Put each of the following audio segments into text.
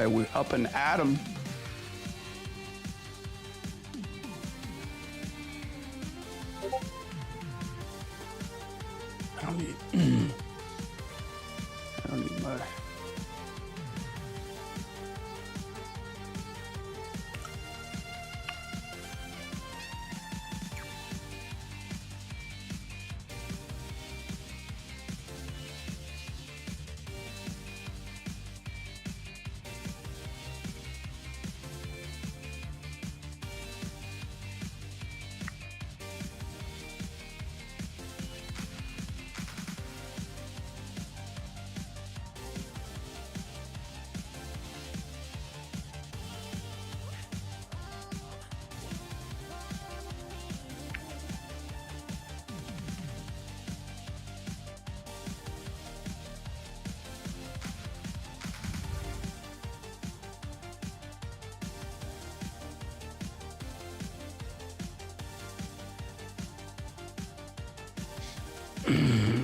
right, we're up and at 'em. I don't need. I don't need my.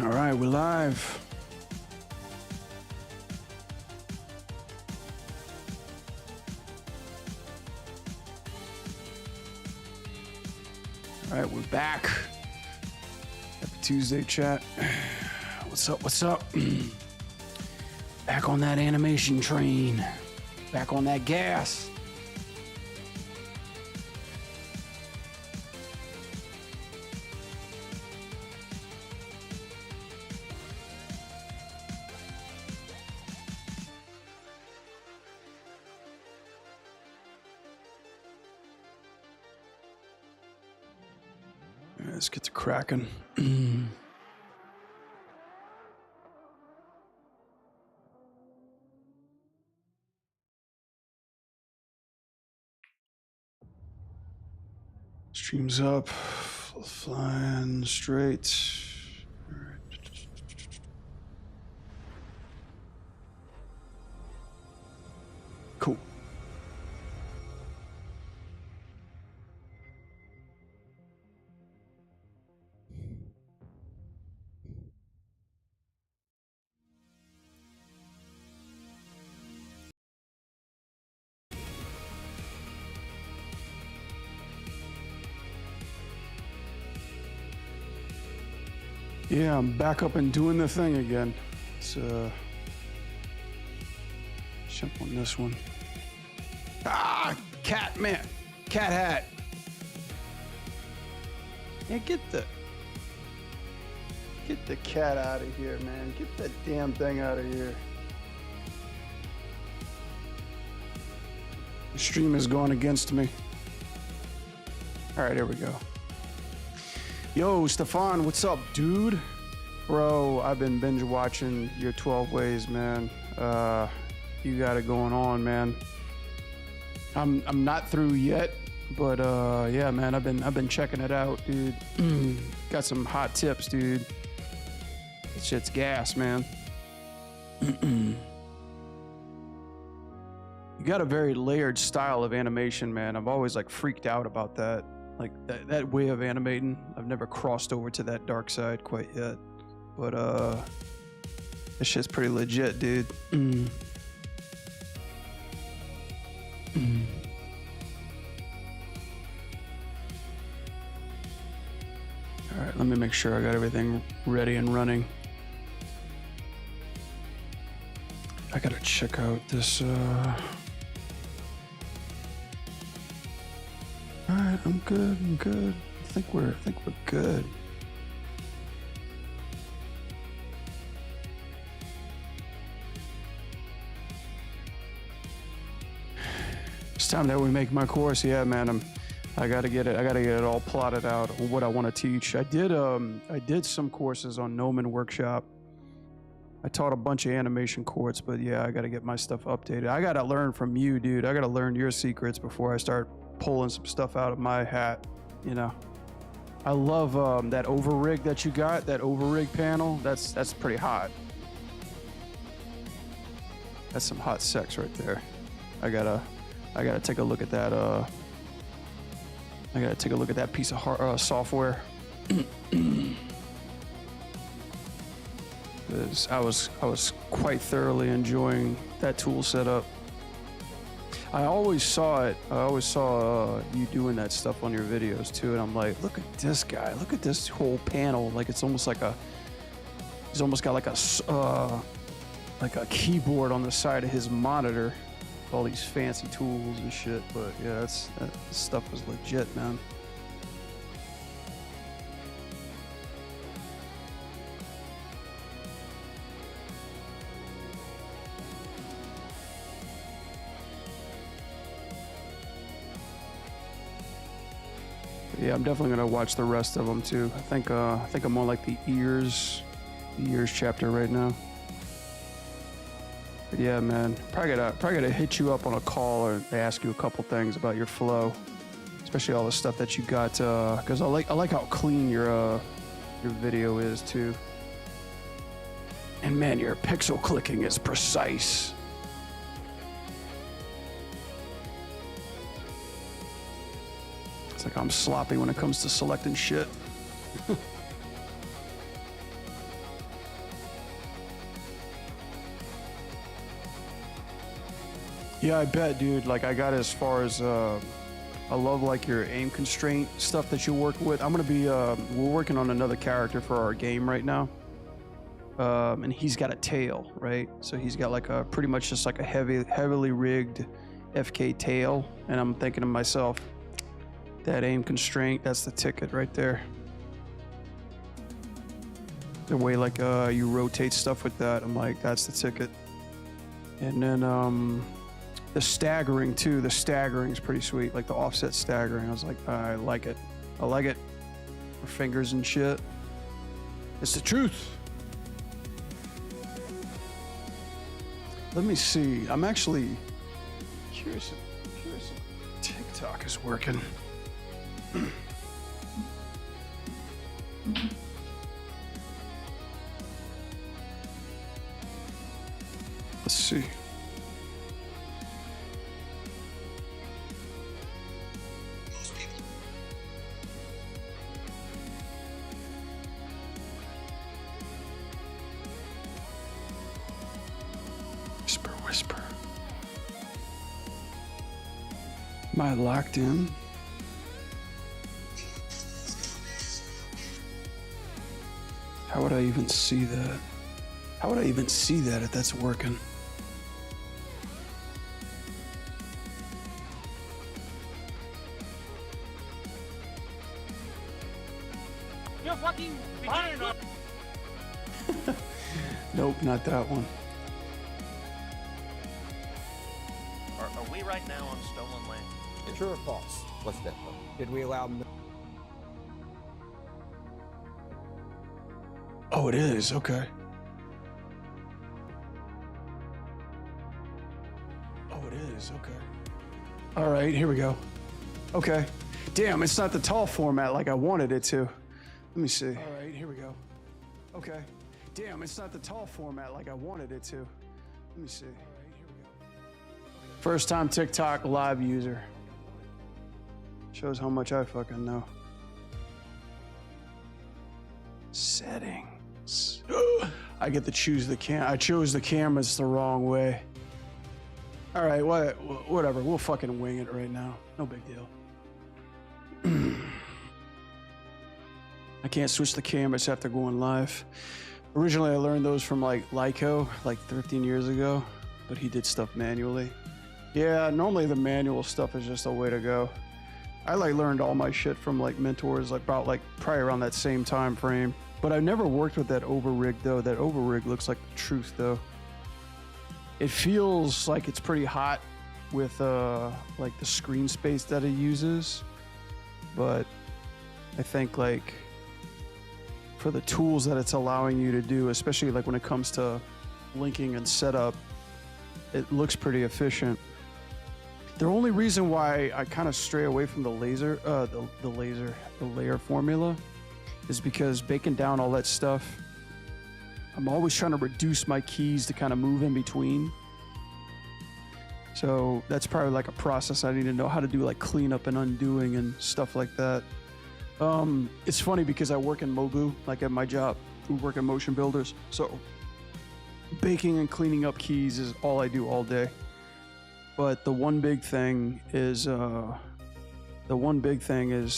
All right, we're live. All right, we're back. Happy Tuesday, chat. What's up? What's up? Back on that animation train. Back on that gas. Let's get to cracking. Streams up, flying straight. All right. Cool. Yeah, I'm back up and doing the thing again. Let's jump on this one. Ah, cat man, cat hat. Yeah, get the cat out of here, man. Get that damn thing out of here. The stream has gone against me. All right, here we go. Yo, Stefan, what's up, dude? Bro, I've been binge watching your 12 Ways, man. You got it going on, man. I'm not through yet, but yeah, man, I've been checking it out, dude. Got some hot tips, dude. This shit's gas, man. You got a very layered style of animation, man. I've always like freaked out about that. Like that way of animating. I've never crossed over to that dark side quite yet. But this shit's pretty legit, dude. All right, let me make sure I got everything ready and running. I gotta check out this All right, I'm good. I think we're good. It's time that we make my course. Yeah, man, I gotta get it all plotted out what I want to teach. I did some courses on Gnomon Workshop. I taught a bunch of animation courses, but yeah, I gotta get my stuff updated. I gotta learn from you, dude. I gotta learn your secrets before I start pulling some stuff out of my hat, you know. I love that overrig that you got, that overrig panel. That's pretty hot. That's some hot sex right there. I gotta take a look at that. I gotta take a look at that piece of software. Because I was quite thoroughly enjoying that tool setup. I always saw it. I always saw you doing that stuff on your videos too, and I'm like, look at this guy. Look at this whole panel. Like it's almost like a. He's almost got like a keyboard on the side of his monitor. All these fancy tools and shit. But yeah, that stuff was legit, man. Yeah, I'm definitely gonna watch the rest of them too. I think I'm on like the ears chapter right now. But yeah, man, probably gotta hit you up on a call or ask you a couple things about your flow, especially all the stuff that you got. Because I like how clean your video is too. And man, your pixel clicking is precise. Like I'm sloppy when it comes to selecting shit. Yeah, I bet, dude. Like I got as far as I love like your aim constraint stuff that you work with. I'm gonna be we're working on another character for our game right now. And he's got a tail, right? So he's got like a pretty much just like a heavily rigged FK tail, and I'm thinking to myself, that aim constraint, that's the ticket right there. The way like you rotate stuff with that, I'm like, that's the ticket. And then the staggering too, the staggering is pretty sweet, like the offset staggering. I was like, I like it. I like it. For fingers and shit. It's the truth. Let me see. I'm actually curious if TikTok is working. Let's see. Whisper. Am I locked in? How would I even see that? How would I even see that if that's working? You're fucking fine. Nope, not that one. Are we right now on stolen land? True or false? What's that? Did we allow them? Oh, it is. Okay. Oh, it is. Okay. All right, here we go. Okay. Damn, it's not the tall format like I wanted it to. Let me see. All right, here we go. Okay. Damn, it's not the tall format like I wanted it to. Let me see. All right, here we go. First time TikTok live user. Shows how much I fucking know. Settings. I get to choose the I chose the cameras the wrong way. All right, whatever. We'll fucking wing it right now. No big deal. I can't switch the cameras after going live. Originally, I learned those from like Lyco, like 13 years ago, but he did stuff manually. Yeah, normally the manual stuff is just a way to go. I like learned all my shit from like mentors, like about like probably around that same time frame. But I've never worked with that over rig though. That over rig looks like the truth though. It feels like it's pretty hot with like the screen space that it uses, but I think like for the tools that it's allowing you to do, especially like when it comes to linking and setup, it looks pretty efficient. The only reason why I kind of stray away from the layer formula is because baking down all that stuff, I'm always trying to reduce my keys to kind of move in between. So that's probably like a process I need to know how to do, like cleanup and undoing and stuff like that. It's funny because I work in Mobu, like at my job, we work in motion builders. So baking and cleaning up keys is all I do all day. But the one big thing is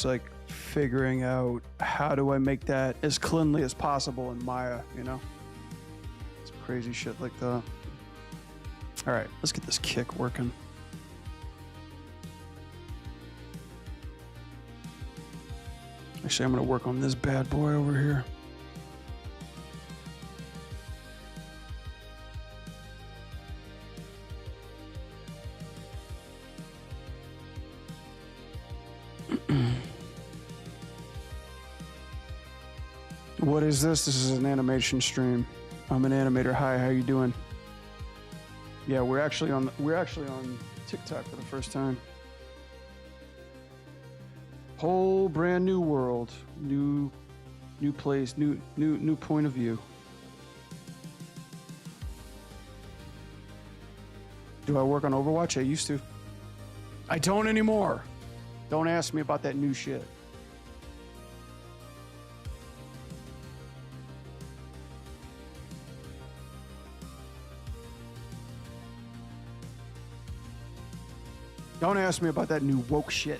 like figuring out how do I make that as cleanly as possible in Maya, you know? Some crazy shit like that. All right, let's get this kick working. Actually, I'm gonna work on this bad boy over here. What is this? This is an animation stream. I'm an animator. Hi, how you doing? Yeah, we're actually on TikTok for the first time. Whole brand new world, new place, new point of view. Do I work on Overwatch? I used to. I don't anymore. Don't ask me about that new shit. Don't ask me about that new woke shit.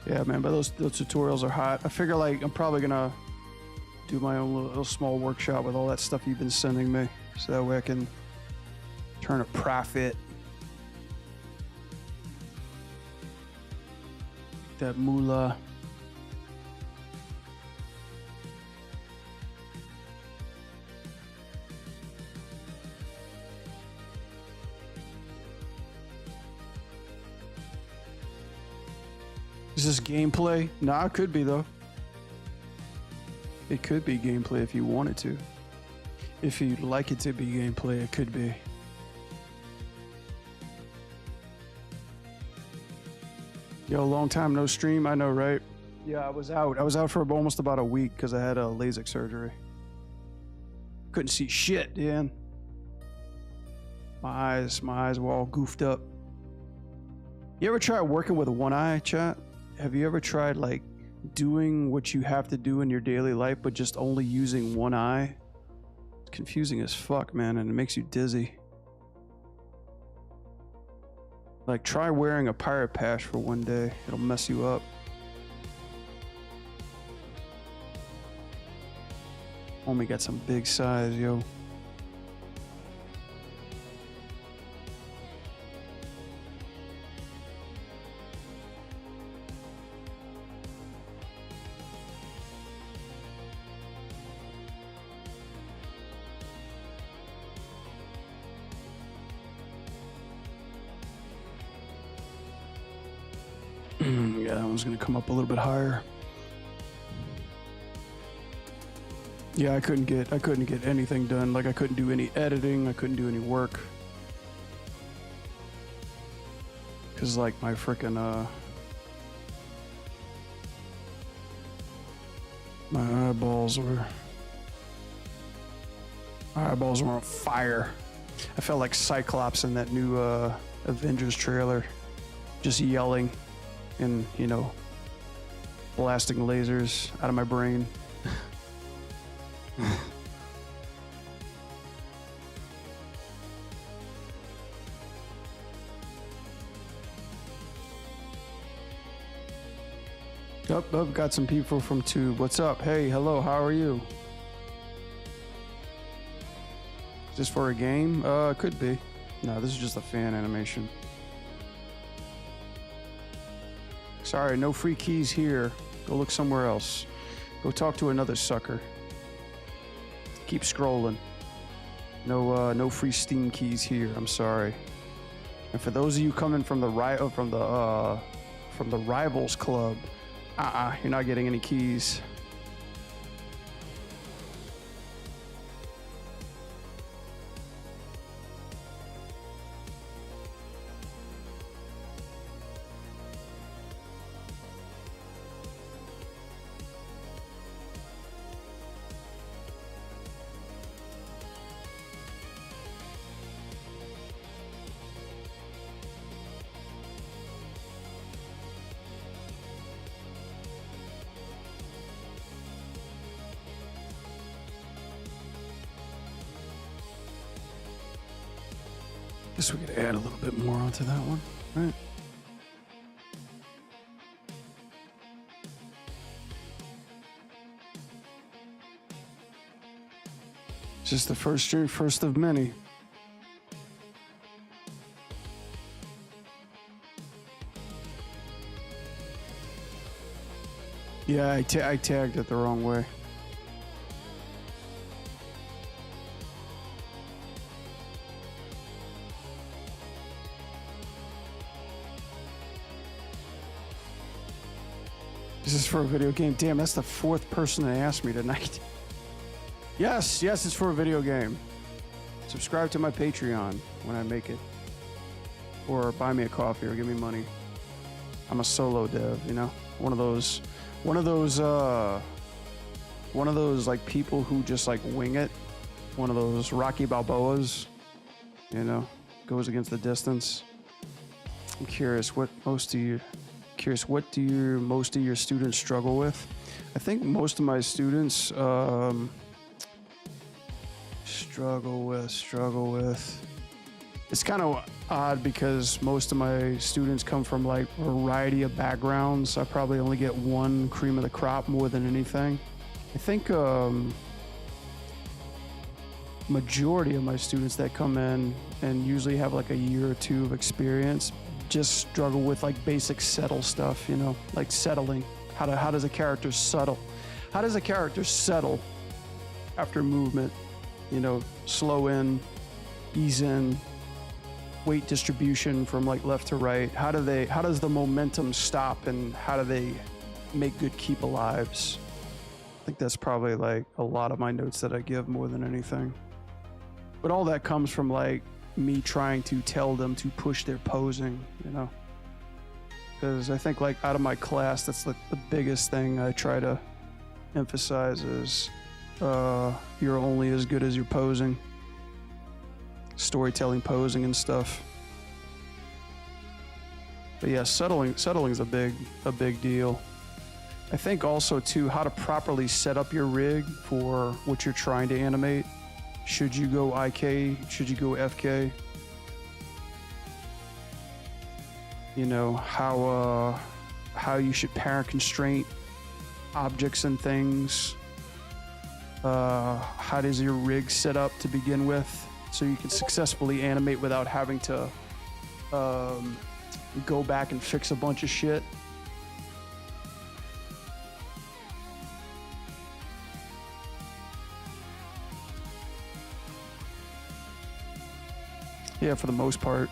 Yeah, man, but those tutorials are hot. I figure like I'm probably gonna do my own little small workshop with all that stuff you've been sending me, so that way I can turn a profit. That moolah. Is this gameplay? Nah, it could be though. It could be gameplay if you wanted to. If you'd like it to be gameplay, it could be. Yo, long time no stream. I know, right? Yeah, I was out. I was out for almost about a week because I had a LASIK surgery. Couldn't see shit, Dan. My eyes were all goofed up. You ever try working with one eye, chat? Have you ever tried like doing what you have to do in your daily life, but just only using one eye? It's confusing as fuck, man, and it makes you dizzy. Like, try wearing a pirate patch for one day. It'll mess you up. Homie got some big size, yo. Yeah, that one's gonna come up a little bit higher. Yeah, I couldn't get anything done. Like, I couldn't do any editing, I couldn't do any work. Cause like my frickin' my eyeballs were on fire. I felt like Cyclops in that new Avengers trailer, just yelling and, you know, blasting lasers out of my brain. Oh, got some people from Tube. What's up? Hey, hello, how are you? Is this for a game? It could be. No, this is just a fan animation. Sorry, no free keys here. Go look somewhere else. Go talk to another sucker. Keep scrolling. No free Steam keys here. I'm sorry. And for those of you coming from the Rivals Club, you're not getting any keys. Guess we could add a little bit more onto that one, right? Just the first stream, first of many. Yeah, I tagged it the wrong way. Is this for a video game? Damn, that's the fourth person that asked me tonight. Yes, it's for a video game. Subscribe to my Patreon when I make it. Or buy me a coffee or give me money. I'm a solo dev, you know? One of those like people who just like wing it. One of those Rocky Balboas, you know, goes against the distance. I'm curious what most of your students struggle with? I think most of my students struggle with. It's kind of odd because most of my students come from like a variety of backgrounds. I probably only get one cream of the crop more than anything. I think majority of my students that come in and usually have like a year or two of experience just struggle with like basic settle stuff, you know, like settling. How does a character settle? How does a character settle after movement? You know, slow in, ease in, weight distribution from like left to right. How does the momentum stop and how do they make good keep alives? I think that's probably like a lot of my notes that I give more than anything. But all that comes from like me trying to tell them to push their posing, you know? Because I think like out of my class, that's like the biggest thing I try to emphasize is you're only as good as your posing. Storytelling, posing and stuff. But yeah, settling is a big deal. I think also too how to properly set up your rig for what you're trying to animate. Should you go IK? Should you go FK? You know, how you should parent constraint objects and things. How does your rig set up to begin with so you can successfully animate without having to go back and fix a bunch of shit. Yeah, for the most part.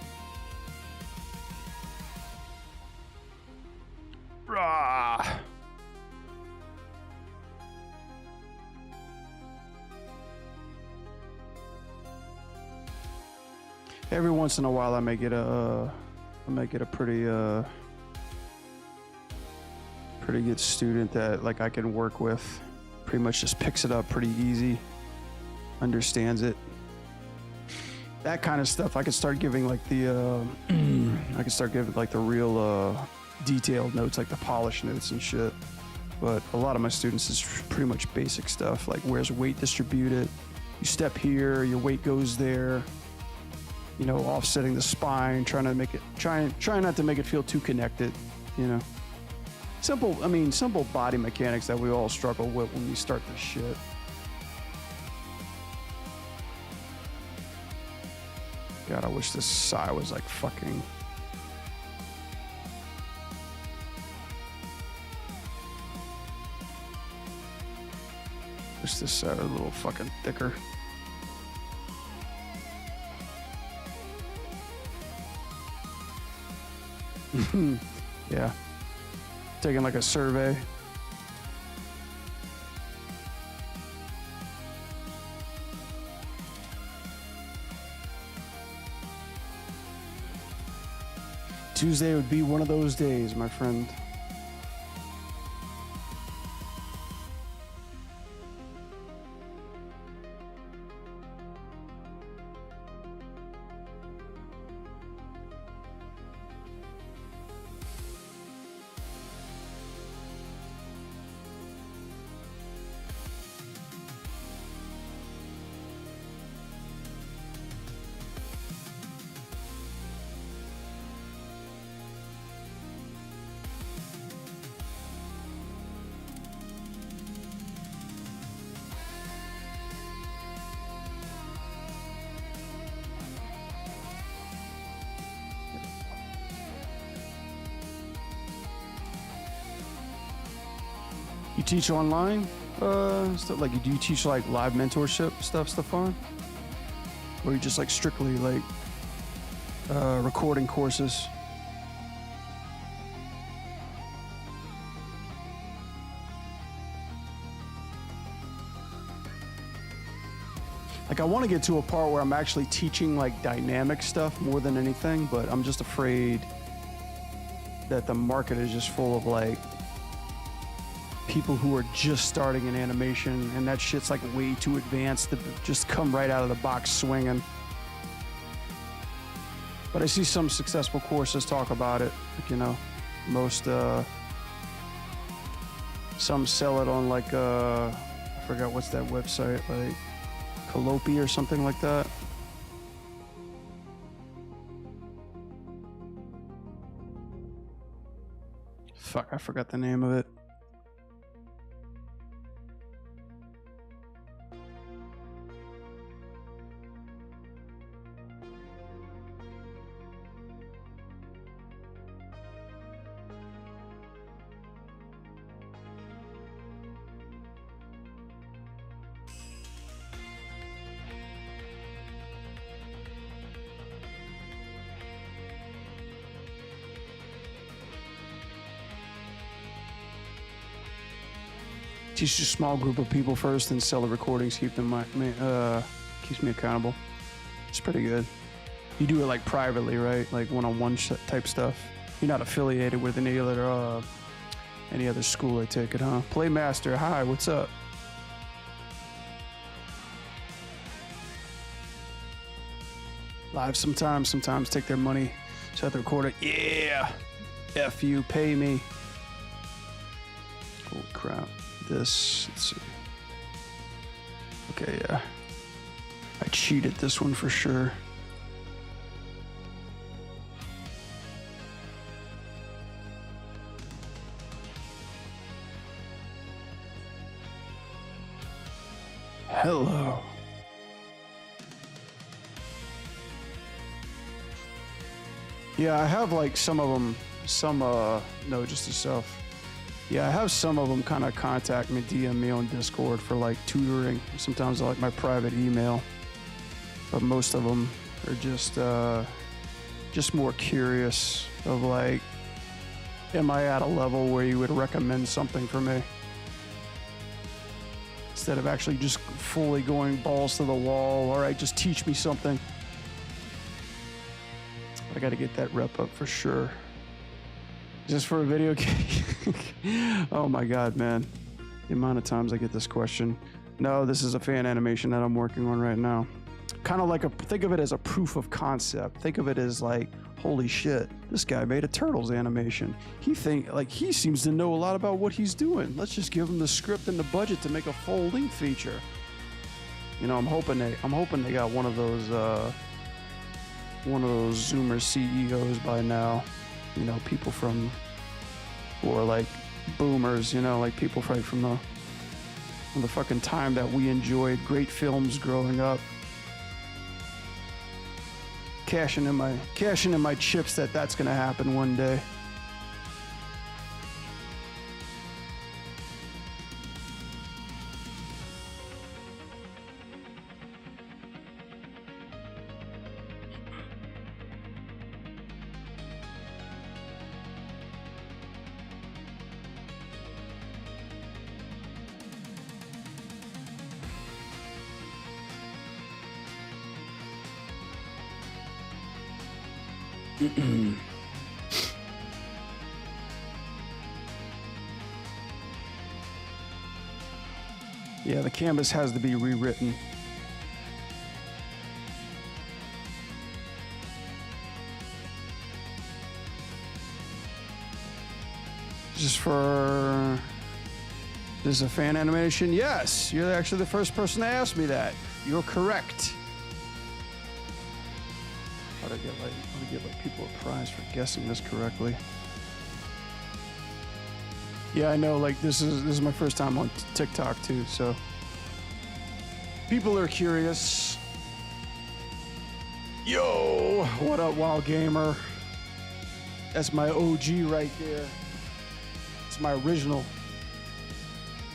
Rah. Every once in a while, I may get a pretty good student that like I can work with. Pretty much just picks it up pretty easy, understands it. That kind of stuff, I could start giving like the real detailed notes, like the polish notes and shit. But a lot of my students is pretty much basic stuff, like where's weight distributed. You step here, your weight goes there. You know, offsetting the spine, trying not to make it feel too connected. You know, simple body mechanics that we all struggle with when we start this shit. God, I wish this Psy was like fucking. Wish this Psy was a little fucking thicker. Yeah. Taking like a survey. Tuesday would be one of those days, my friend. You teach online stuff? Like, do you teach like live mentorship stuff, Stefan? Or you just like strictly like recording courses? Like, I want to get to a part where I'm actually teaching like dynamic stuff more than anything, but I'm just afraid that the market is just full of like people who are just starting in animation, and that shit's like way too advanced to just come right out of the box swinging. But I see some successful courses talk about it. Like, you know, most some sell it on like I forgot what's that website, like Calliope or something like that. Fuck, I forgot the name of it. Teach a small group of people first and sell the recordings, keeps me accountable. It's pretty good. You do it like privately, right? Like one-on-one type stuff. You're not affiliated with any other school, I take it, huh? Playmaster, hi, what's up? Live sometimes take their money, so have to record it. Yeah, F you, pay me. Holy crap. This, let's see. Okay, yeah. I cheated this one for sure. Hello. Yeah, I have like some of them, no, just yourself. Yeah, I have some of them kind of contact me, DM me on Discord for like tutoring. Sometimes I like my private email, but most of them are just more curious of like, am I at a level where you would recommend something for me? Instead of actually just fully going balls to the wall, all right, just teach me something. I got to get that rep up for sure. Just for a video game? Oh my God, man. The amount of times I get this question. No, this is a fan animation that I'm working on right now. Kind of like think of it as a proof of concept. Think of it as like, holy shit, this guy made a Turtles animation. He seems to know a lot about what he's doing. Let's just give him the script and the budget to make a full-length feature. You know, I'm hoping they got one of those Zoomer CEOs by now. You know, people who are like boomers, you know, like people from the fucking time that we enjoyed great films growing up. Cashing in my chips that's gonna happen one day. Yeah, the canvas has to be rewritten. Just for... This is a fan animation? Yes! You're actually the first person to ask me that. You're correct. How to get like people a prize for guessing this correctly. Yeah, I know, like this is my first time on TikTok too, so people are curious. Yo, what up, Wild Gamer? That's my OG right there. It's my original.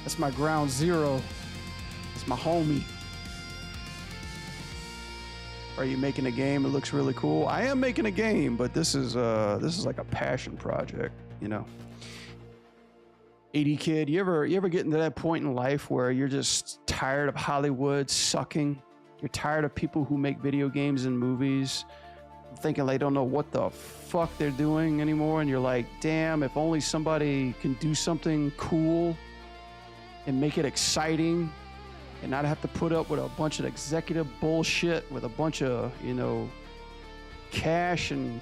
That's my ground zero. It's my homie. Are you making a game? It looks really cool. I am making a game, but this is like a passion project, you know. 80 kid, you ever get into that point in life where you're just tired of Hollywood sucking? You're tired of people who make video games and movies thinking they don't know what the fuck they're doing anymore, and you're like, damn, if only somebody can do something cool and make it exciting and not have to put up with a bunch of executive bullshit with a bunch of, you know, cash and,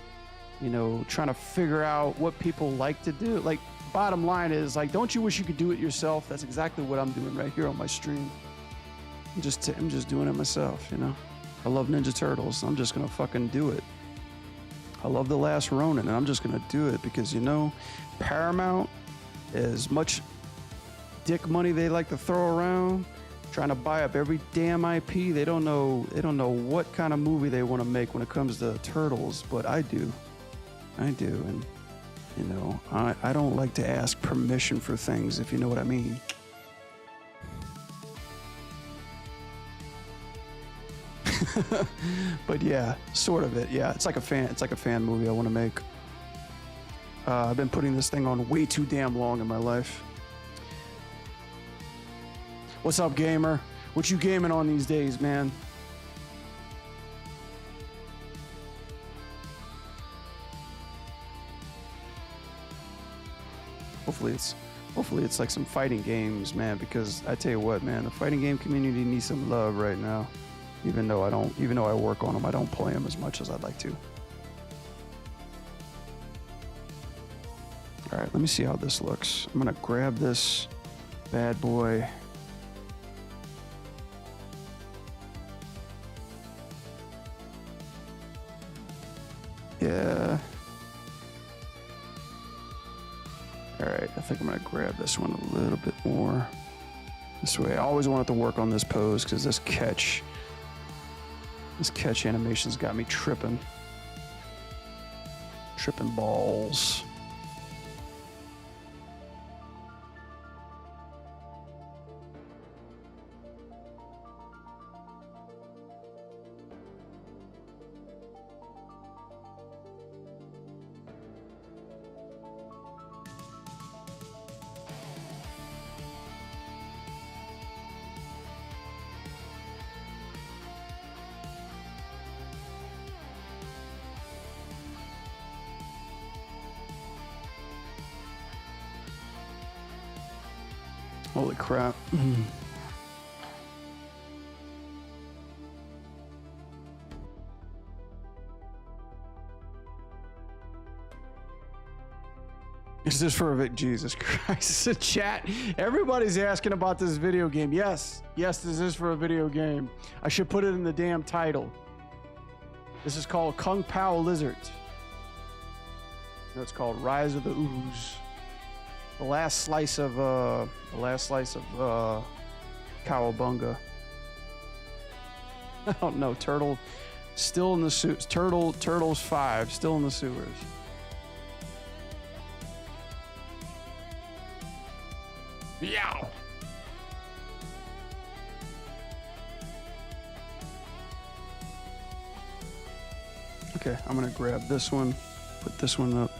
you know, trying to figure out what people like to do. Like, bottom line is, like, don't you wish you could do it yourself? That's exactly what I'm doing right here on my stream. I'm just doing it myself, you know. I love Ninja Turtles. I'm just gonna fucking do it. I love The Last Ronin, and I'm just gonna do it because, you know, Paramount, as much dick money they like to throw around, trying to buy up every damn IP, they don't know what kind of movie they want to make when it comes to Turtles, but I do, and you know, I don't like to ask permission for things, if you know what I mean. But yeah, sort of it. Yeah, it's like a fan movie I want to make. I've been putting this thing on way too damn long in my life. What's up, gamer? What you gaming on these days, man? Hopefully it's like some fighting games, man, because I tell you what, man, the fighting game community needs some love right now. Even though I work on them, I don't play them as much as I'd like to. All right, let me see how this looks. I'm gonna grab this bad boy. Yeah. All right, I think I'm gonna grab this one a little bit more this way. I always wanted to work on this pose because this catch animation's got me tripping balls. Holy crap. Is this for a Jesus Christ? The chat. Everybody's asking about this video game. Yes, this is for a video game. I should put it in the damn title. This is called Kung Pao Lizard. No, it's called Rise of the Ooze. The last slice of Cowabunga. I don't know. Turtle still in the sewers. Turtles 5 still in the sewers. Yow. Okay, I'm gonna grab this one, put this one up.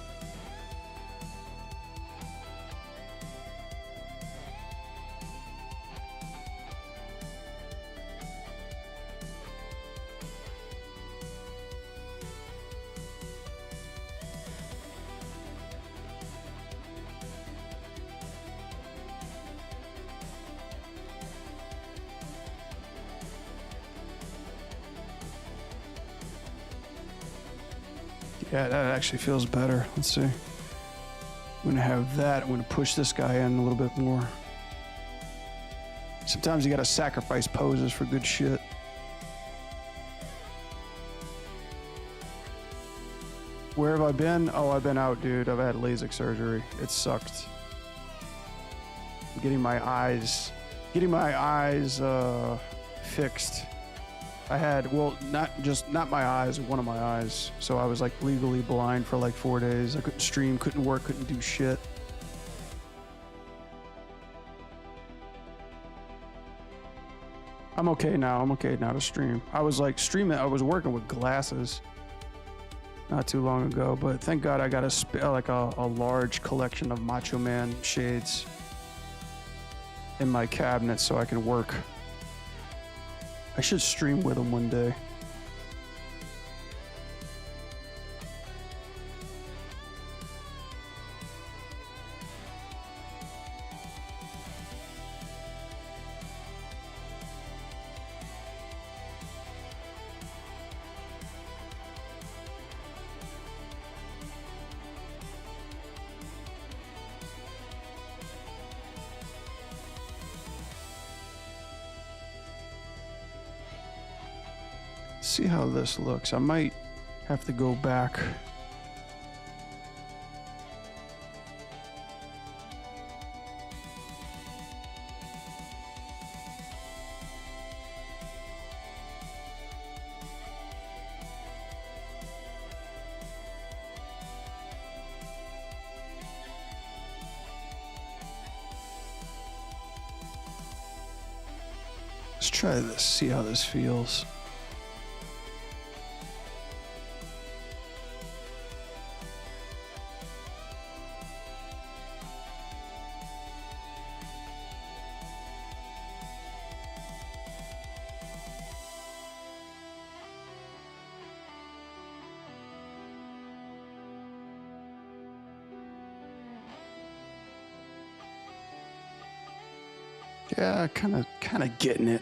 Yeah, that actually feels better. Let's see. I'm gonna have that. I'm gonna push this guy in a little bit more. Sometimes you gotta sacrifice poses for good shit. Where have I been? Oh, I've been out, dude. I've had LASIK surgery. It sucked. Getting my eyes fixed. I had, well, not my eyes, one of my eyes. So I was like legally blind for like 4 days. I couldn't stream, couldn't work, couldn't do shit. I'm okay now. I'm okay now to stream. I was like streaming. I was working with glasses not too long ago, but thank God I got a large collection of Macho Man shades in my cabinet so I can work. I should stream with them one day. See how this looks. I might have to go back. Let's try this, see how this feels. Yeah, kind of getting it.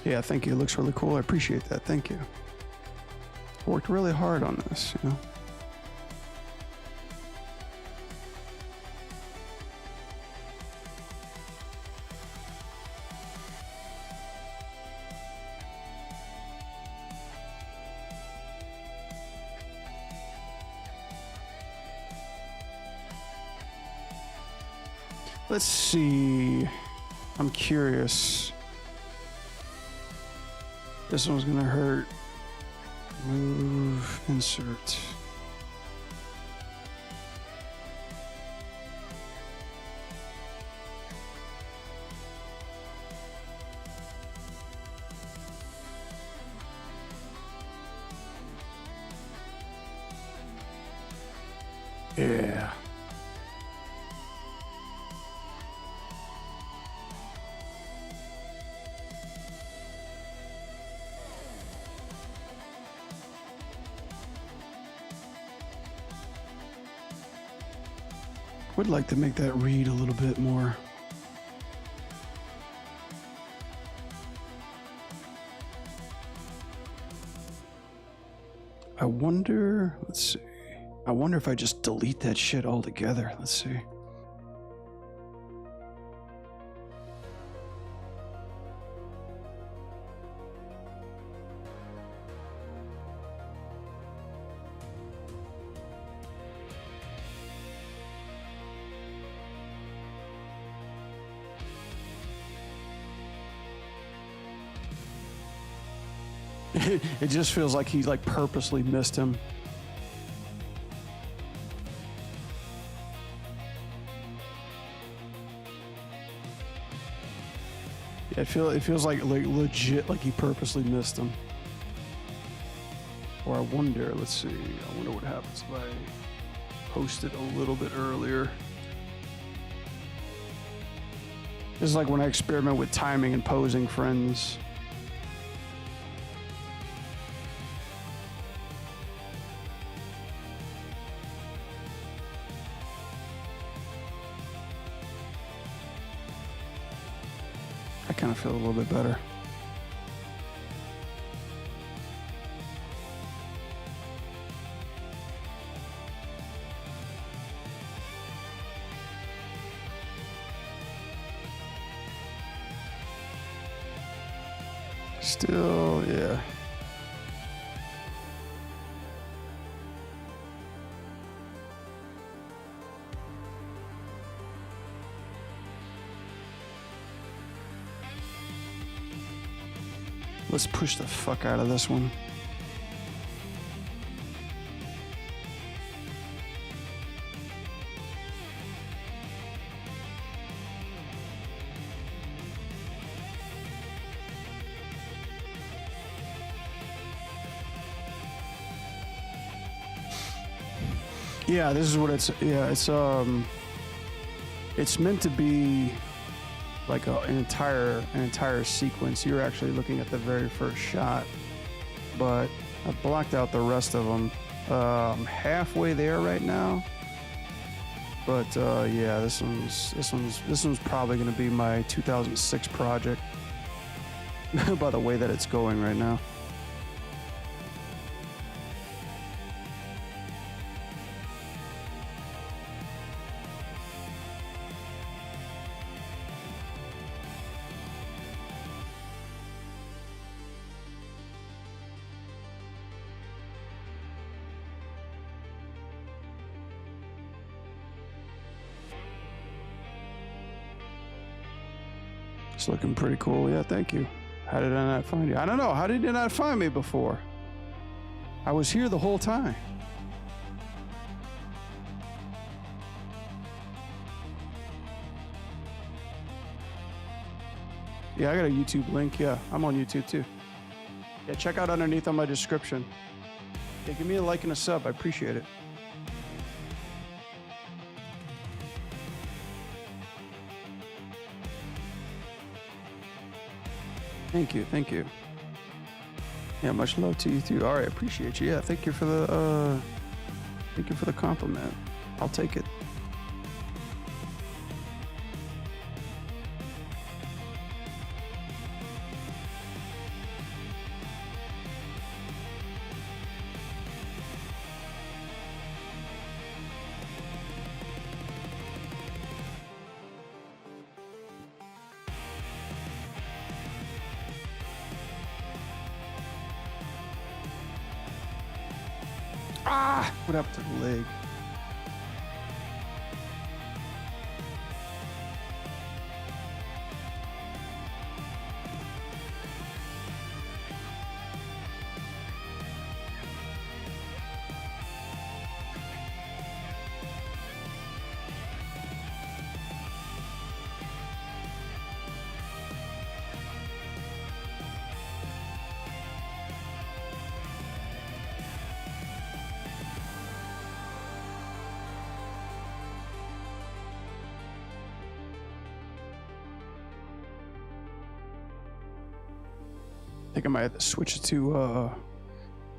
Yeah, thank you. It looks really cool. I appreciate that. Thank you. Worked really hard on this, you know. Let's see. I'm curious. This one's gonna hurt. Move, insert. Yeah. Would like to make that read a little bit more. I wonder, let's see. I wonder if I just delete that shit altogether. Let's see. It just feels like he like purposely missed him. Yeah, it feels like legit like he purposely missed him. Or I wonder, let's see. I wonder what happens if I post it a little bit earlier. This is like when I experiment with timing and posing friends. I kind of feel a little bit better. Still, yeah. Let's push the fuck out of this one. Yeah, this is what it's. Yeah, it's meant to be like an entire sequence. You're actually looking at the very first shot, but I blocked out the rest of them. I'm halfway there right now, but yeah, this one's probably gonna be my 2006 project. By the way that it's going right now. It's looking pretty cool. Yeah, thank you. How did I not find you? I don't know. How did you not find me before? I was here the whole time. Yeah, I got a YouTube link. Yeah, I'm on YouTube too. Yeah, check out underneath on my description. Yeah, give me a like and a sub. I appreciate it. Thank you, thank you. Yeah, much love to you too. All right, appreciate you. Yeah, thank you for the compliment. I'll take it. Ah! What happened to the leg? I think I might have to switch it to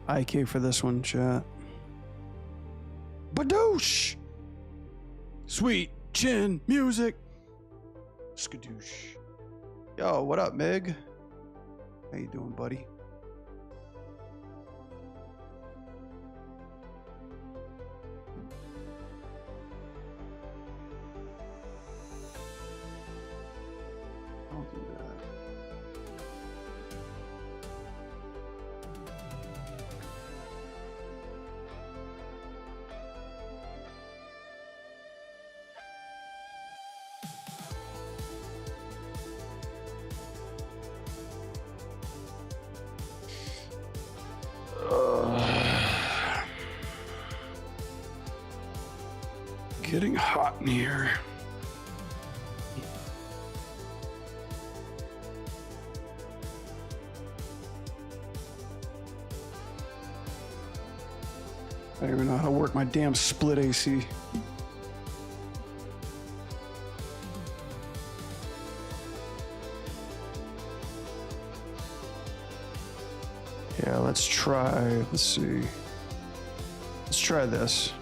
IK for this one, chat. Badoosh! Sweet chin music. Skadoosh. Yo, what up, Meg? How you doing, buddy? I'll do that. Getting hot in here. I don't even know how to work my damn split AC. Yeah, let's see. Let's try this.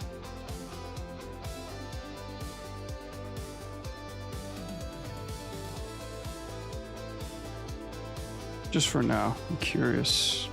Just for now, I'm curious.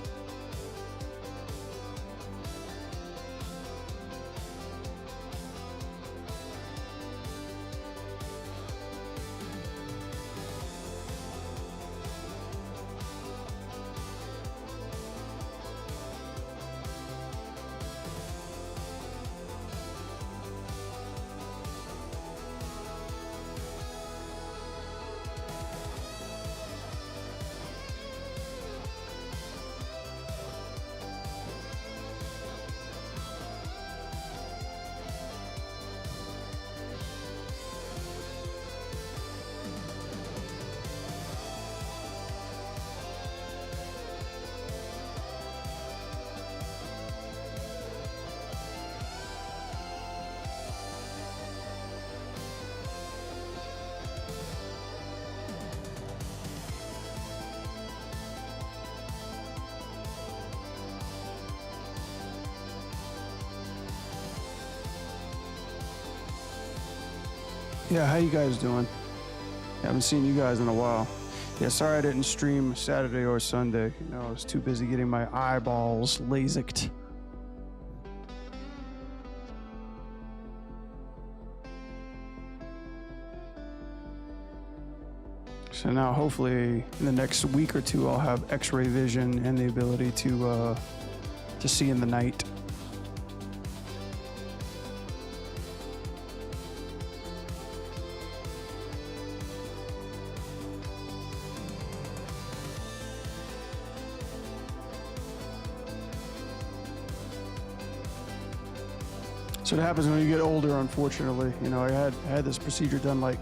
Yeah, how you guys doing? Haven't seen you guys in a while. Yeah, sorry I didn't stream Saturday or Sunday. You know, I was too busy getting my eyeballs LASIKed. So now hopefully in the next week or two I'll have x-ray vision and the ability to see in the night. So what happens when you get older, unfortunately. You know, I had this procedure done like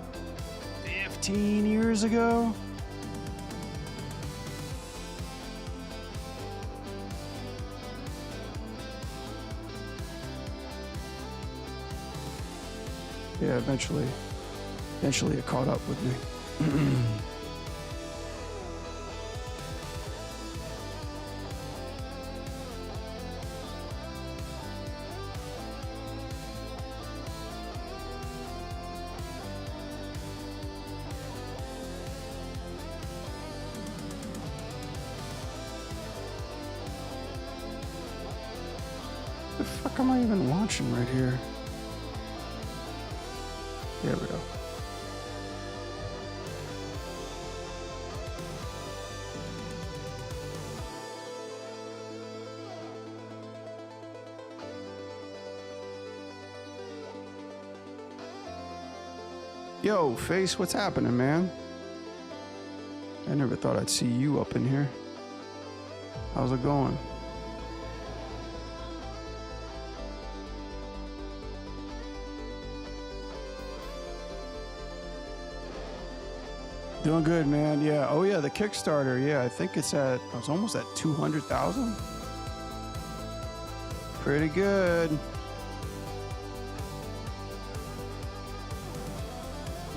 15 years ago. Yeah, eventually it caught up with me. The fuck am I even watching right here? There we go. Yo, Face, what's happening, man? I never thought I'd see you up in here. How's it going? Doing good, man. Yeah. Oh, yeah. The Kickstarter. Yeah. I think it's almost at 200,000. Pretty good.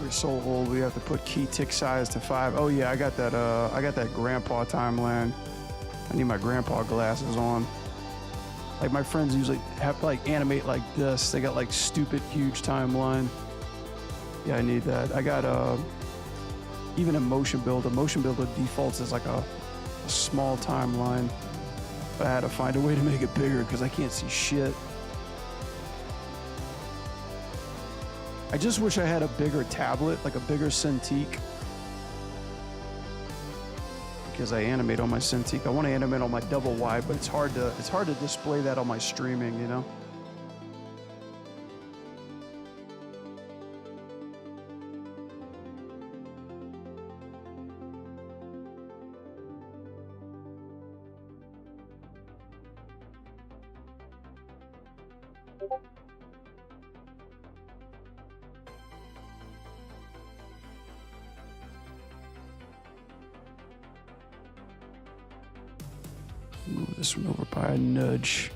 We're so old. We have to put key tick size to 5. Oh yeah. I got that grandpa timeline. I need my grandpa glasses on. Like my friends usually have to like animate like this. They got like stupid huge timeline. Yeah, I need that. I got even a motion builder defaults as like a small timeline. But I had to find a way to make it bigger because I can't see shit. I just wish I had a bigger tablet, like a bigger Cintiq. Because I animate on my Cintiq. I want to animate on my double wide, but it's hard to display that on my streaming, you know? Move this one over by a nudge.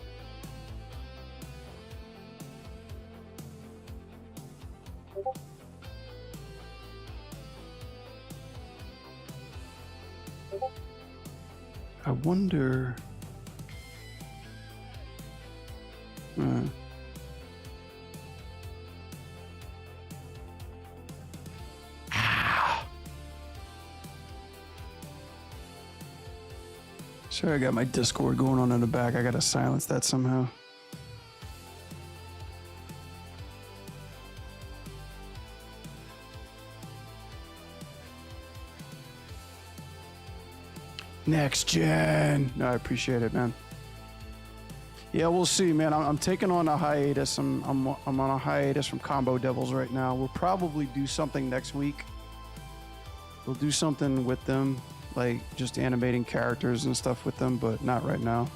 I wonder. Sorry, I got my Discord going on in the back. I gotta silence that somehow. Next gen. No, I appreciate it, man. Yeah, we'll see, man. I'm taking on a hiatus. I'm on a hiatus from Combo Devils right now. We'll probably do something next week. We'll do something with them, like just animating characters and stuff with them, but not right now.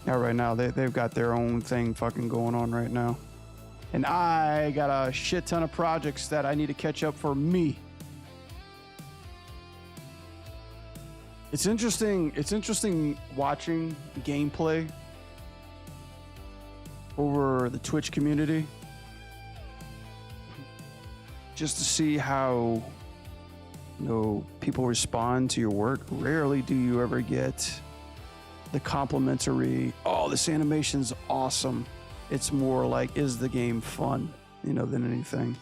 Not right now. They've got their own thing fucking going on right now. And I got a shit ton of projects that I need to catch up for me. It's interesting watching gameplay over the Twitch community. Just to see how, you know, people respond to your work. Rarely do you ever get the complimentary, oh, this animation's awesome. It's more like, is the game fun? than anything.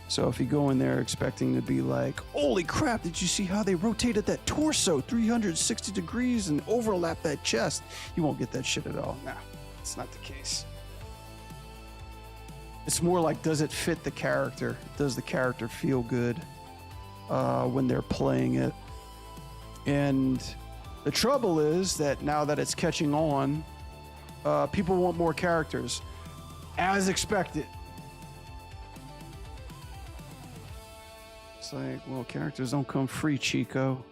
So if you go in there expecting to be like, holy crap, did you see how they rotated that torso 360 degrees and overlap that chest? You won't get that shit at all. Nah, it's not the case. It's more like, does it fit the character? Does the character feel good when they're playing it? And the trouble is that now that it's catching on, people want more characters, as expected. It's like, well, characters don't come free, Chico.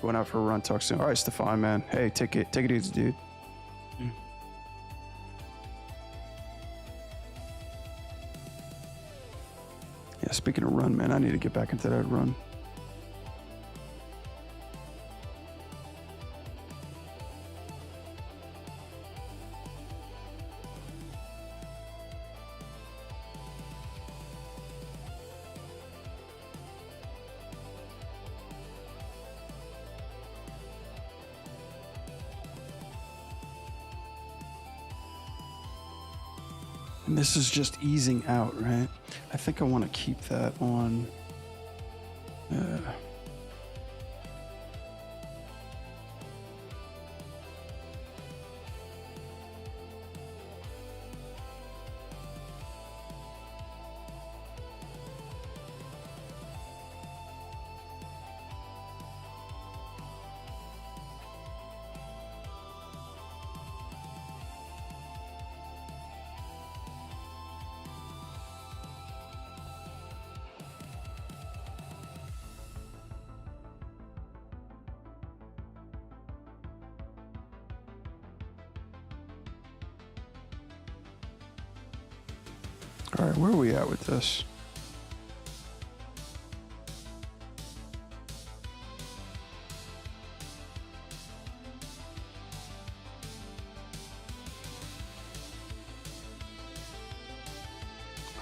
Going out for a run, talk soon. All right, Stefan, man. Hey, take it easy, dude. Yeah, speaking of run, man, I need to get back into that run. And this is just easing out, right? I think I want to keep that on. All right, where are we at with this?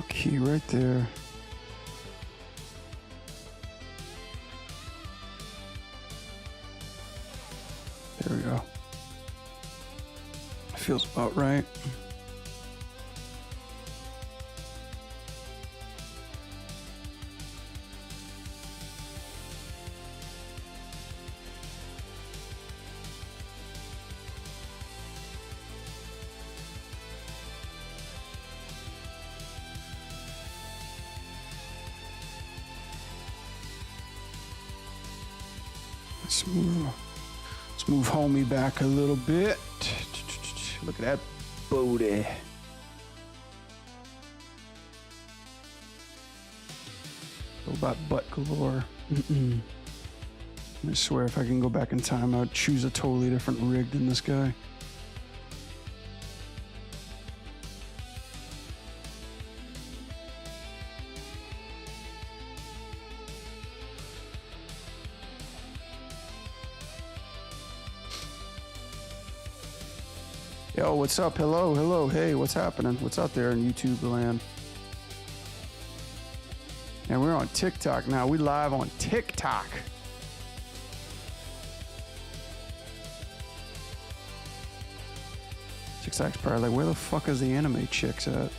Okay, right there. There we go. Feels about right. Let's move homie back a little bit. Look at that booty. About butt galore. I swear if I can go back in time, I would choose a totally different rig than this guy. Yo, what's up? Hello. Hey, what's happening? What's out there in YouTube land? And we're on TikTok now. We live on TikTok. TikTok's probably like, where the fuck is the anime chicks at?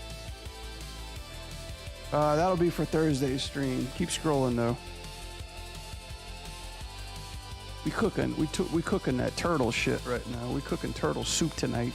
That'll be for Thursday's stream. Keep scrolling though. We cooking that turtle shit right now. We cooking turtle soup tonight.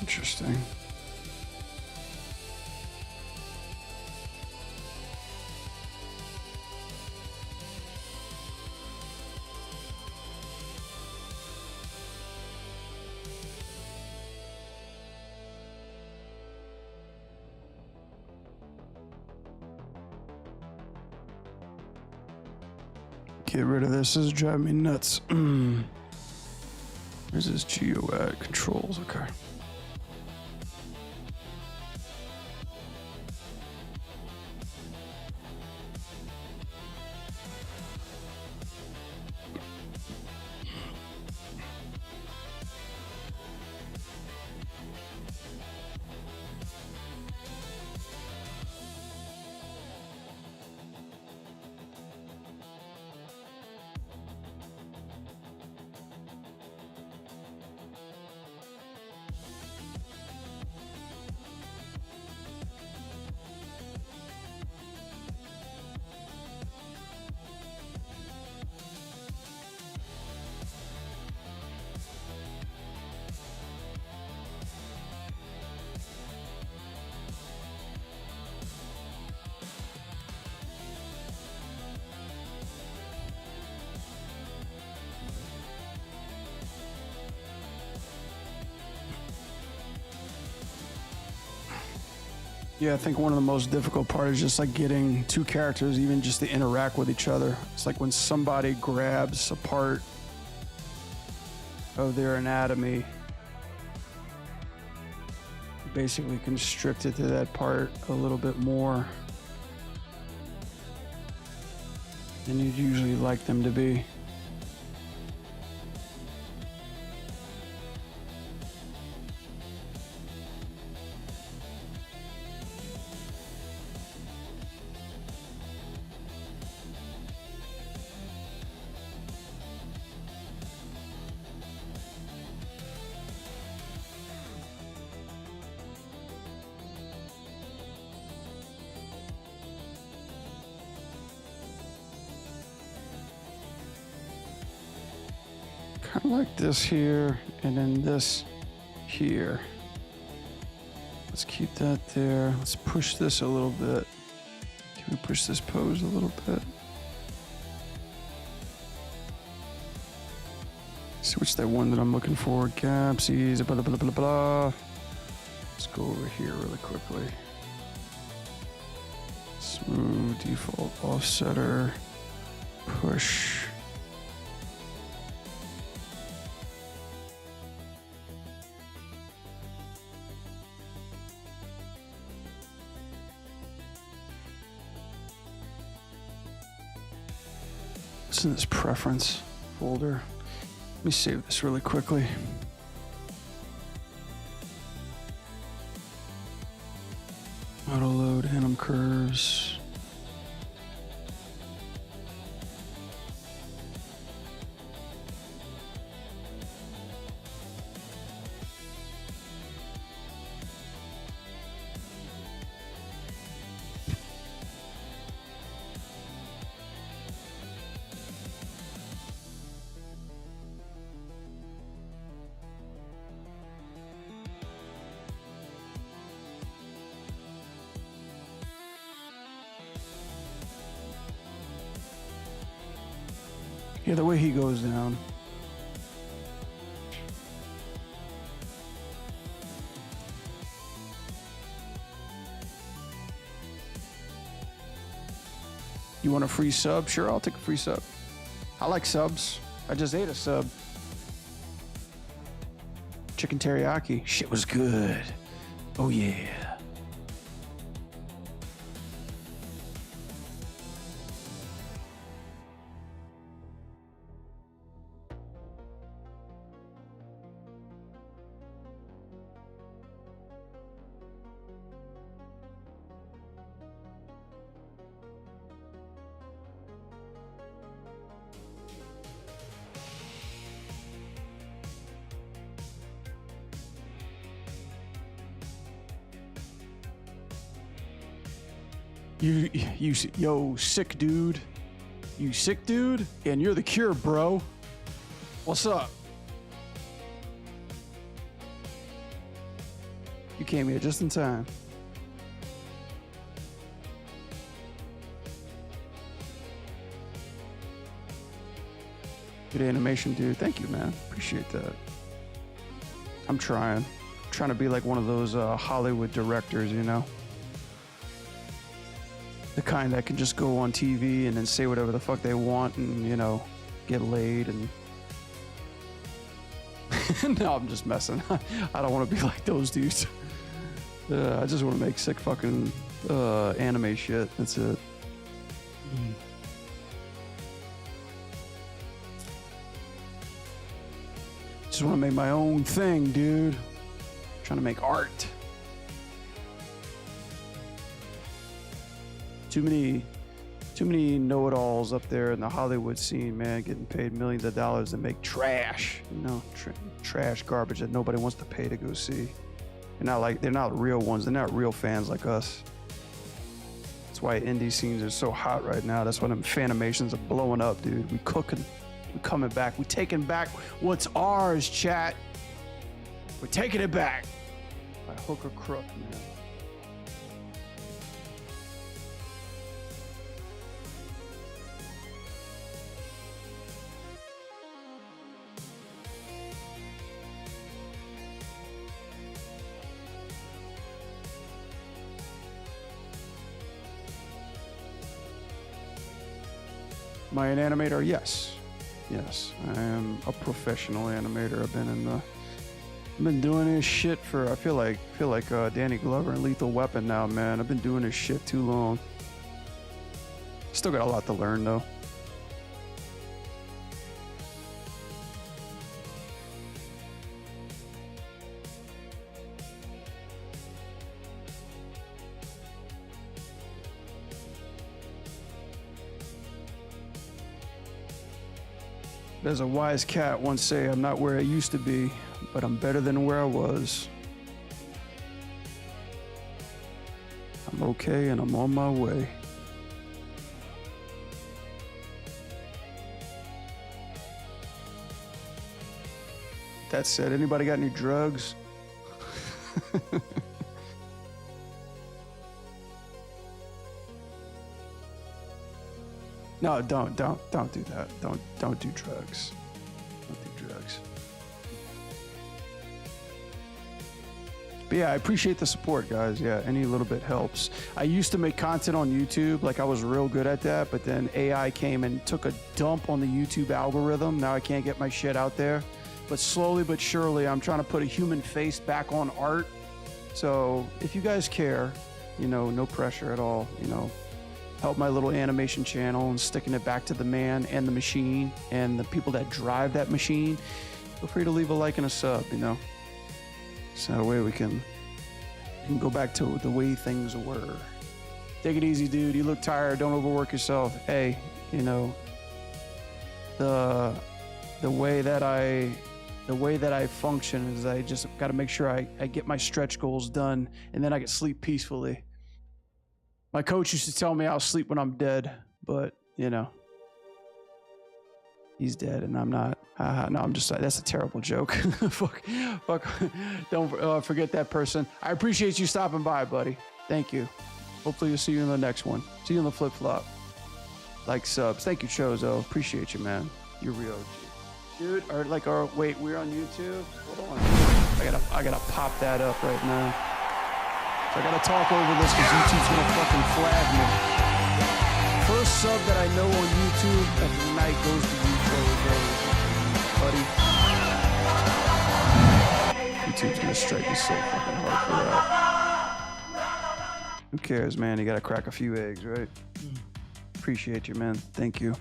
Interesting. Get rid of this. This is driving me nuts. Where's this geo at? Controls. Okay. Yeah, I think one of the most difficult part is just like getting two characters even just to interact with each other. It's like when somebody grabs a part of their anatomy, basically constrict it to that part a little bit more than you'd usually like them to be. Kind of like this here, and then this here. Let's keep that there. Let's push this a little bit. Can we push this pose a little bit? Switch that one that I'm looking for. Capsies, blah, blah, blah, blah, blah. Let's go over here really quickly. Smooth, default, offsetter, push. What's in this preference folder? Let me save this really quickly. Auto load, anim curves. Yeah, the way he goes down. You want a free sub? Sure, I'll take a free sub. I like subs. I just ate a sub. Chicken teriyaki. Shit was good. Oh yeah. Yo, sick dude. You sick dude? And you're the cure, bro. What's up? You came here just in time. Good animation, dude. Thank you, man. Appreciate that. I'm trying to be like one of those Hollywood directors, you know? The kind that can just go on TV and then say whatever the fuck they want and, you know, get laid and... No, I'm just messing. I don't want to be like those dudes. I just want to make sick fucking anime shit. That's it. Just want to make my own thing, dude. Trying to make art. Too many know-it-alls up there in the Hollywood scene, man, getting paid millions of dollars to make trash, you know, trash garbage that nobody wants to pay to go see. They're not real ones. They're not real fans like us. That's why indie scenes are so hot right now. That's why them Fanimations are blowing up, dude. We cooking. We coming back. We taking back what's ours, chat. We're taking it back. By hook or crook, man. Am I an animator? Yes. Yes, I am a professional animator. I've been doing this shit for, I feel like Danny Glover and Lethal Weapon now, man. I've been doing this shit too long. Still got a lot to learn though. As a wise cat once say, I'm not where I used to be, but I'm better than where I was. I'm okay and I'm on my way. That said, anybody got any drugs? No, don't do that. Don't do drugs. Don't do drugs. But yeah, I appreciate the support, guys. Yeah, any little bit helps. I used to make content on YouTube, like I was real good at that, but then AI came and took a dump on the YouTube algorithm. Now I can't get my shit out there. But slowly but surely, I'm trying to put a human face back on art. So if you guys care, you know, no pressure at all, you know, help my little animation channel and sticking it back to the man and the machine and the people that drive that machine, feel free to leave a like and a sub, you know. So that way we can go back to the way things were. Take it easy, dude. You look tired. Don't overwork yourself. Hey, you know, the way that I function is I just got to make sure I get my stretch goals done and then I can sleep peacefully. My coach used to tell me I'll sleep when I'm dead, but you know, he's dead and I'm not. No, I'm just, that's a terrible joke. fuck, don't forget that person. I appreciate you stopping by, buddy. Thank you. Hopefully you'll see you in the next one. See you in the flip-flop. Like subs. Thank you, Chozo. Appreciate you, man. You're real. Dude, wait, we're on YouTube? Hold on. I gotta pop that up right now. So I gotta talk over this because YouTube's gonna fucking flag me. First sub that I know on YouTube every night goes to you, buddy. YouTube's gonna strike me so fucking hard for that. Who cares, man? You gotta crack a few eggs, right? Appreciate you, man. Thank you.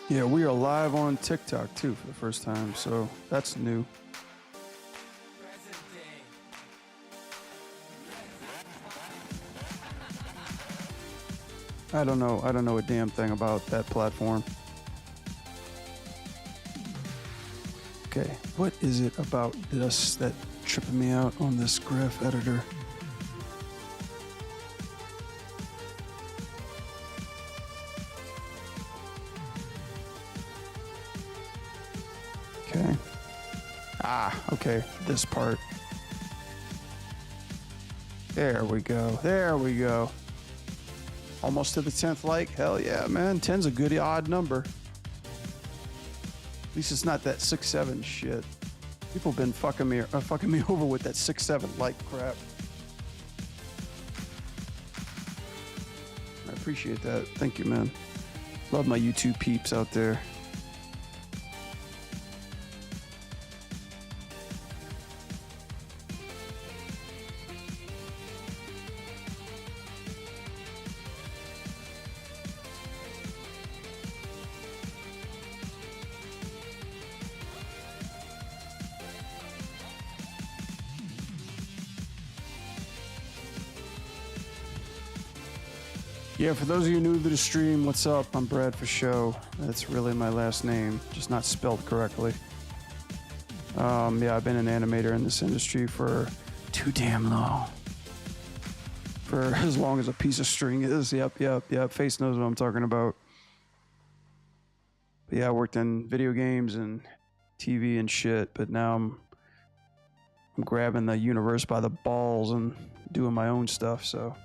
Yeah, we are live on TikTok too for the first time, so that's new. I don't know a damn thing about that platform. Okay, what is it about this that tripping me out on this graph editor? Okay. Okay, this part. There we go. There we go. Almost to the 10th like. Hell yeah, man. 10's a good odd number. At least it's not that 6-7 shit. People been fucking me over with that 6-7 like crap. I appreciate that. Thank you, man. Love my YouTube peeps out there. Yeah, for those of you new to the stream, what's up? I'm Brad for show. That's really my last name, just not spelled correctly. Yeah, I've been an animator in this industry for too damn long. For as long as a piece of string is. Yep. Face knows what I'm talking about. But yeah, I worked in video games and TV and shit, but now I'm grabbing the universe by the balls and doing my own stuff, so...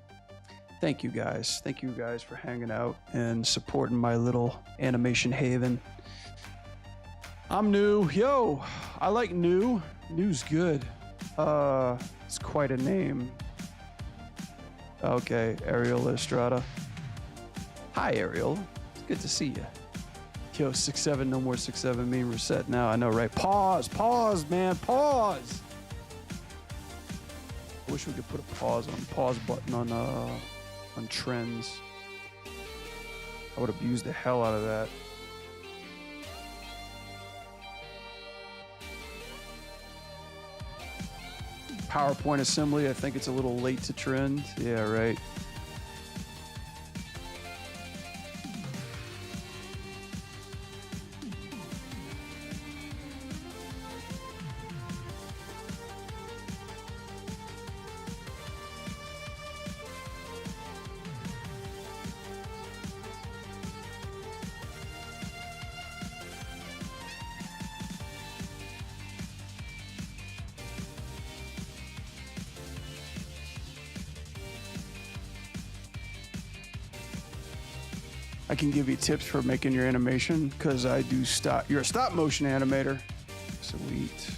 Thank you guys for hanging out and supporting my little animation haven. I'm new. Yo, I like new. New's good. It's quite a name. Okay, Ariel Estrada. Hi, Ariel. It's good to see you. Yo, 6-7, no more 6-7 meme reset now. I know, right? Pause, man, pause. I wish we could put a pause button on trends. I would have used the hell out of that. PowerPoint assembly, I think it's a little late to trend. Yeah, right. I can give you tips for making your animation because I do you're a stop motion animator. Sweet.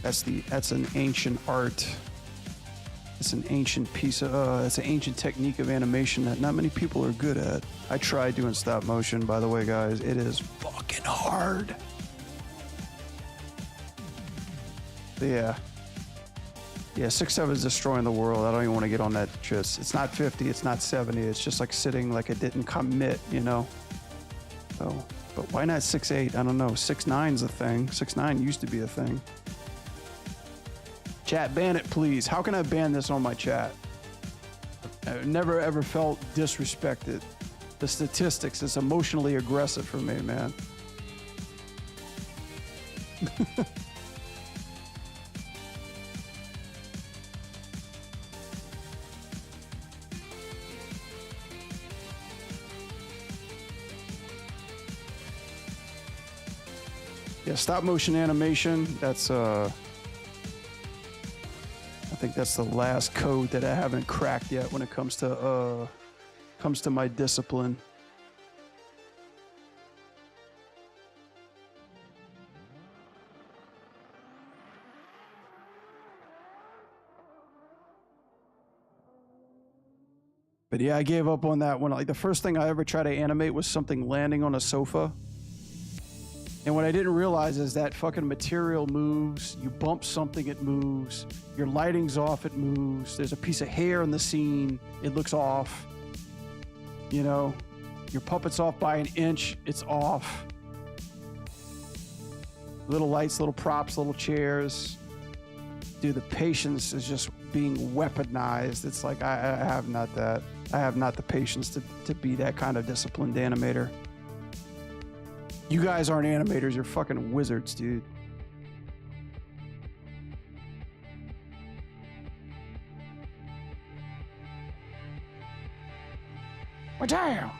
That's an ancient art. It's an ancient piece of it's an ancient technique of animation that not many people are good at. I tried doing stop motion, by the way, guys. It is fucking hard. But yeah. Yeah, 6-7 is destroying the world. I don't even want to get on that. It's not 50, it's not 70. It's just like sitting like it didn't commit, you know? So, but why not 6-8? I don't know. 6-9's a thing. 6-9 used to be a thing. Chat, ban it, please. How can I ban this on my chat? I've never ever felt disrespected. The statistics is emotionally aggressive for me, man. Yeah, stop motion animation, that's I think that's the last code that I haven't cracked yet when it comes to my discipline. But yeah, I gave up on that one. Like the first thing I ever tried to animate was something landing on a sofa. And what I didn't realize is that fucking material moves. You bump something, it moves. Your lighting's off, it moves. There's a piece of hair in the scene, it looks off. You know, your puppet's off by an inch, it's off. Little lights, little props, little chairs. Dude, the patience is just being weaponized. It's like, I have not that. I have not the patience to be that kind of disciplined animator. You guys aren't animators, you're fucking wizards, dude. Well, damn.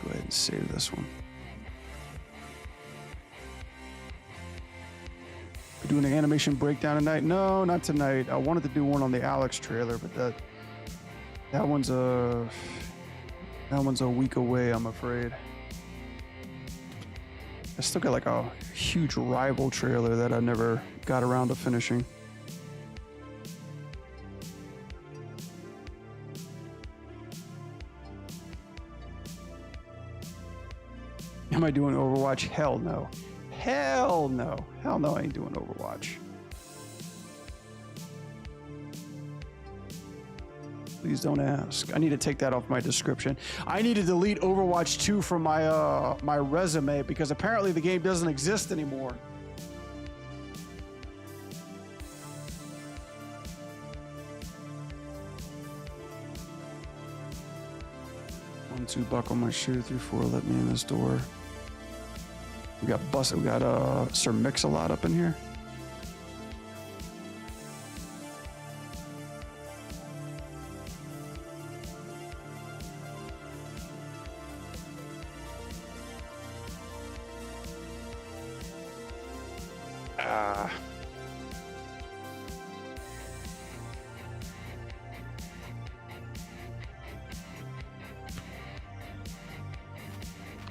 Go ahead and save this one. We're doing an animation breakdown tonight? No, not tonight. I wanted to do one on the Alex trailer, but that one's a week away, I'm afraid. I still got like a huge rival trailer that I never got around to finishing. Am I doing Overwatch? Hell no. Hell no. Hell no, I ain't doing Overwatch. Please don't ask. I need to take that off my description. I need to delete Overwatch 2 from my my resume because apparently the game doesn't exist anymore. One, two, buckle my shoe, 3, 4, let me in this door. We got Sir Mix-a-Lot up in here.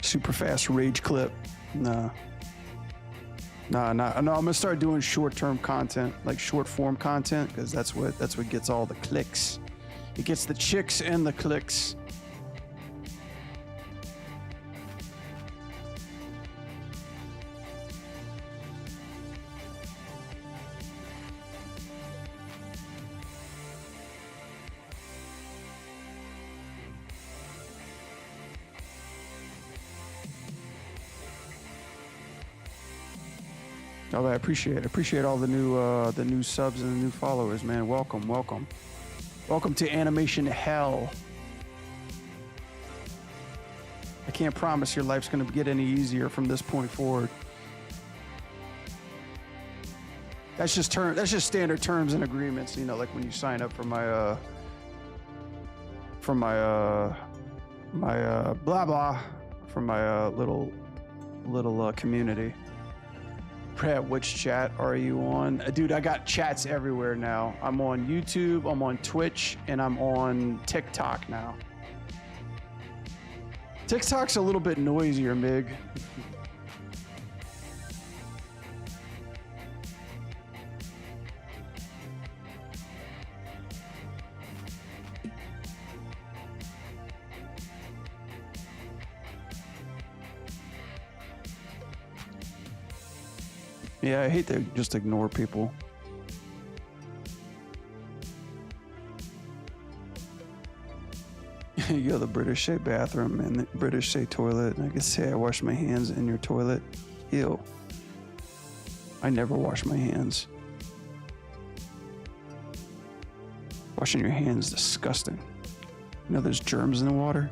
Super fast rage clip. No, I'm gonna start doing short-term content, like short-form content, because that's what gets all the clicks. It gets the chicks and the clicks. Oh, I appreciate all the new subs and the new followers, man. Welcome to animation hell. I can't promise your life's gonna get any easier from this point forward. That's just standard terms and agreements, you know, like when you sign up for my blah blah from my little community. Brad, which chat are you on? Dude, I got chats everywhere now. I'm on YouTube, I'm on Twitch, and I'm on TikTok now. TikTok's a little bit noisier, Mig. Yeah, I hate to just ignore people. You go to the British say bathroom and the British say toilet, and I can say I wash my hands in your toilet. Ew. I never wash my hands. Washing your hands is disgusting. You know there's germs in the water?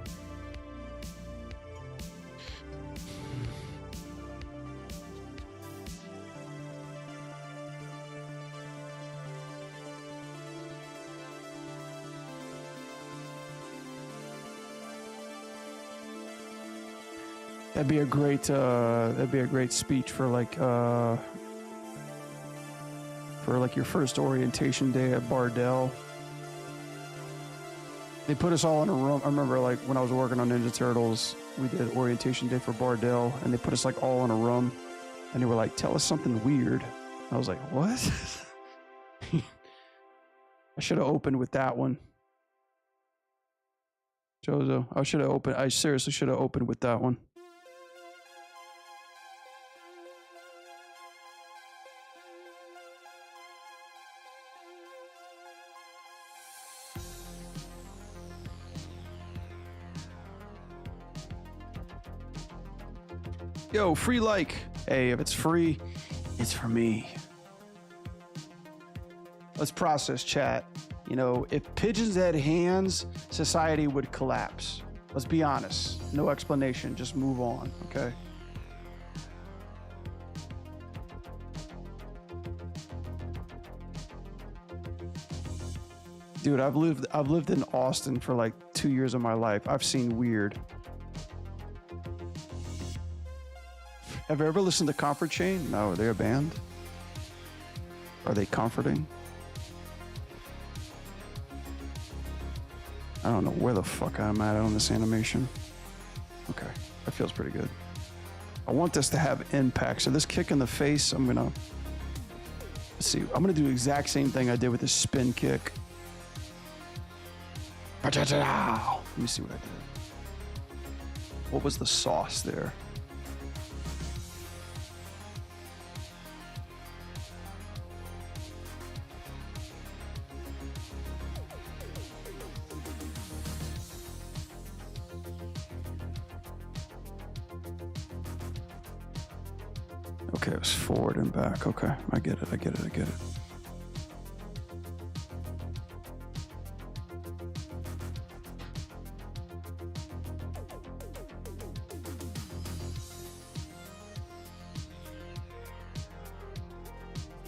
That'd be a great speech for like your first orientation day at Bardell. They put us all in a room. I remember like when I was working on Ninja Turtles, we did orientation day for Bardell, and they put us like all in a room, and they were like, "Tell us something weird." I was like, "What?" I should have opened with that one. Jozo, I seriously should have opened with that one. Yo, free like. Hey, if it's free, it's for me. Let's process chat. You know, if pigeons had hands, society would collapse. Let's be honest. No explanation. Just move on, okay? Dude, I've lived in Austin for like 2 years of my life. I've seen weird. Have you ever listened to Comfort Chain? No, they're a band. Are they comforting? I don't know where the fuck I'm at on this animation. Okay, that feels pretty good. I want this to have impact. So this kick in the face, let's see. I'm gonna do the exact same thing I did with the spin kick. Let me see what I did. What was the sauce there? Okay, it was forward and back. Okay, I get it.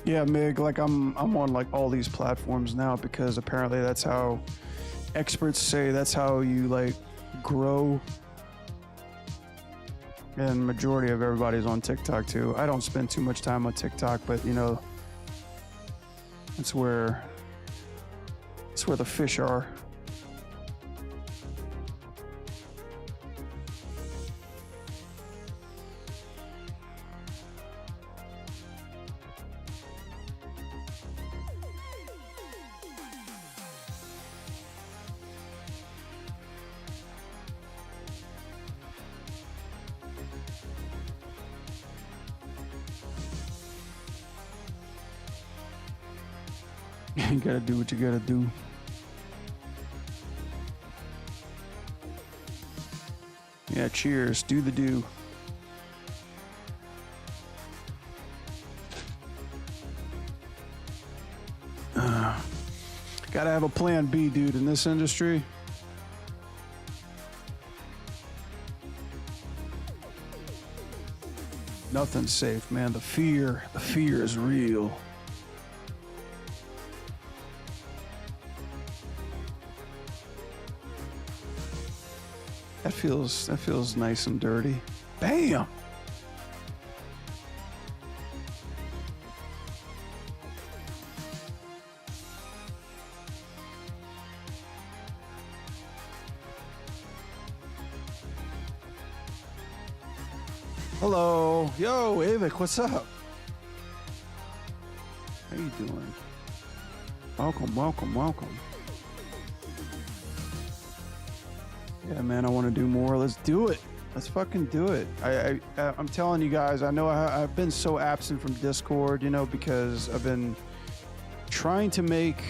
Yeah, Mig, like I'm on like all these platforms now because apparently that's how experts say that's how you like grow. And majority of everybody's on TikTok too. I don't spend too much time on TikTok, but you know, it's where the fish are. You gotta do what you gotta do. Yeah, cheers. Do the do. Gotta have a plan B, dude, in this industry. Nothing's safe, man. The fear is real. That feels nice and dirty. Bam! Hello. Yo, Avik, what's up? How you doing? Welcome. Yeah, man, I want to do more. Let's do it. Let's fucking do it. I'm telling you guys, I know I've been so absent from Discord, you know, because I've been trying to make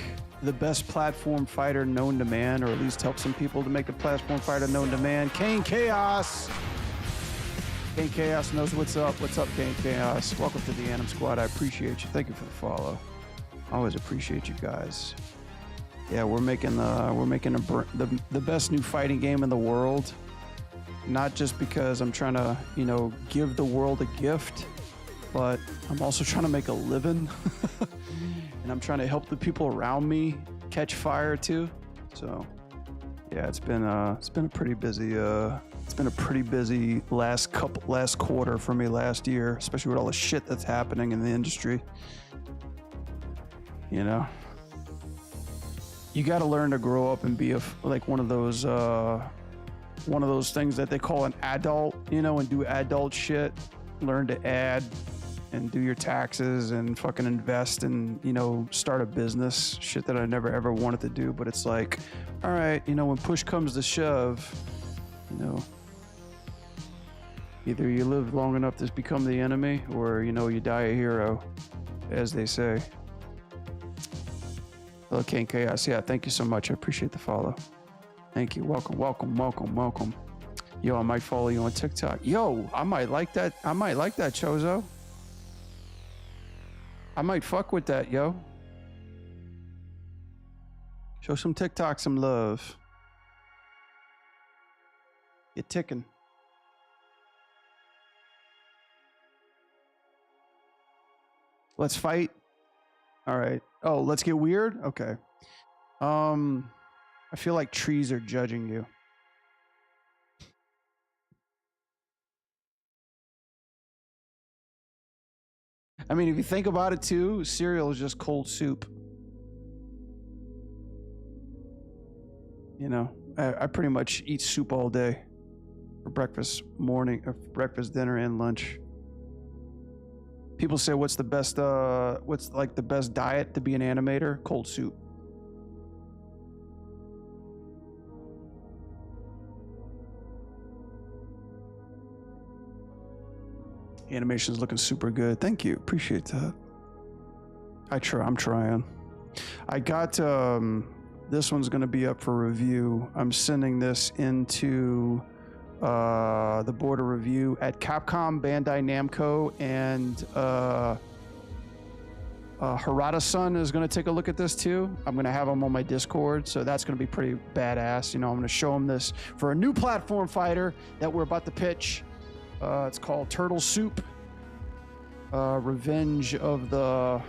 the best platform fighter known to man, or at least help some people to make the platform fighter known to man. Kane Chaos. Kane Chaos knows what's up. What's up, Kane Chaos? Welcome to the Anim Squad. I appreciate you. Thank you for the follow. I always appreciate you guys. Yeah, we're making the best new fighting game in the world. Not just because I'm trying to, you know, give the world a gift, but I'm also trying to make a living, and I'm trying to help the people around me catch fire too. So, yeah, it's been a pretty busy last quarter for me last year, especially with all the shit that's happening in the industry. You know. You got to learn to grow up and be like one of those things that they call an adult, you know, and do adult shit. Learn to add and do your taxes and fucking invest and, you know, start a business. Shit that I never ever wanted to do, but it's like, all right, you know, when push comes to shove, you know, either you live long enough to become the enemy, or, you know, you die a hero, as they say. Hello, King Chaos. Yeah, thank you so much. I appreciate the follow. Thank you. Welcome. Yo, I might follow you on TikTok. Yo, I might like that. I might like that, Chozo. I might fuck with that, yo. Show some TikTok some love. Get ticking. Let's fight. All right. Oh, let's get weird? Okay. I feel like trees are judging you. I mean, if you think about it too, cereal is just cold soup. You know, I pretty much eat soup all day for breakfast, morning, breakfast, dinner, and lunch. People say, what's like the best diet to be an animator? Cold soup. Animation's looking super good. Thank you. Appreciate that. I'm trying. I got, this one's going to be up for review. I'm sending this into the board of review at Capcom, Bandai Namco, and Harada-san is going to take a look at this too. I'm going to have him on my Discord, so that's going to be pretty badass. You know, I'm going to show him this for a new platform fighter that we're about to pitch. It's called Turtle Soup. Revenge of the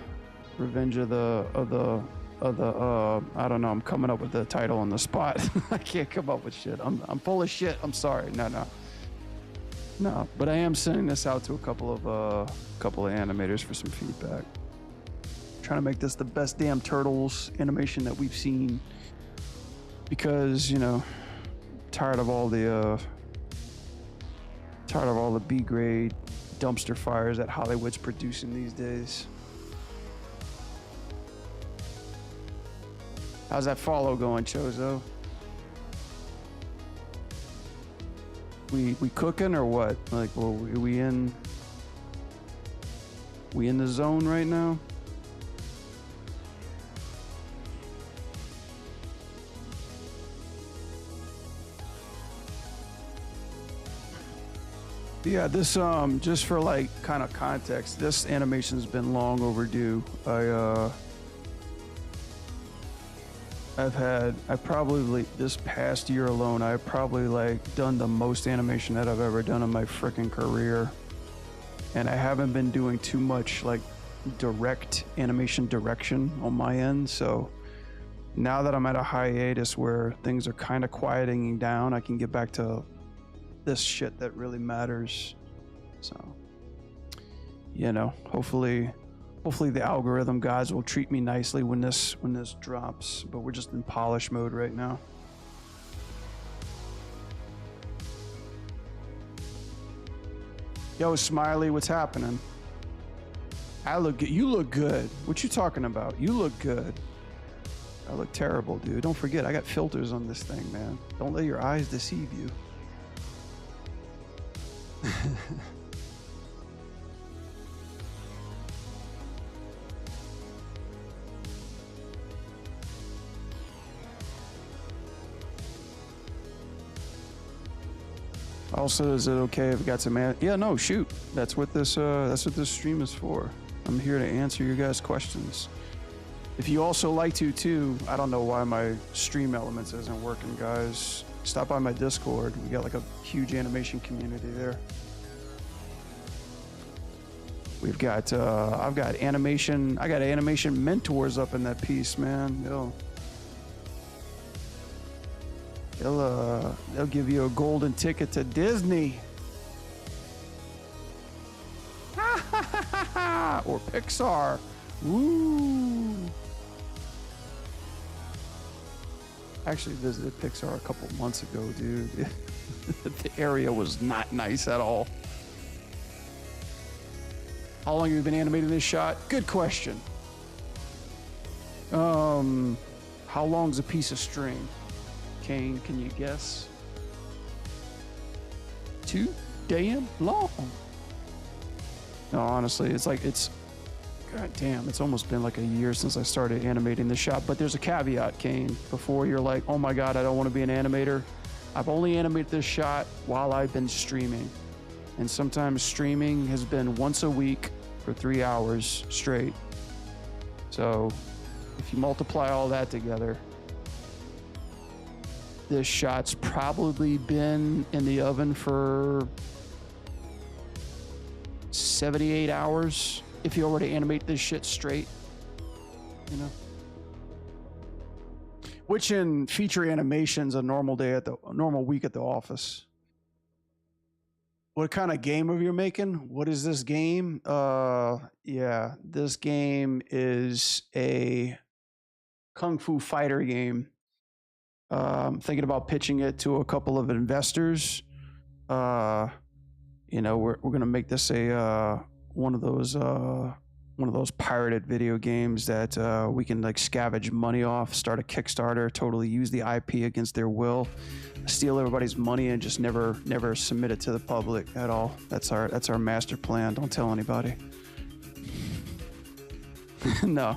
I don't know. I'm coming up with the title on the spot. I can't come up with shit. I'm full of shit. I'm sorry. No. But I am sending this out to a couple of animators for some feedback. Trying to make this the best damn Turtles animation that we've seen, because you know, tired of all the B-grade dumpster fires that Hollywood's producing these days. How's that follow going, Chozo? We cooking or what? Like, well, we in the zone right now? Yeah, this just for like kind of context, this animation's been long overdue. I've probably this past year alone, I've probably like done the most animation that I've ever done in my freaking career. And I haven't been doing too much like direct animation direction on my end. So now that I'm at a hiatus where things are kind of quieting down, I can get back to this shit that really matters. So, you know, hopefully the algorithm gods will treat me nicely when this drops, but we're just in polish mode right now. Yo, Smiley, what's happening? I look good. You look good. What you talking about? You look good. I look terrible, dude. Don't forget, I got filters on this thing, man. Don't let your eyes deceive you. Also, is it okay if we got some? Yeah, no, shoot. That's what this stream is for. I'm here to answer your guys' questions. If you also like to too, I don't know why my stream elements isn't working, guys. Stop by my Discord. We got like a huge animation community there. We've got I got animation mentors up in that piece, man. They'll give you a golden ticket to Disney. Or Pixar. Woo. I actually visited Pixar a couple months ago, dude. The area was not nice at all. How long have you been animating this shot? Good question. How long's a piece of string? Kane, can you guess? Too damn long. No, honestly, god damn, it's almost been like a year since I started animating this shot. But there's a caveat, Kane. Before you're like, oh my god, I don't want to be an animator, I've only animated this shot while I've been streaming. And sometimes streaming has been once a week for 3 hours straight. So if you multiply all that together, this shot's probably been in the oven for 78 hours if you already animate this shit straight, you know? Which in feature animation's a normal week at the office. What kind of game are you making? What is this game? Yeah, this game is a Kung Fu fighter game. I'm thinking about pitching it to a couple of investors. You know, we're gonna make this a one of those pirated video games that we can like scavenge money off, start a Kickstarter, totally use the IP against their will, steal everybody's money, and just never submit it to the public at all. That's our master plan. Don't tell anybody. No,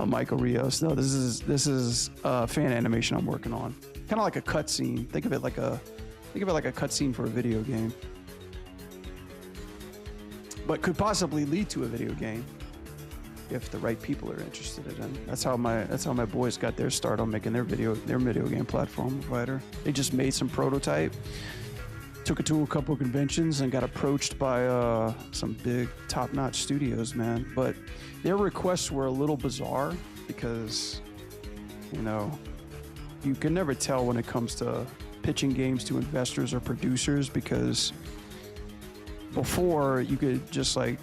Michael Rios. No, this is fan animation I'm working on. Kind of like a cutscene. Think of it like a cutscene for a video game, but could possibly lead to a video game if the right people are interested in it. That's how my boys got their start on making their video game platform provider. They just made some prototype, took it to a couple of conventions, and got approached by some big top-notch studios, man. But their requests were a little bizarre because, you know, you can never tell when it comes to pitching games to investors or producers, because before you could just like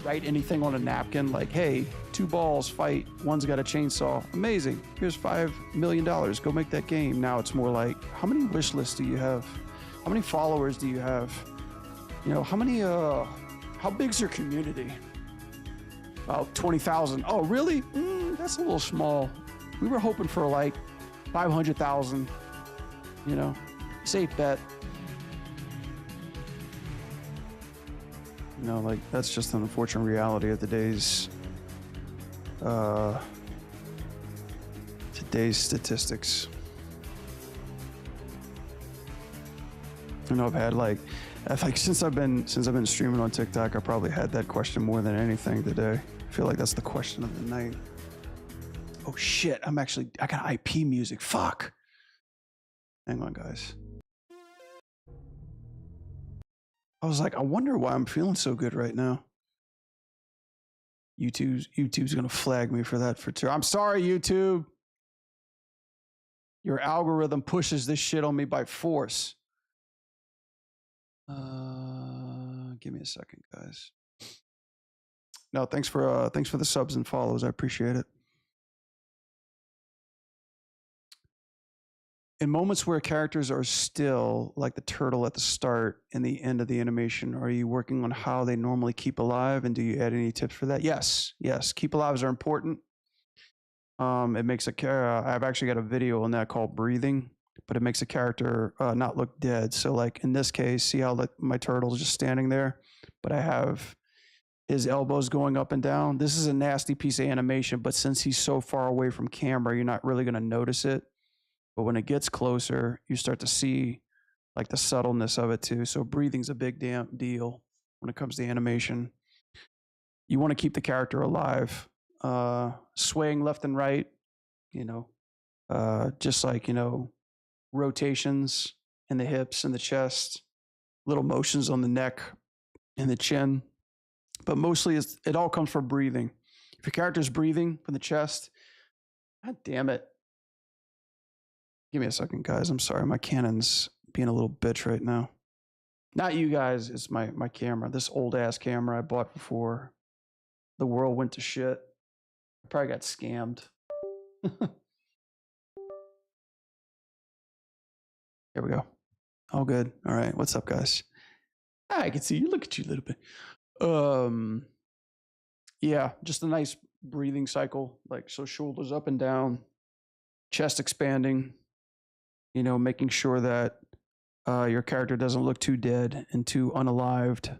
write anything on a napkin, like, hey, 2 balls fight, one's got a chainsaw, amazing, here's $5 million, go make that game. Now it's more like, how many wish lists do you have? How many followers do you have? You know, how big's your community? About 20,000. Oh, really? That's a little small. We were hoping for like 500,000, you know, safe bet. You know, like, that's just an unfortunate reality of today's statistics. You know, I've had like since I've been streaming on TikTok, I probably had that question more than anything today. I feel like that's the question of the night. Oh shit, I got IP music. Fuck. Hang on, guys. I was like, I wonder why I'm feeling so good right now. YouTube's gonna flag me for that for sure. I'm sorry, YouTube. Your algorithm pushes this shit on me by force. Give me a second, guys. No, thanks for the subs and follows. I appreciate it. In moments where characters are still, like the turtle at the start and the end of the animation, are you working on how they normally keep alive, and do you add any tips for that? Yes. Keep alives are important. It makes I've actually got a video on that called breathing, but it makes a character not look dead. So like in this case, see how my turtle's just standing there, but I have his elbows going up and down. This is a nasty piece of animation, but since he's so far away from camera, you're not really gonna notice it. But when it gets closer, you start to see like the subtleness of it too. So breathing's a big damn deal when it comes to animation. You want to keep the character alive, swaying left and right, you know, just like, you know, rotations in the hips and the chest, little motions on the neck and the chin. But mostly it all comes from breathing. If your character's breathing from the chest, god damn it. Give me a second, guys. I'm sorry. My Canon's being a little bitch right now. Not you guys. It's my camera. This old-ass camera I bought before the world went to shit. I probably got scammed. Here we go. All good. All right. What's up, guys? I can see you. Look at you a little bit. Yeah, just a nice breathing cycle. Like, so shoulders up and down, chest expanding. You know, making sure that your character doesn't look too dead and too unalived.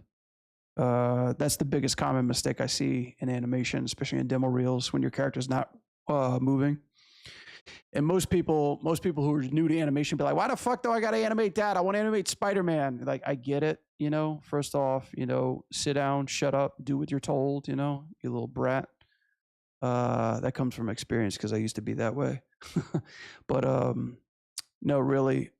That's the biggest common mistake I see in animation, especially in demo reels, when your character's not moving. And most people who are new to animation be like, why the fuck do I got to animate that? I want to animate Spider-Man. Like, I get it. You know, first off, you know, sit down, shut up, do what you're told, you know, you little brat. That comes from experience because I used to be that way. But no, really,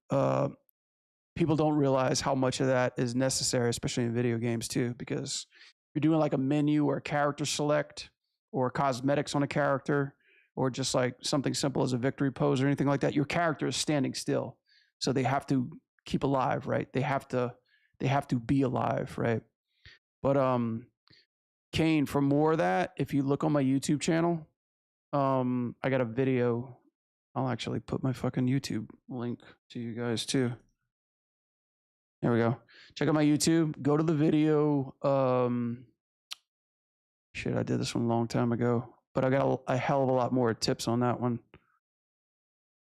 people don't realize how much of that is necessary, especially in video games too, because you're doing like a menu or a character select or cosmetics on a character, or just like something simple as a victory pose or anything like that. Your character is standing still, so they have to keep alive, right? They have to be alive, right? But Kane, for more of that, if you look on my YouTube channel, I got a video. I'll actually put my fucking YouTube link to you guys too. There we go. Check out my YouTube. Go to the video. Shit, I did this one a long time ago, but I got a hell of a lot more tips on that one.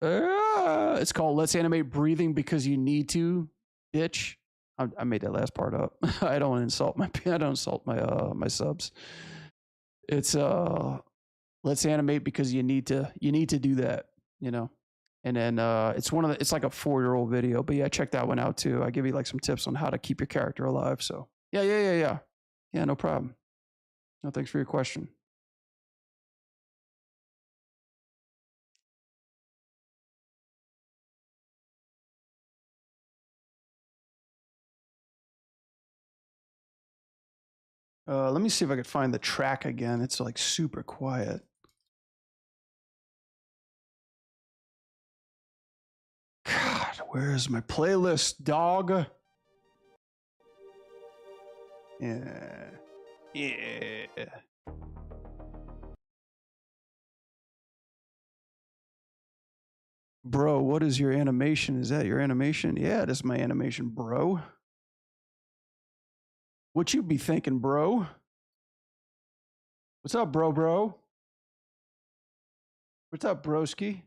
It's called Let's Animate Breathing Because You Need to, bitch. I made that last part up. I don't insult my my subs. It's let's animate because you need to do that, you know. And then it's like a 4-year-old video, but yeah, check that one out too. I give you like some tips on how to keep your character alive. So yeah, no problem. No, thanks for your question. Let me see if I could find the track again. It's like super quiet. God, where is my playlist, dog? Yeah. Bro, what is your animation? Is that your animation? Yeah, this is my animation, bro. What you be thinking, bro? What's up, bro? What's up, broski?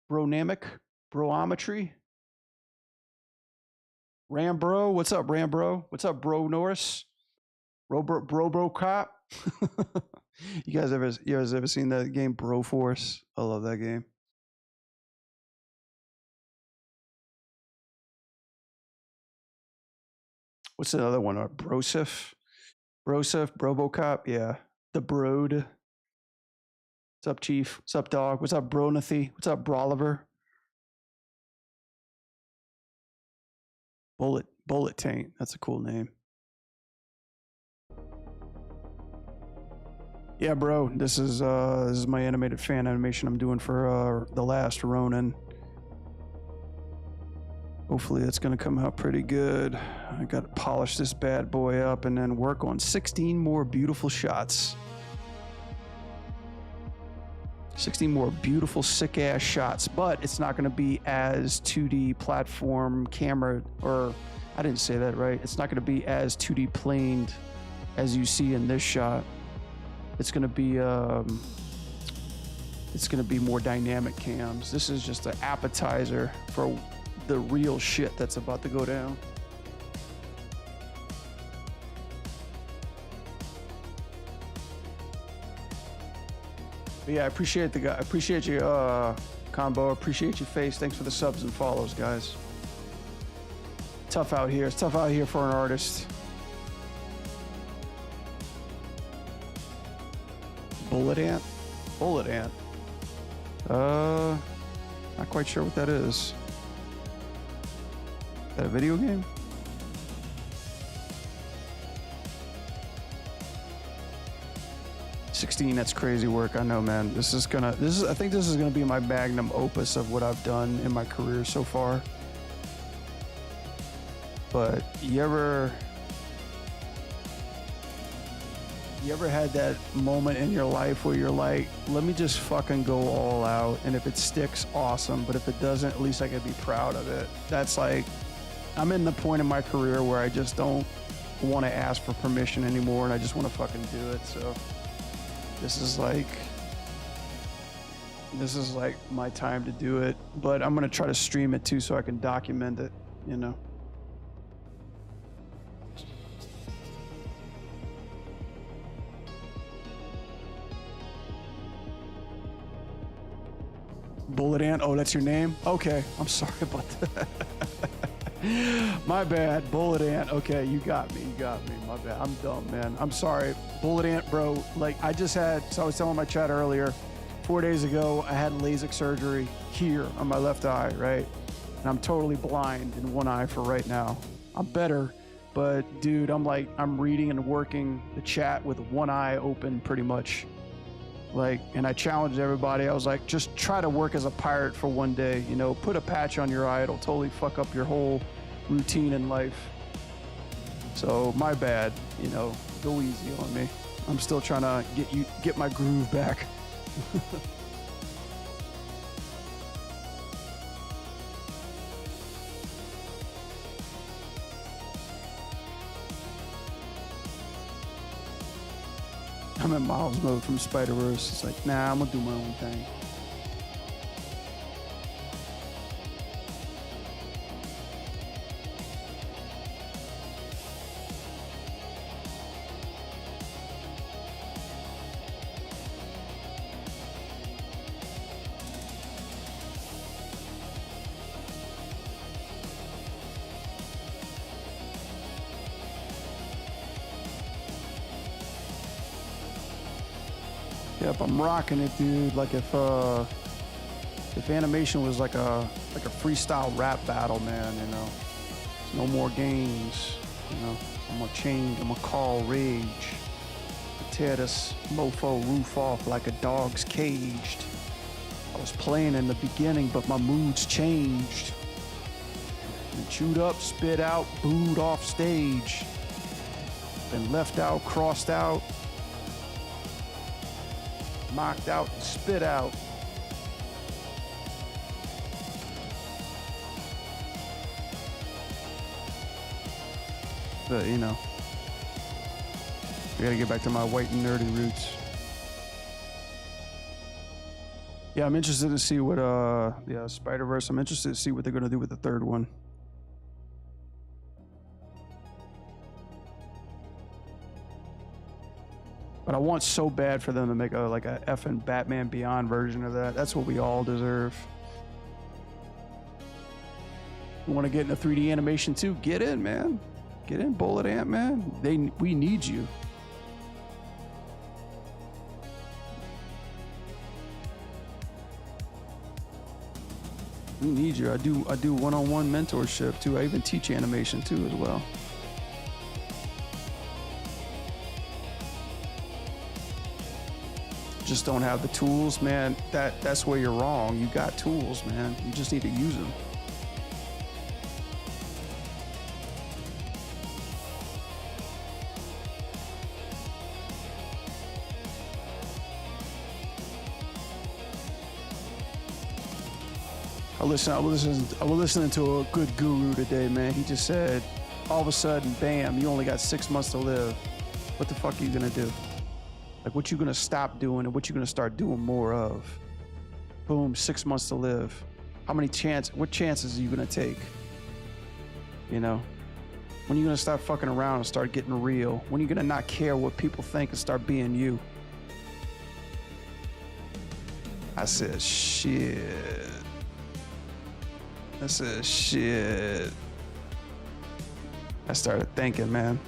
Bronamic? Broometry? Rambro? What's up, Rambro? What's up, bro Norris? Bro cop? You guys ever seen that game Broforce? I love that game. What's the other one? Brosif, Brobocop, yeah. The Broad. What's up, Chief? What's up, dog? What's up, Bronathy? What's up, Broliver? Bullet Taint. That's a cool name. Yeah, bro. This is my animated fan animation I'm doing for the last Ronin. Hopefully it's gonna come out pretty good. I gotta polish this bad boy up and then work on 16 more beautiful shots. 16 more beautiful sick ass shots, but it's not gonna be as 2D platform camera, or I didn't say that right. It's not gonna be as 2D planed as you see in this shot. It's gonna be more dynamic cams. This is just an appetizer for the real shit that's about to go down. But yeah, I appreciate I appreciate you, Combo. I appreciate your face. Thanks for the subs and follows, guys. Tough out here. It's tough out here for an artist. Bullet Ant? Bullet Ant. Not quite sure what that is. Is that a video game? $16, that's crazy work. I know, man. I think this is gonna be my magnum opus of what I've done in my career so far. But you ever had that moment in your life where you're like, let me just fucking go all out, and if it sticks, awesome, but if it doesn't, at least I can be proud of it. That's like, I'm in the point in my career where I just don't want to ask for permission anymore, and I just want to fucking do it. So this is like my time to do it, but I'm gonna try to stream it too so I can document it, you know. Bullet Ant. Oh, that's your name? Okay, I'm sorry about that. My bad, Bullet Ant. Okay, you got me. My bad. I'm dumb, man. I'm sorry. Bullet Ant, bro. Like, I was telling my chat earlier, 4 days ago, I had LASIK surgery here on my left eye, right? And I'm totally blind in one eye for right now. I'm better, but dude, I'm reading and working the chat with one eye open pretty much. Like, and I challenged everybody. I was like, just try to work as a pirate for one day, you know, put a patch on your eye. It'll totally fuck up your whole routine in life. So my bad, you know, go easy on me. I'm still trying to get my groove back. I'm in Miles mode from Spider-Verse. It's like, nah, I'm gonna do my own thing. Yep, I'm rocking it, dude. Like if animation was like a freestyle rap battle, man, you know. No more games, you know. I'm gonna change, I'm gonna call rage. Tear this mofo roof off like a dog's caged. I was playing in the beginning, but my mood's changed. Been chewed up, spit out, booed off stage. Been left out, crossed out, mocked out, and spit out. But, you know, I gotta get back to my white and nerdy roots. Yeah, I'm interested to see what, Spider-Verse, I'm interested to see what they're gonna do with the third one. But I want so bad for them to make a effing Batman Beyond version of that. That's what we all deserve. You want to get into 3D animation too? Get in, man. Get in, Bullet Ant, man. We need you. We need you. I do one-on-one mentorship too. I even teach animation too as well. Just don't have the tools, man. That's where you're wrong. You got tools, man. You just need to use them. I was listening to a good guru today, man. He just said, all of a sudden, bam, you only got 6 months to live. What the fuck are you gonna do? Like, what you gonna stop doing and what you gonna start doing more of? Boom, 6 months to live. What chances are you gonna take? You know? When are you gonna stop fucking around and start getting real? When are you gonna not care what people think and start being you? I said, shit. I started thinking, man.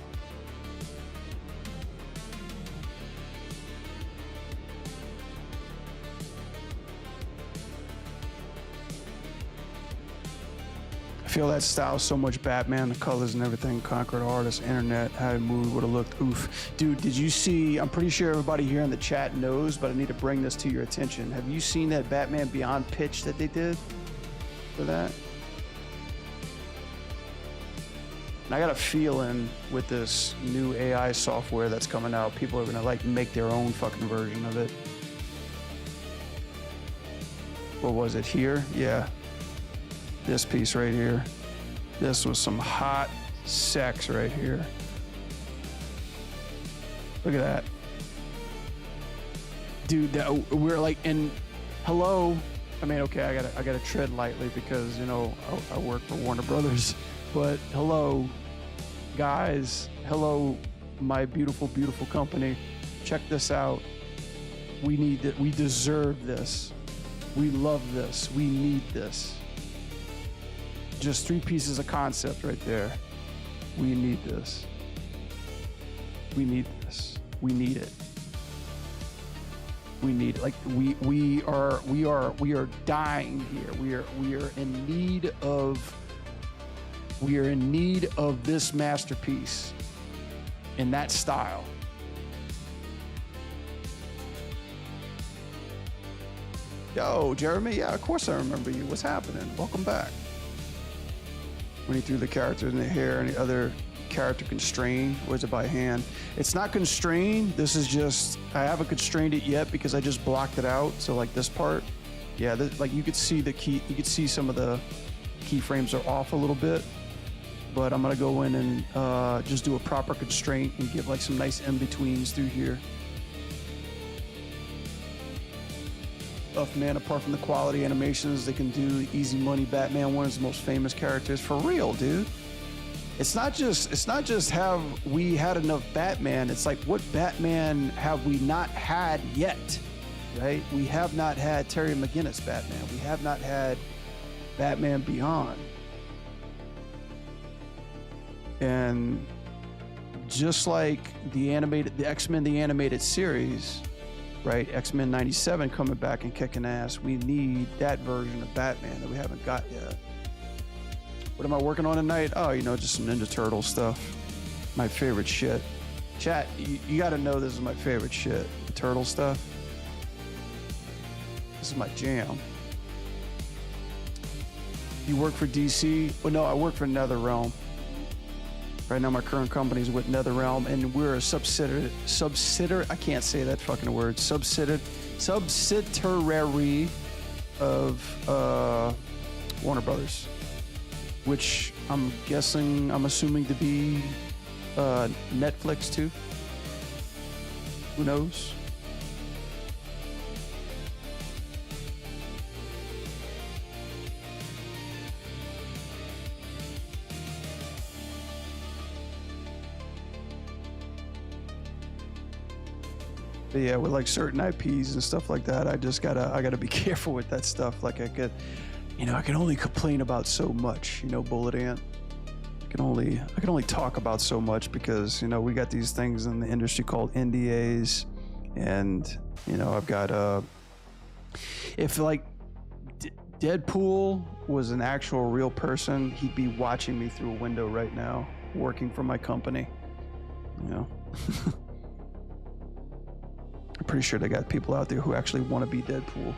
I feel that style so much Batman, the colors and everything, conquered artists, internet, how it moved, would have looked, oof. Dude, did you see, I'm pretty sure everybody here in the chat knows, but I need to bring this to your attention. Have you seen that Batman Beyond pitch that they did for that? And I got a feeling with this new AI software that's coming out, people are gonna like make their own fucking version of it. What was it here? Yeah. This piece right here. This was some hot sex right here. Look at that. Dude, we're like in, hello. I mean, okay, I gotta tread lightly because, you know, I work for Warner Brothers, but hello, guys. Hello, my beautiful, beautiful company. Check this out. We deserve this. We love this. We need this. Just 3 pieces of concept right there. We need this. We need this. We need it. We need it. Like we are dying here. We are in need of this masterpiece in that style. Yo, Jeremy, yeah, of course I remember you. What's happening? Welcome back. When he threw the characters in the hair and the other character constrained, was it by hand? It's not constrained. This is just, I haven't constrained it yet because I just blocked it out. So like this part, yeah, like you could see the key, you could see some of the keyframes are off a little bit, but I'm gonna go in and just do a proper constraint and give like some nice in-betweens through here. Man, apart from the quality animations they can do, easy money Batman, one of the most famous characters for real, dude. It's not just have we had enough Batman, it's like what Batman have we not had yet, right? We have not had Terry McGinnis Batman. We have not had Batman Beyond. And just like the X-Men the animated series, right? X-Men 97 coming back and kicking ass. We need that version of Batman that we haven't got yet. What am I working on tonight? Oh, you know, just some Ninja Turtle stuff. My favorite shit. Chat, you gotta know this is my favorite shit. The turtle stuff. This is my jam. You work for DC? Well, no, I work for NetherRealm. Right now, my current company is with NetherRealm, and we're a subsidiary. I can't say that fucking word. Subsidiary of Warner Brothers, which I'm assuming to be Netflix too. Who knows? But yeah, with like certain IPs and stuff like that, I gotta be careful with that stuff. Like I can only complain about so much, Bullet Ant. I can only talk about so much because, we got these things in the industry called NDAs, and, I've got, if like Deadpool was an actual real person, he'd be watching me through a window right now, working for my company, I'm pretty sure they got people out there who actually want to be Deadpool.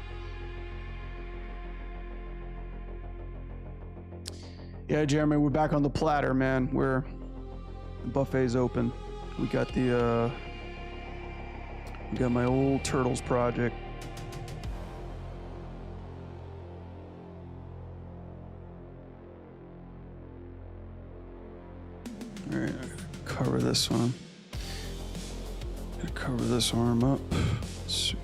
Yeah, Jeremy, we're back on the platter, man. The buffet's open. We got my old Turtles project. All right, cover this one. Gonna cover this arm up. Let's see.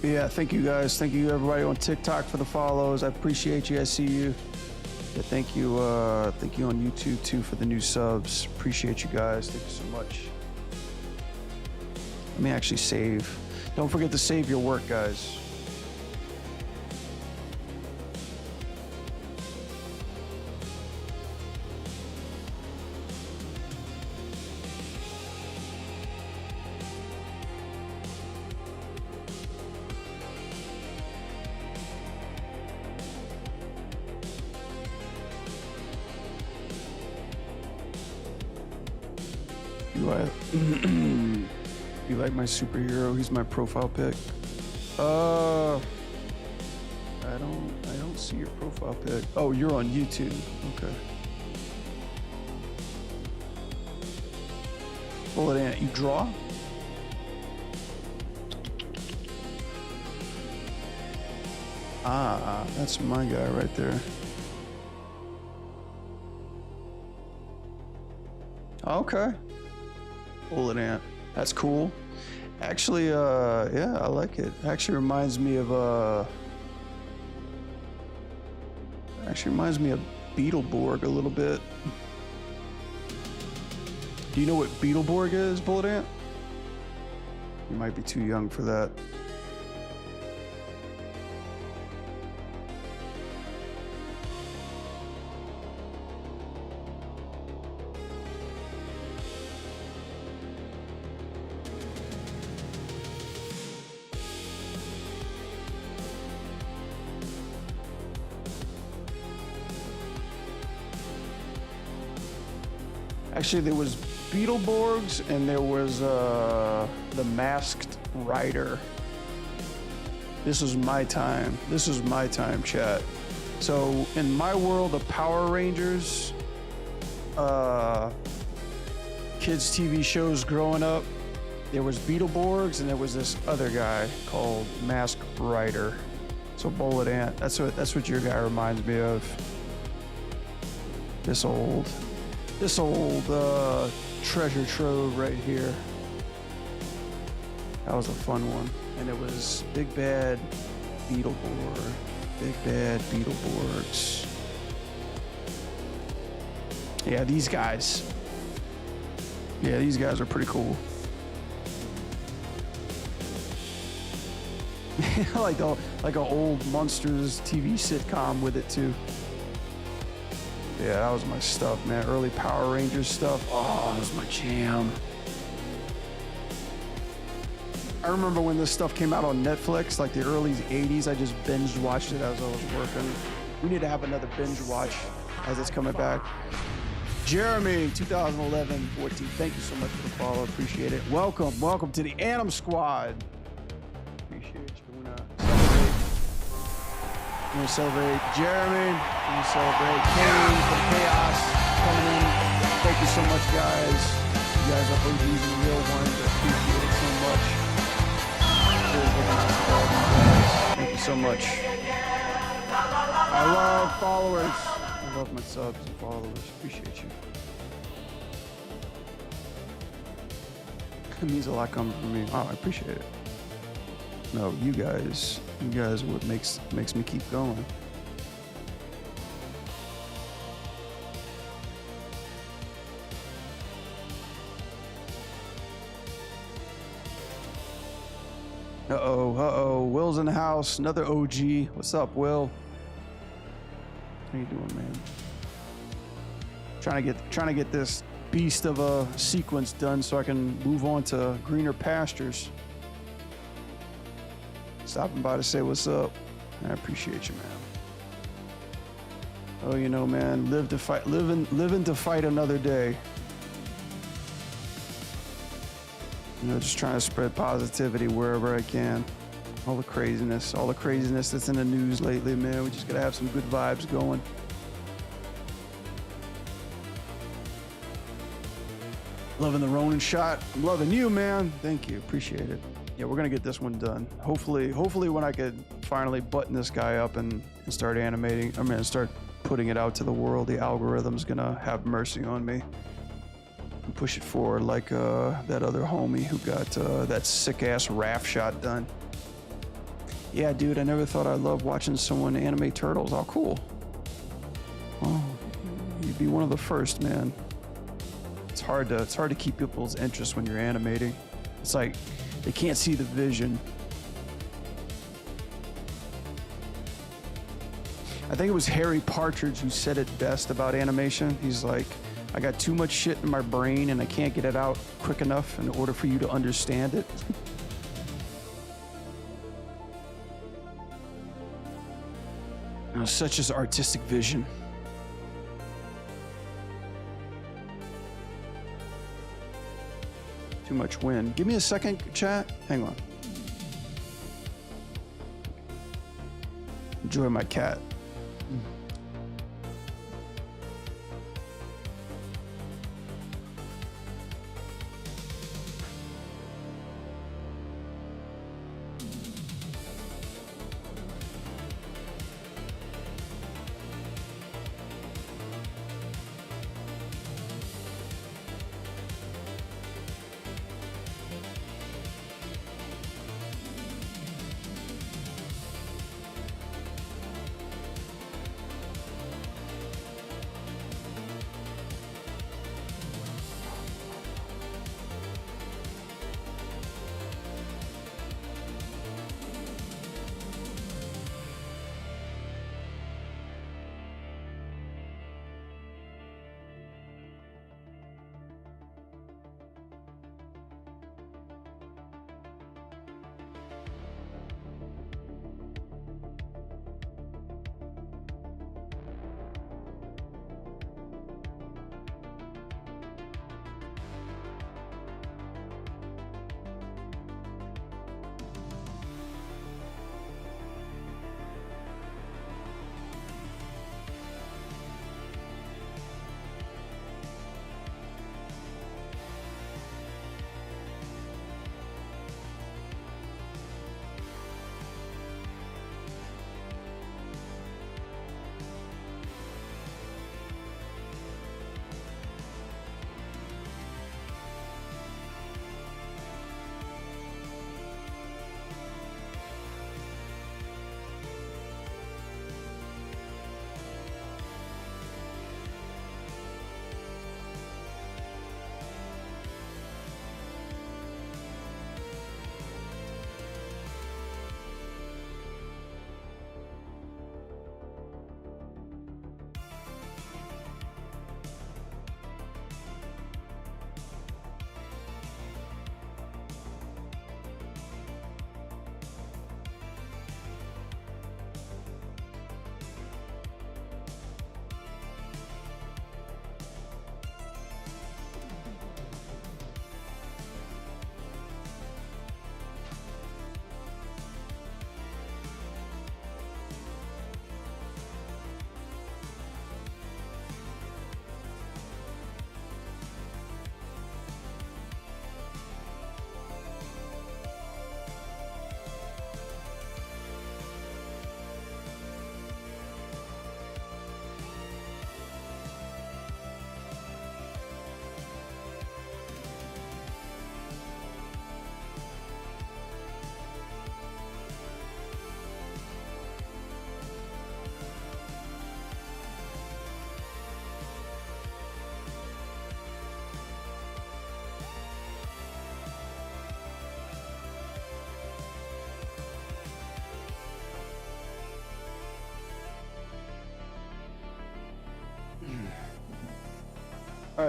Yeah, thank you guys. Thank you everybody on TikTok for the follows. I appreciate you. I see you. Yeah, thank you on YouTube too for the new subs. Appreciate you guys. Thank you so much. Let me actually save. Don't forget to save your work, guys. You like my superhero? He's my profile pic. I don't see your profile pic. Oh, you're on YouTube. Okay. Bullet Ant, you draw? Ah, that's my guy right there. Okay. Bullet Ant. That's cool. Actually, yeah, I like it. Actually reminds me of Beetleborg a little bit. Do you know what Beetleborg is, Bullet Ant? You might be too young for that. Actually, there was Beetleborgs and there was the Masked Rider. This was my time. This was my time, chat. So in my world of Power Rangers, kids TV shows growing up, there was Beetleborgs and there was this other guy called Masked Rider. So Bullet Ant, that's what your guy reminds me of. This old treasure trove right here. That was a fun one. And it was Big Bad Beetleborg. Big Bad Beetleborgs. Yeah, these guys. Yeah, these guys are pretty cool. like an old Monsters TV sitcom with it too. Yeah, that was my stuff, man. Early Power Rangers stuff. Oh, that was my jam. I remember when this stuff came out on Netflix, like the early 80s. I just binge watched it as I was working. We need to have another binge watch as it's coming back. Jeremy, 2011, 14. Thank you so much for the follow. Appreciate it. Welcome to the Anim Squad. Appreciate you. We're gonna celebrate Jeremy. We're gonna celebrate Kane from Chaos coming in. Thank you so much, guys. You guys are OGs and real ones. I appreciate it so much. Cheers, looking out for all you guys. Thank you so much. I love followers. I love my subs and followers. Appreciate you. It means a lot coming from me. Oh, I appreciate it. No, you guys are what makes me keep going. Uh-oh, Will's in the house, another OG. What's up, Will? How you doing, man? Trying to get this beast of a sequence done so I can move on to greener pastures. Stopping by to say what's up. I appreciate you, man. Oh, you know, man, living to fight another day. You know, just trying to spread positivity wherever I can. All the craziness that's in the news lately, man. We just gotta have some good vibes going. Loving the Ronin shot. I'm loving you, man. Thank you. Appreciate it. Yeah, we're gonna get this one done. Hopefully when I could finally button this guy up and start animating, start putting it out to the world, the algorithm's gonna have mercy on me and push it forward like that other homie who got that sick ass RAF shot done. Yeah, dude, I never thought I'd love watching someone animate turtles. Oh, cool. Oh, you'd be one of the first, man. It's hard to keep people's interest when you're animating. It's like they can't see the vision. I think it was Harry Partridge who said it best about animation. He's like, I got too much shit in my brain and I can't get it out quick enough in order for you to understand it. You know, such is artistic vision. Too much wind. Give me a second, chat. Hang on. Enjoy my cat.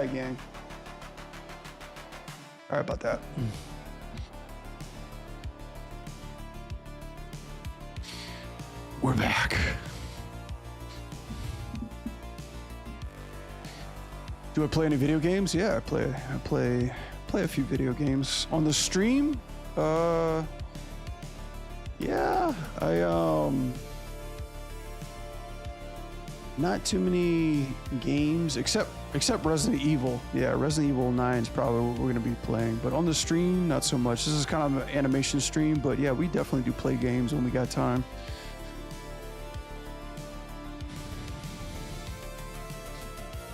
right, gang. All right about that. We're back. Do I play any video games? Yeah, I play a few video games on the stream. Yeah, not too many games except Resident Evil. Yeah, Resident Evil 9 is probably what we're gonna be playing, but on the stream, not so much. This is kind of an animation stream, but yeah, we definitely do play games when we got time.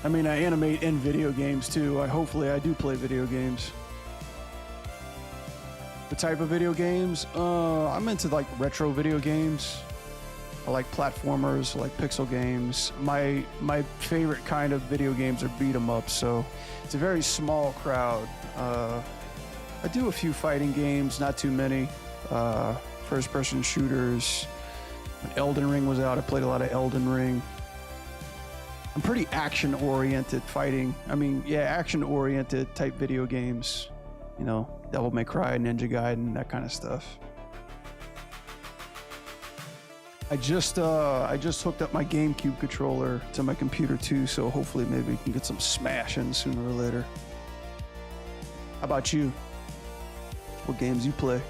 I mean, I animate in video games too. Hopefully I do play video games. The type of video games? I'm into like retro video games. I like platformers, I like pixel games. My favorite kind of video games are beat 'em ups, so it's a very small crowd. I do a few fighting games, not too many. First person shooters. When Elden Ring was out, I played a lot of Elden Ring. I'm pretty action-oriented fighting. I mean, yeah, action-oriented type video games. You know, Devil May Cry, Ninja Gaiden, that kind of stuff. I just hooked up my GameCube controller to my computer too, so hopefully maybe we can get some smashing sooner or later. How about you? What games you play?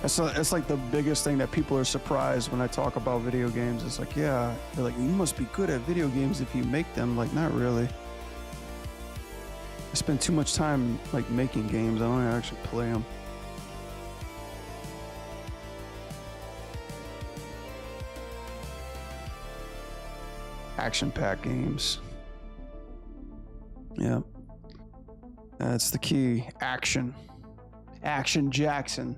It's like the biggest thing that people are surprised when I talk about video games. It's like, yeah, they're like, you must be good at video games if you make them. Like, not really. I spend too much time like making games. I don't actually play them. Action-packed games. Yeah. That's the key. Action. Action Jackson.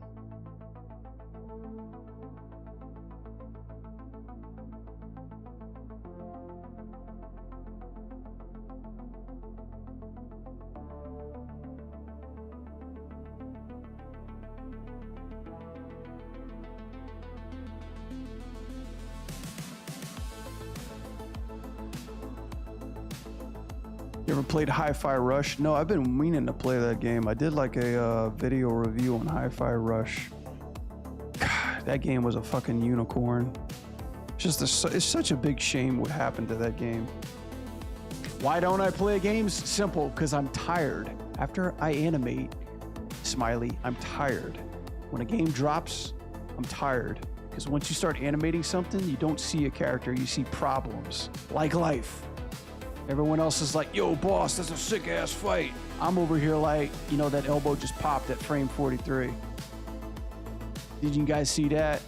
You ever played Hi-Fi Rush? No, I've been meaning to play that game. I did like a video review on Hi-Fi Rush. God, that game was a fucking unicorn. It's such a big shame what happened to that game. Why don't I play games? Simple, because I'm tired. After I animate, smiley, I'm tired. When a game drops, I'm tired. Because once you start animating something, you don't see a character, you see problems. Like life. Everyone else is like, yo, boss, that's a sick ass fight. I'm over here like, you know, that elbow just popped at frame 43. Did you guys see that?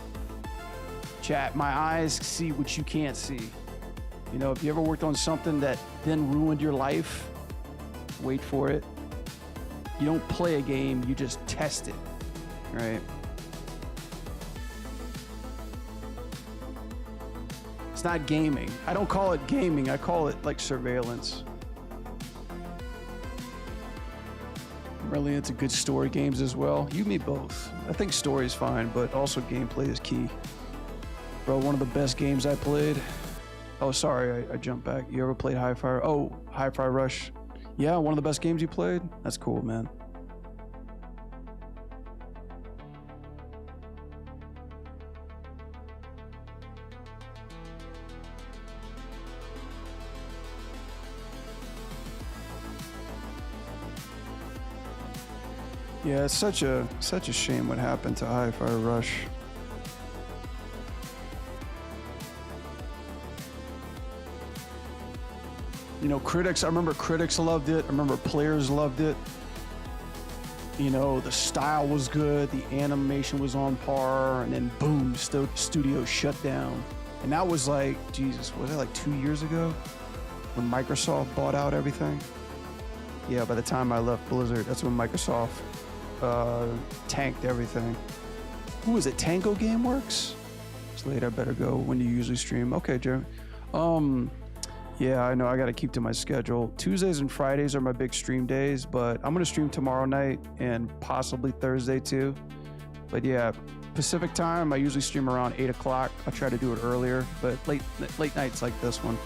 Chat, my eyes see what you can't see. You know, if you ever worked on something that then ruined your life, wait for it. You don't play a game, you just test it, right? It's not gaming. I don't call it gaming. I call it like surveillance. I'm really into good story games as well. You, me both. I think story is fine, but also gameplay is key. Bro, one of the best games I played. Oh, sorry, I jumped back. You ever played Hi-Fi? Oh, Hi-Fi Rush. Yeah, one of the best games you played? That's cool, man. Yeah, it's such a shame what happened to Hi-Fi Rush. You know, critics, I remember critics loved it. I remember players loved it. You know, the style was good, the animation was on par, and then boom, studio shut down. And that was like, Jesus, was that like 2 years ago? When Microsoft bought out everything? Yeah, by the time I left Blizzard, that's when Microsoft tanked everything. Who is it? Tango Gameworks? It's late, I better go. When do you usually stream? Okay, Jeremy. Yeah, I know I gotta keep to my schedule. Tuesdays and Fridays are my big stream days, but I'm gonna stream tomorrow night and possibly Thursday too. But yeah, Pacific time, I usually stream around 8 o'clock. I try to do it earlier, but late nights like this one.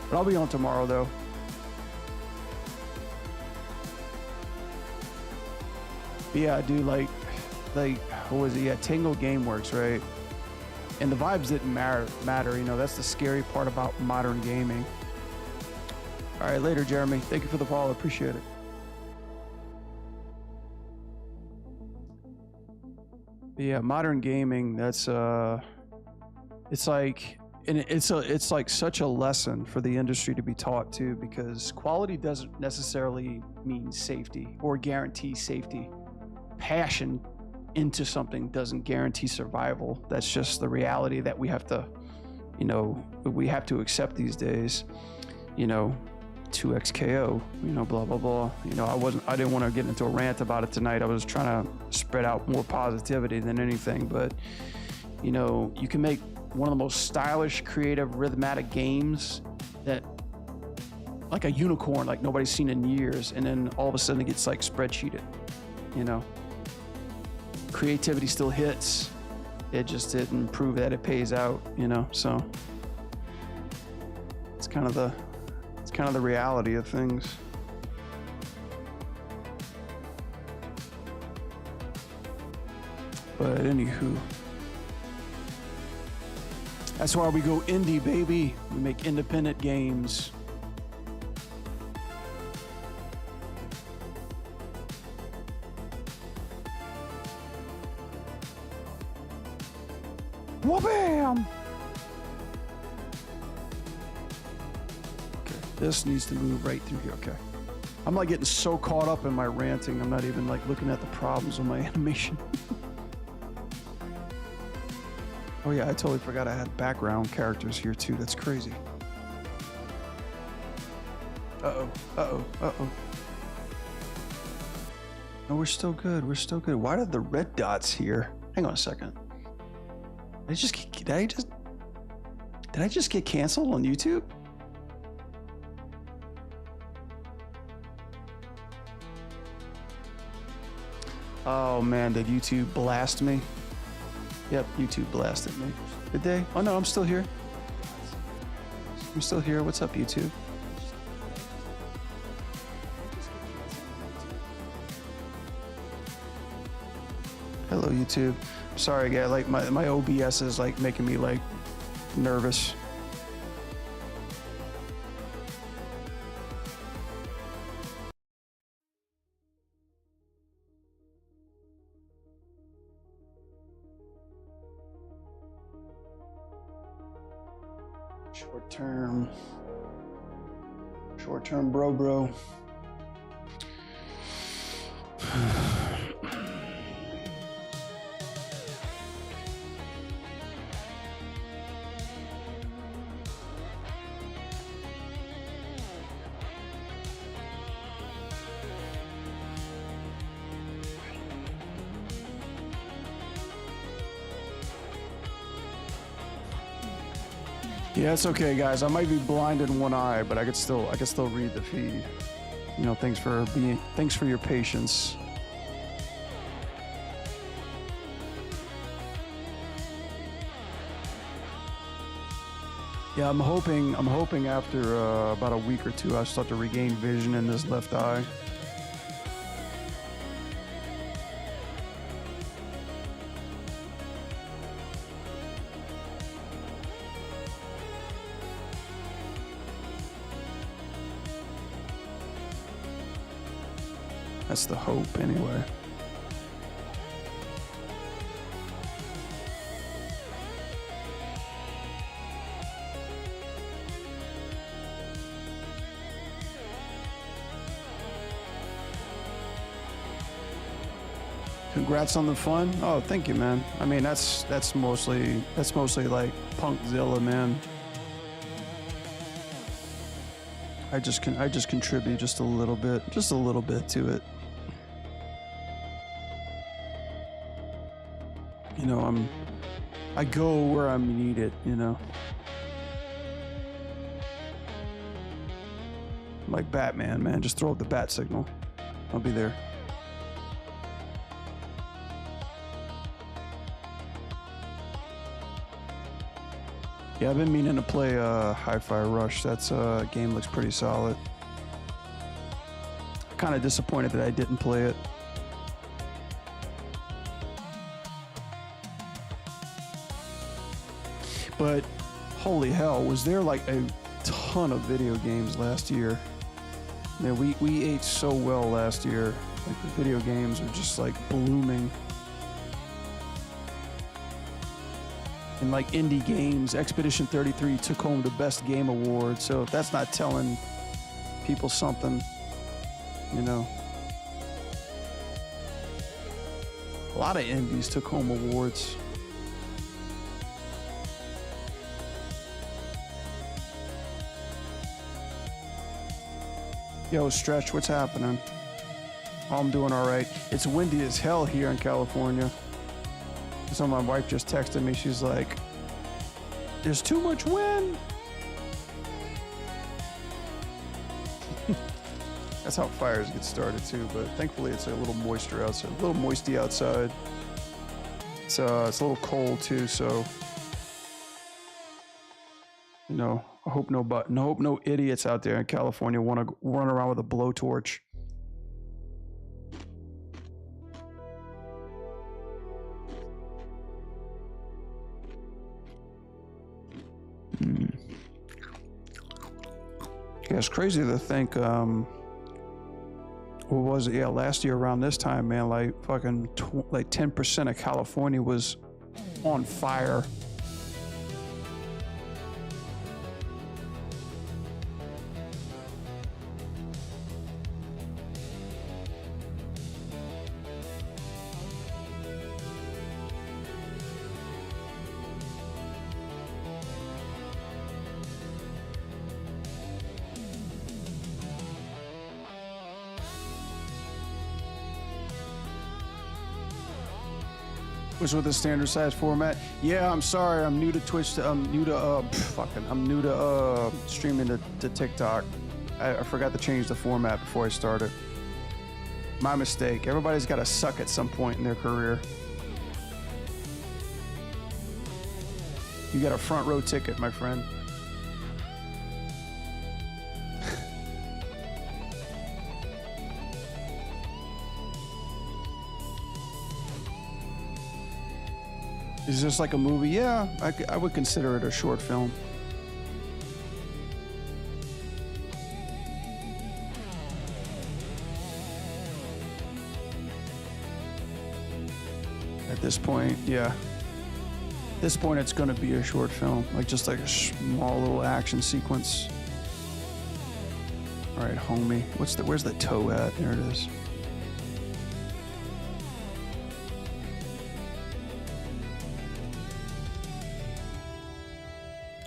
But I'll be on tomorrow though. But yeah, I do like what was it? Yeah, Tango Gameworks, right? And the vibes didn't matter. You know, that's the scary part about modern gaming. All right, later, Jeremy. Thank you for the follow. Appreciate it. But yeah, modern gaming. That's it's like, and it's like such a lesson for the industry to be taught too, because quality doesn't necessarily mean safety or guarantee safety. Passion into something doesn't guarantee survival. That's just the reality that we have to, you know, we have to accept these days. You know, 2xKO, you know, blah blah blah. You know, I didn't want to get into a rant about it tonight. I was trying to spread out more positivity than anything. But you know, you can make one of the most stylish, creative, rhythmatic games that, like a unicorn, like nobody's seen in years, and then all of a sudden it gets like spreadsheeted. You know, creativity still hits. It just didn't prove that it pays out. You know, so it's kind of the reality of things. But anywho, that's why we go indie, baby. We make independent games. Wha-bam! Okay, this needs to move right through here. Okay. I'm like getting so caught up in my ranting, I'm not even like looking at the problems with my animation. Oh yeah, I totally forgot I had background characters here too. That's crazy. Uh-oh, uh-oh, uh-oh. No, we're still good. We're still good. Why did the red dots here? Hang on a second. Did I just get canceled on YouTube? Oh man, did YouTube blast me? Yep, YouTube blasted me. Did they? Oh no, I'm still here. I'm still here. What's up, YouTube? Hello, YouTube. Sorry, guy. Like my OBS is like making me like nervous. Short term bro. Yeah, it's okay, guys. I might be blind in one eye, but I can still read the feed. You know, thanks for your patience. Yeah, I'm hoping after about a week or two, I start to regain vision in this left eye. That's the hope, anyway. Congrats on the fun. Oh, thank you, man. I mean, that's mostly like Punkzilla, man. I just contribute just a little bit to it. You know, I go where I'm needed, you know. I'm like Batman, man. Just throw up the bat signal. I'll be there. Yeah, I've been meaning to play Hi-Fi Rush. That's game looks pretty solid. Kind of disappointed that I didn't play it. But holy hell, was there like a ton of video games last year? Man, we ate so well last year. Like the video games are just like blooming. And like indie games, Expedition 33 took home the best game award. So if that's not telling people something, you know. A lot of indies took home awards. Yo, Stretch, what's happening? Oh, I'm doing all right. It's windy as hell here in California. So my wife just texted me. She's like, there's too much wind. That's how fires get started too, but thankfully it's a little moisture outside, a little moisty outside. It's a little cold too, so you know, I hope no idiots out there in California want to run around with a blowtorch. Yeah, it's crazy to think, what was it? Yeah, last year around this time, man, like fucking like 10% of California was on fire. Was with the standard size format. Yeah, I'm sorry. I'm new to Twitch. I'm new to streaming to TikTok. I forgot to change the format before I started. My mistake. Everybody's got to suck at some point in their career. You got a front row ticket, my friend. Is this like a movie? Yeah, I would consider it a short film. At this point, yeah. At this point, it's going to be a short film, like just like a small little action sequence. All right, homie. Where's the toe at? There it is.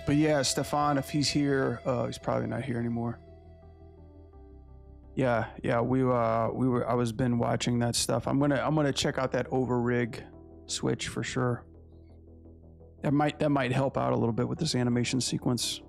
But yeah, Stefan, if he's here, he's probably not here anymore. Yeah, I was been watching that stuff. I'm gonna check out that over rig switch for sure. That might help out a little bit with this animation sequence.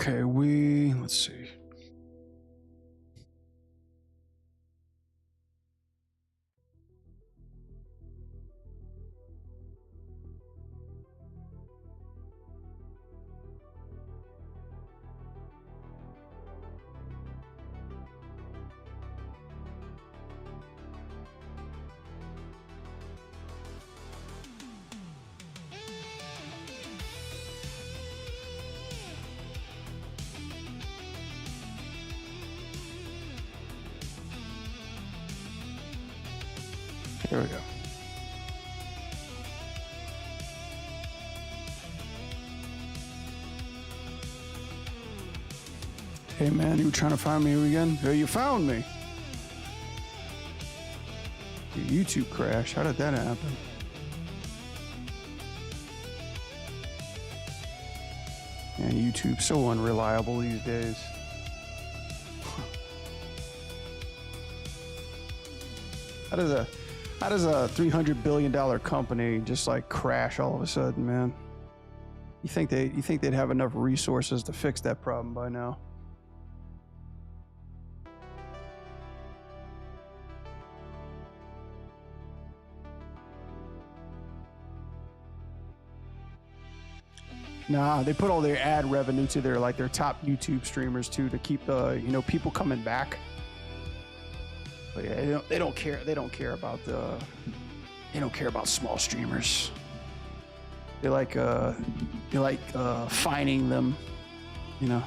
Okay, let's see. There we go. Hey man, you were trying to find me again? Oh, you found me. Your YouTube crash. How did that happen? Man, YouTube's so unreliable these days. How does a $300 billion company just like crash all of a sudden, man? You think they'd have enough resources to fix that problem by now? Nah, they put all their ad revenue to their top YouTube streamers too, to keep people coming back. But yeah, they don't care about small streamers. They like fining them, you know,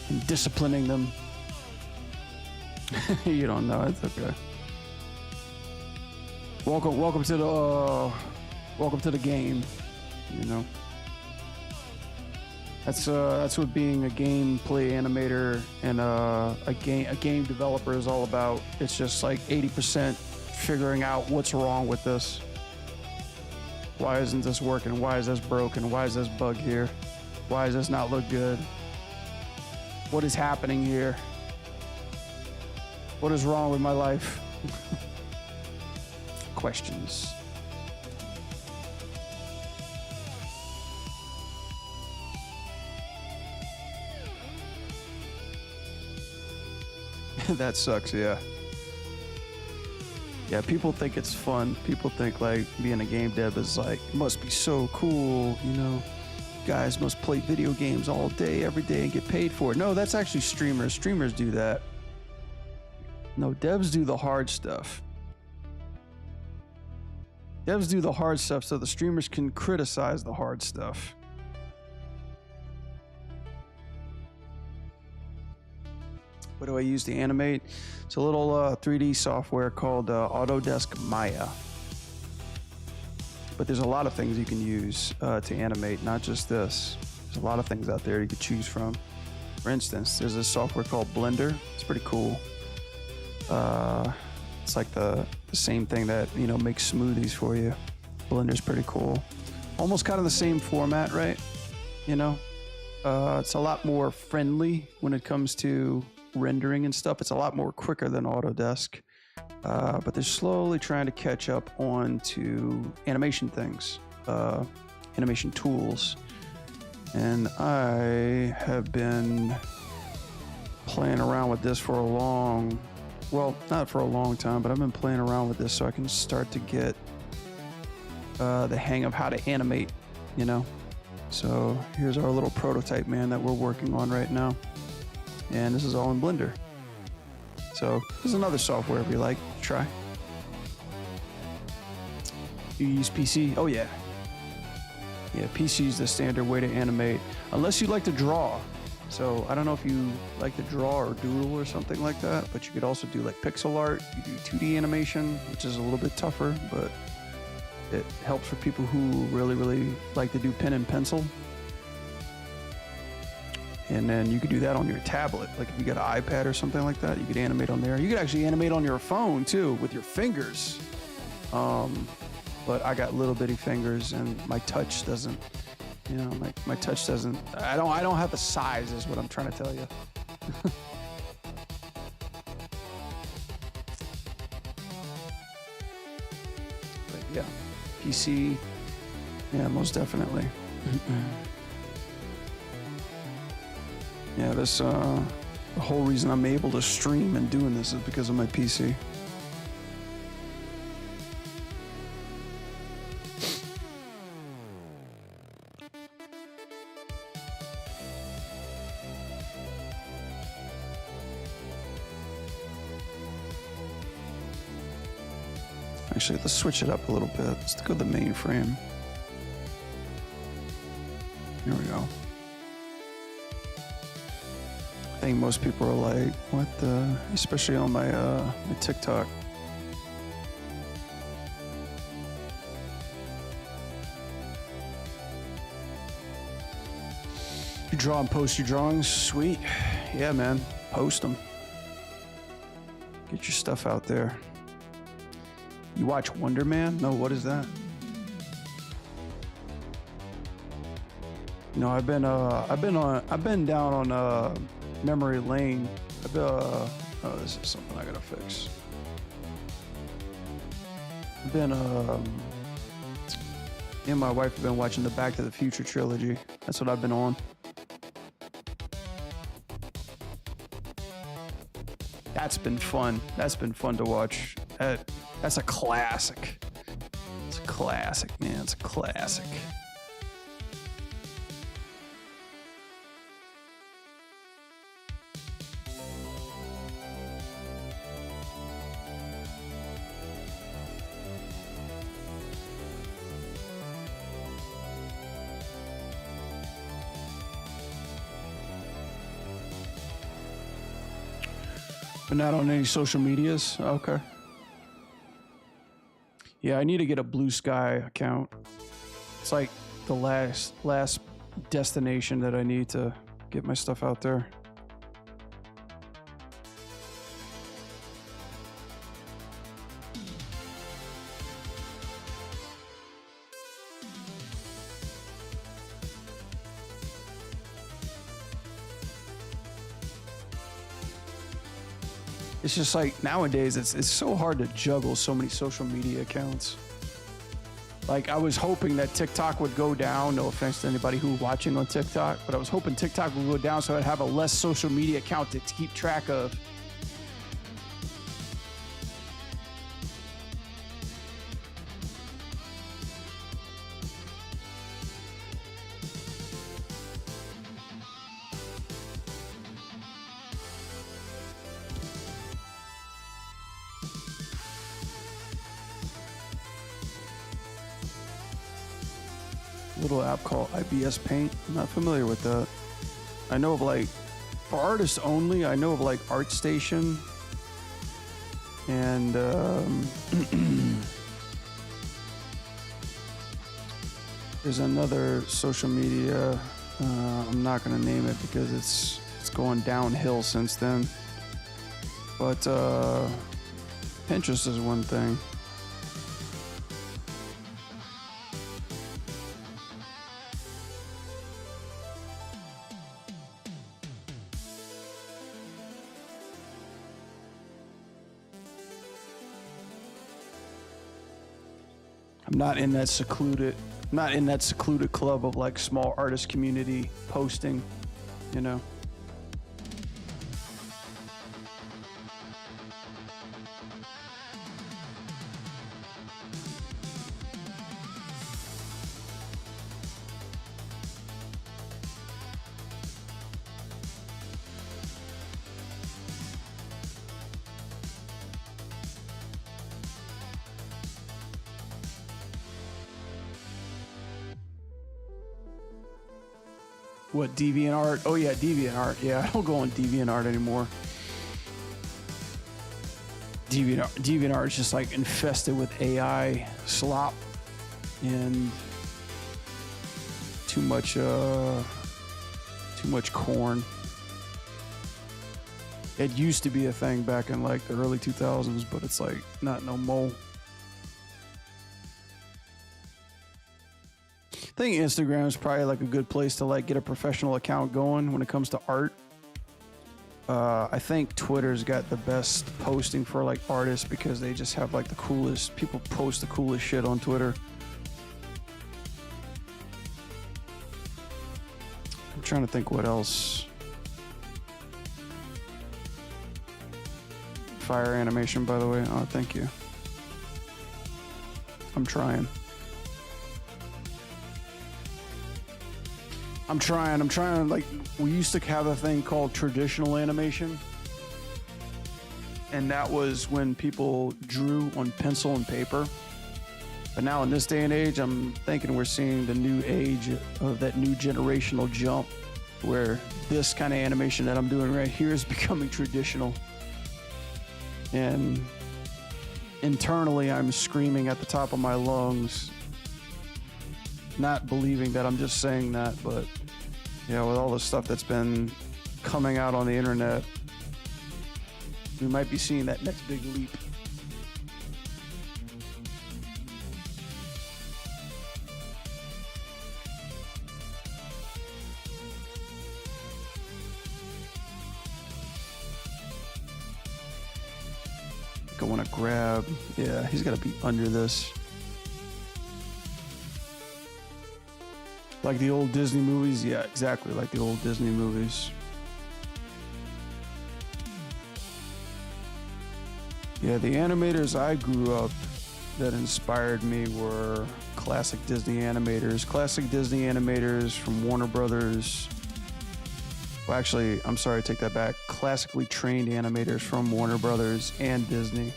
and disciplining them. You don't know, it's okay. Welcome to the game, you know. That's what being a gameplay animator and a game developer is all about. It's just like 80% figuring out what's wrong with this. Why isn't this working? Why is this broken? Why is this bug here? Why does this not look good? What is happening here? What is wrong with my life? Questions. That sucks, yeah. Yeah, people think it's fun. People think like being a game dev is like, must be so cool, you know. Guys must play video games all day, every day and get paid for it. No, that's actually streamers. Streamers do that. No, devs do the hard stuff. Devs do the hard stuff so the streamers can criticize the hard stuff. What do I use to animate? It's a little 3D software called Autodesk Maya. But there's a lot of things you can use to animate, not just this. There's a lot of things out there you could choose from. For instance, there's this software called Blender. It's pretty cool. It's like the same thing that, you know, makes smoothies for you. Blender's pretty cool. Almost kind of the same format, right? You know, it's a lot more friendly when it comes to rendering and stuff. It's a lot more quicker than Autodesk, but they're slowly trying to catch up on to animation things, animation tools. And I have been playing around with this for not for a long time, but I've been playing around with this so I can start to get the hang of how to animate, you know. So here's our little prototype, man, that we're working on right now. And this is all in Blender. So there's another software if you like, try. You use PC? Oh yeah. Yeah, PC is the standard way to animate, unless you like to draw. So I don't know if you like to draw or doodle or something like that, but you could also do like pixel art. You do 2D animation, which is a little bit tougher, but it helps for people who really, really like to do pen and pencil. And then you could do that on your tablet. Like if you got an iPad or something like that, you could animate on there. You could actually animate on your phone too with your fingers. But I got little bitty fingers and my touch doesn't, you know, my touch doesn't, I don't have the size is what I'm trying to tell you. But yeah, PC, yeah, most definitely. Yeah, this, the whole reason I'm able to stream and doing this is because of my PC. Actually, let's switch it up a little bit. Let's go to the mainframe. Here we go. I think most people are like, what the, especially on my my TikTok. You draw and post your drawings? Sweet. Yeah, man. Post them. Get your stuff out there. You watch Wonder Man? No, what is that? You know, I've been down on memory lane. Oh, this is something I gotta fix. I've been me and my wife have been watching the Back to the Future trilogy. That's what I've been on. That's been fun. That's been fun to watch. That's a classic. It's a classic, man. It's a classic. But not on any social medias? Okay. Yeah, I need to get a Blue Sky account. It's like the last destination that I need to get my stuff out there. It's just like nowadays, it's so hard to juggle so many social media accounts. Like I was hoping that TikTok would go down. No offense to anybody who's watching on TikTok, but I was hoping TikTok would go down so I'd have a less social media account to keep track of. Little app called IBS Paint. I'm not familiar with that. I know of like, for artists only, I know of like ArtStation and there's another social media. I'm not gonna name it because it's going downhill since then. But Pinterest is one thing. I'm not in that secluded club of like small artist community posting, you know. What, DeviantArt? Oh yeah, DeviantArt. Yeah, I don't go on DeviantArt anymore. DeviantArt is just like infested with AI slop and too much corn. It used to be a thing back in like the early 2000s, but it's like not no more. I think Instagram is probably like a good place to like get a professional account going when it comes to art. I think Twitter's got the best posting for like artists because they just have like the coolest, people post the coolest shit on Twitter. I'm trying to think what else. Fire animation, by the way. Oh, thank you. I'm trying. Like, we used to have a thing called traditional animation. And that was when people drew on pencil and paper. But now in this day and age, I'm thinking we're seeing the new age of that new generational jump where this kind of animation that I'm doing right here is becoming traditional. And internally, I'm screaming at the top of my lungs, not believing that I'm just saying that, but yeah, with all the stuff that's been coming out on the internet, we might be seeing that next big leap. I want to grab, yeah, he's got to be under this. Like the old Disney movies? Yeah, exactly like the old Disney movies. Yeah, the animators I grew up that inspired me were classic Disney animators. Classic Disney animators from Warner Brothers. Well, actually, I'm sorry, take that back. Classically trained animators from Warner Brothers and Disney.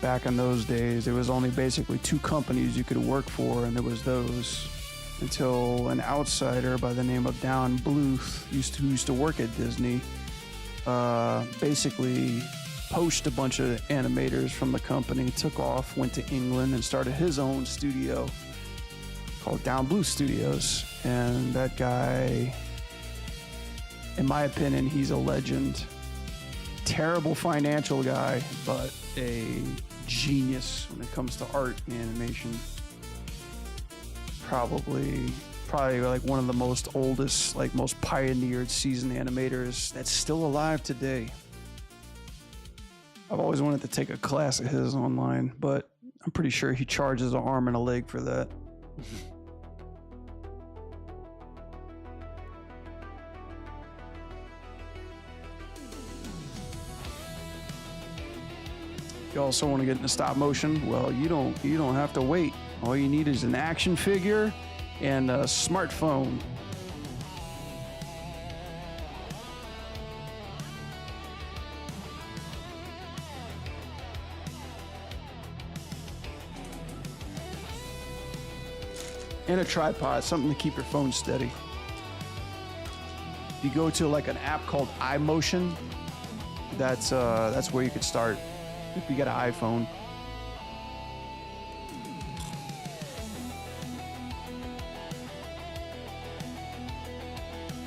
Back in those days, there was only basically two companies you could work for, and there was those. Until an outsider by the name of Don Bluth who used to work at Disney, basically poached a bunch of animators from the company, took off, went to England, and started his own studio called Don Bluth Studios. And that guy, in my opinion, he's a legend. Terrible financial guy, but a genius when it comes to art and animation. Probably like one of the most oldest, like most pioneered seasoned animators that's still alive today. I've always wanted to take a class of his online, but I'm pretty sure he charges an arm and a leg for that. You also want to get into stop motion? Well, you don't have to wait. All you need is an action figure and a smartphone. And a tripod, something to keep your phone steady. If you go to like an app called iMotion, that's where you could start if you got an iPhone.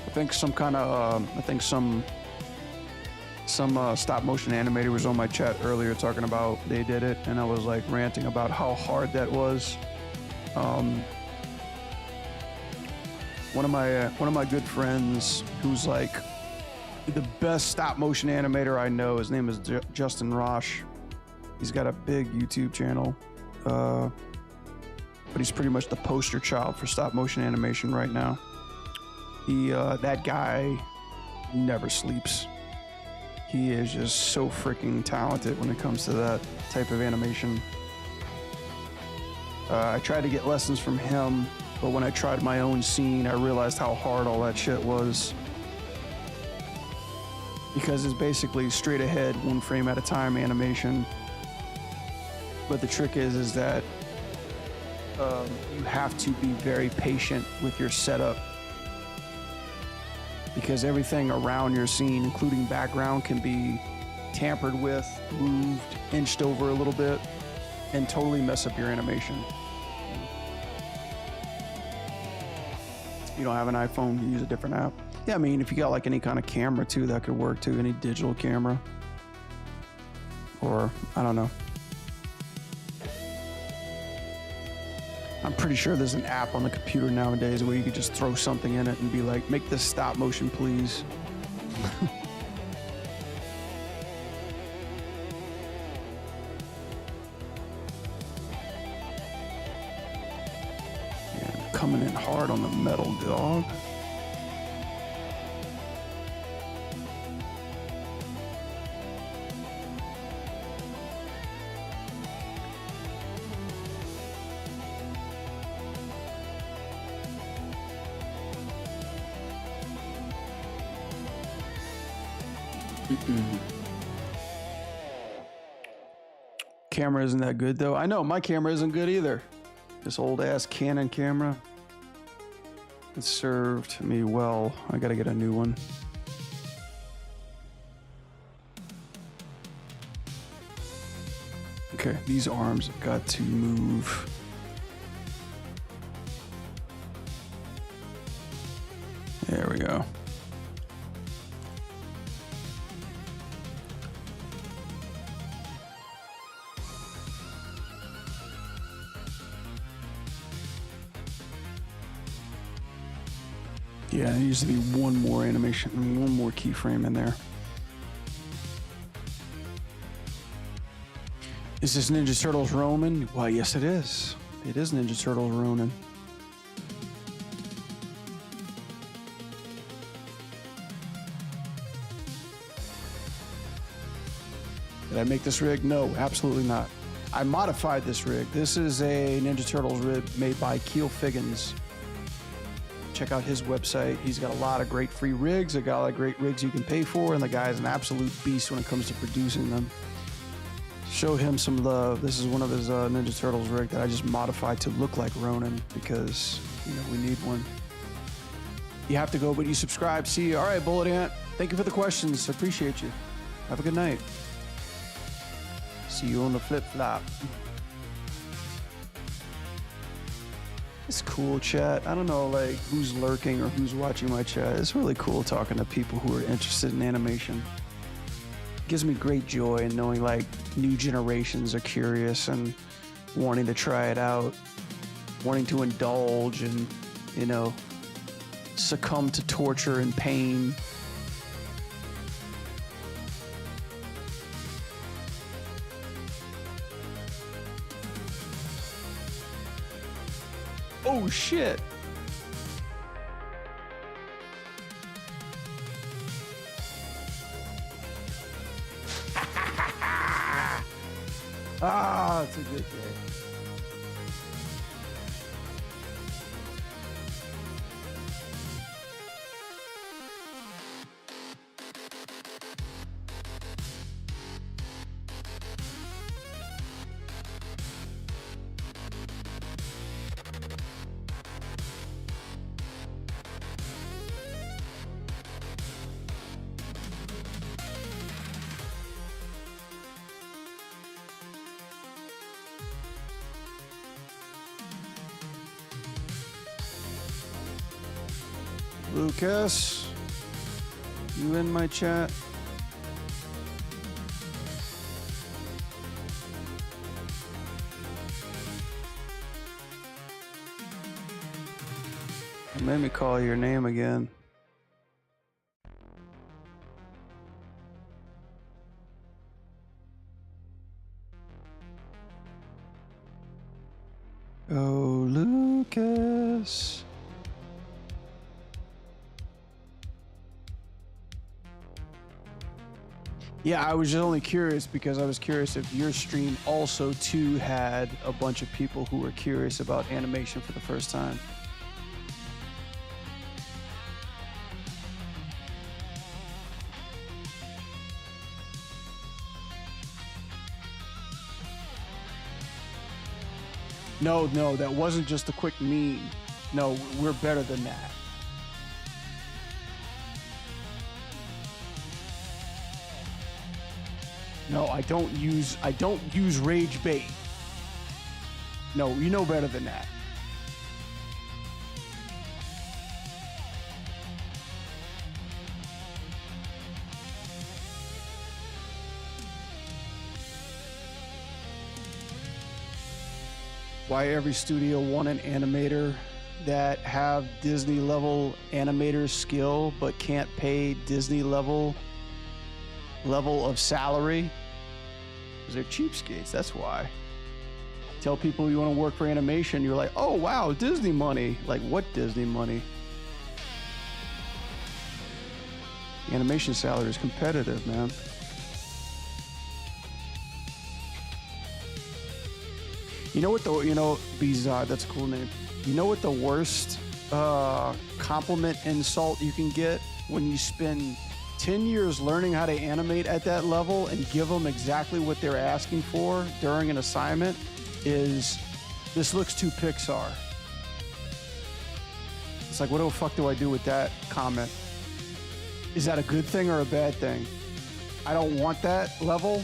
I think some stop motion animator was on my chat earlier talking about they did it, and I was like ranting about how hard that was. One of my good friends who's like the best stop motion animator I know, his name is Justin Rosh. He's got a big YouTube channel, but he's pretty much the poster child for stop motion animation right now. That guy never sleeps. He is just so freaking talented when it comes to that type of animation. I tried to get lessons from him, but when I tried my own scene, I realized how hard all that shit was. Because it's basically straight ahead, one frame at a time animation. But the trick is that you have to be very patient with your setup, because everything around your scene, including background, can be tampered with, moved, inched over a little bit, and totally mess up your animation. You don't have an iPhone, you use a different app. Yeah, I mean, if you got like any kind of camera too, that could work too, any digital camera. Or, I don't know. I'm pretty sure there's an app on the computer nowadays where you could just throw something in it and be like, make this stop motion, please. Yeah, coming in hard on the metal, dog. Camera isn't that good though. I know my camera isn't good either. This old ass Canon camera. It served me well. I gotta get a new one. Okay, these arms have got to move. There we go. Yeah, there needs to be one more animation, one more keyframe in there. Is this Ninja Turtles Ronin? Why, yes it is. It is Ninja Turtles Ronin. Did I make this rig? No, absolutely not. I modified this rig. This is a Ninja Turtles rig made by Keel Figgins. Check out his website. He's got a lot of great free rigs. Got a lot of great rigs you can pay for, and the guy's an absolute beast when it comes to producing them. Show him some love. This is one of his Ninja Turtles rig that I just modified to look like Ronin because, you know, we need one. You have to go, but you subscribe. See you. All right, Bullet Ant. Thank you for the questions. Appreciate you. Have a good night. See you on the flip flop. It's cool, chat. I don't know, like, who's lurking or who's watching my chat. It's really cool talking to people who are interested in animation. It gives me great joy in knowing, like, new generations are curious and wanting to try it out, wanting to indulge and, you know, succumb to torture and pain. Oh shit. Ah, it's a good day. Lucas, you in my chat? It made me call your name again. Oh, Lucas. Yeah, I was just only curious because I was curious if your stream also too had a bunch of people who were curious about animation for the first time. No, that wasn't just a quick meme. No, we're better than that. No, I don't use rage bait. No, you know better than that. Why every studio want an animator that have Disney level animator skill but can't pay Disney level of salary? Because they're cheapskates, that's why. Tell people you want to work for animation, you're like, oh wow, Disney money. Like, what Disney money? The animation salary is competitive, man. You know what Bizarre, that's a cool name. You know what the worst compliment insult you can get when you spend 10 years learning how to animate at that level and give them exactly what they're asking for during an assignment is, this looks too Pixar. It's like, what the fuck do I do with that comment? Is that a good thing or a bad thing? I don't want that level.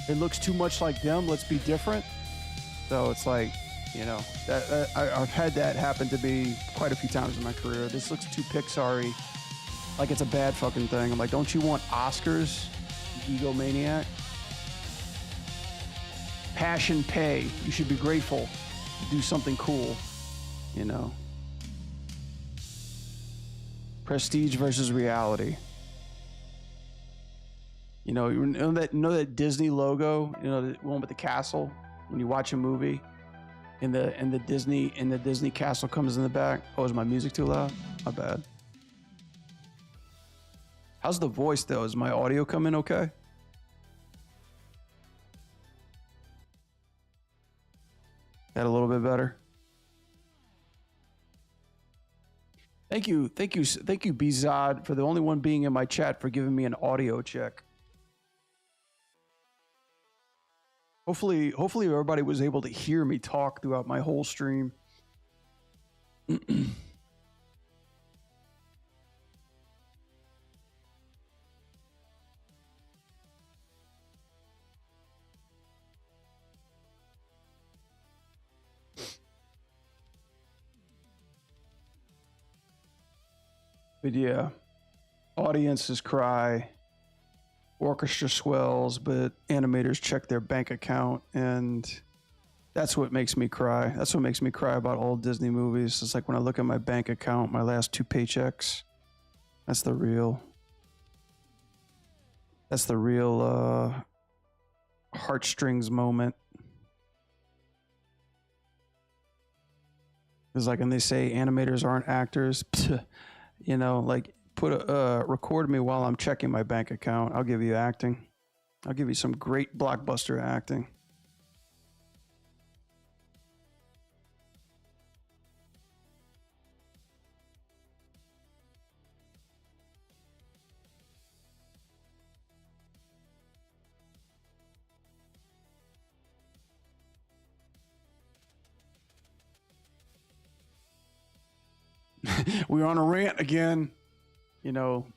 It looks too much like them. Let's be different. So it's like, you know, I've had that happen to me quite a few times in my career. This looks too Pixar-y, like it's a bad fucking thing. I'm like, don't you want Oscars, you egomaniac? Passion pay. You should be grateful to do something cool, you know. Prestige versus reality. You know that Disney logo, you know, the one with the castle. When you watch a movie, and the Disney castle comes in the back. Oh, is my music too loud? My bad. How's the voice though? Is my audio coming okay? That a little bit better. Thank you, Bizod, for the only one being in my chat for giving me an audio check. Hopefully everybody was able to hear me talk throughout my whole stream. But yeah, audiences cry, orchestra swells, but animators check their bank account, and that's what makes me cry. That's what makes me cry about old Disney movies. It's like when I look at my bank account, my last 2 paychecks, that's the real heartstrings moment. It's like when they say animators aren't actors, you know, like record me while I'm checking my bank account. I'll give you acting. I'll give you some great blockbuster acting. We're on a rant again. You know,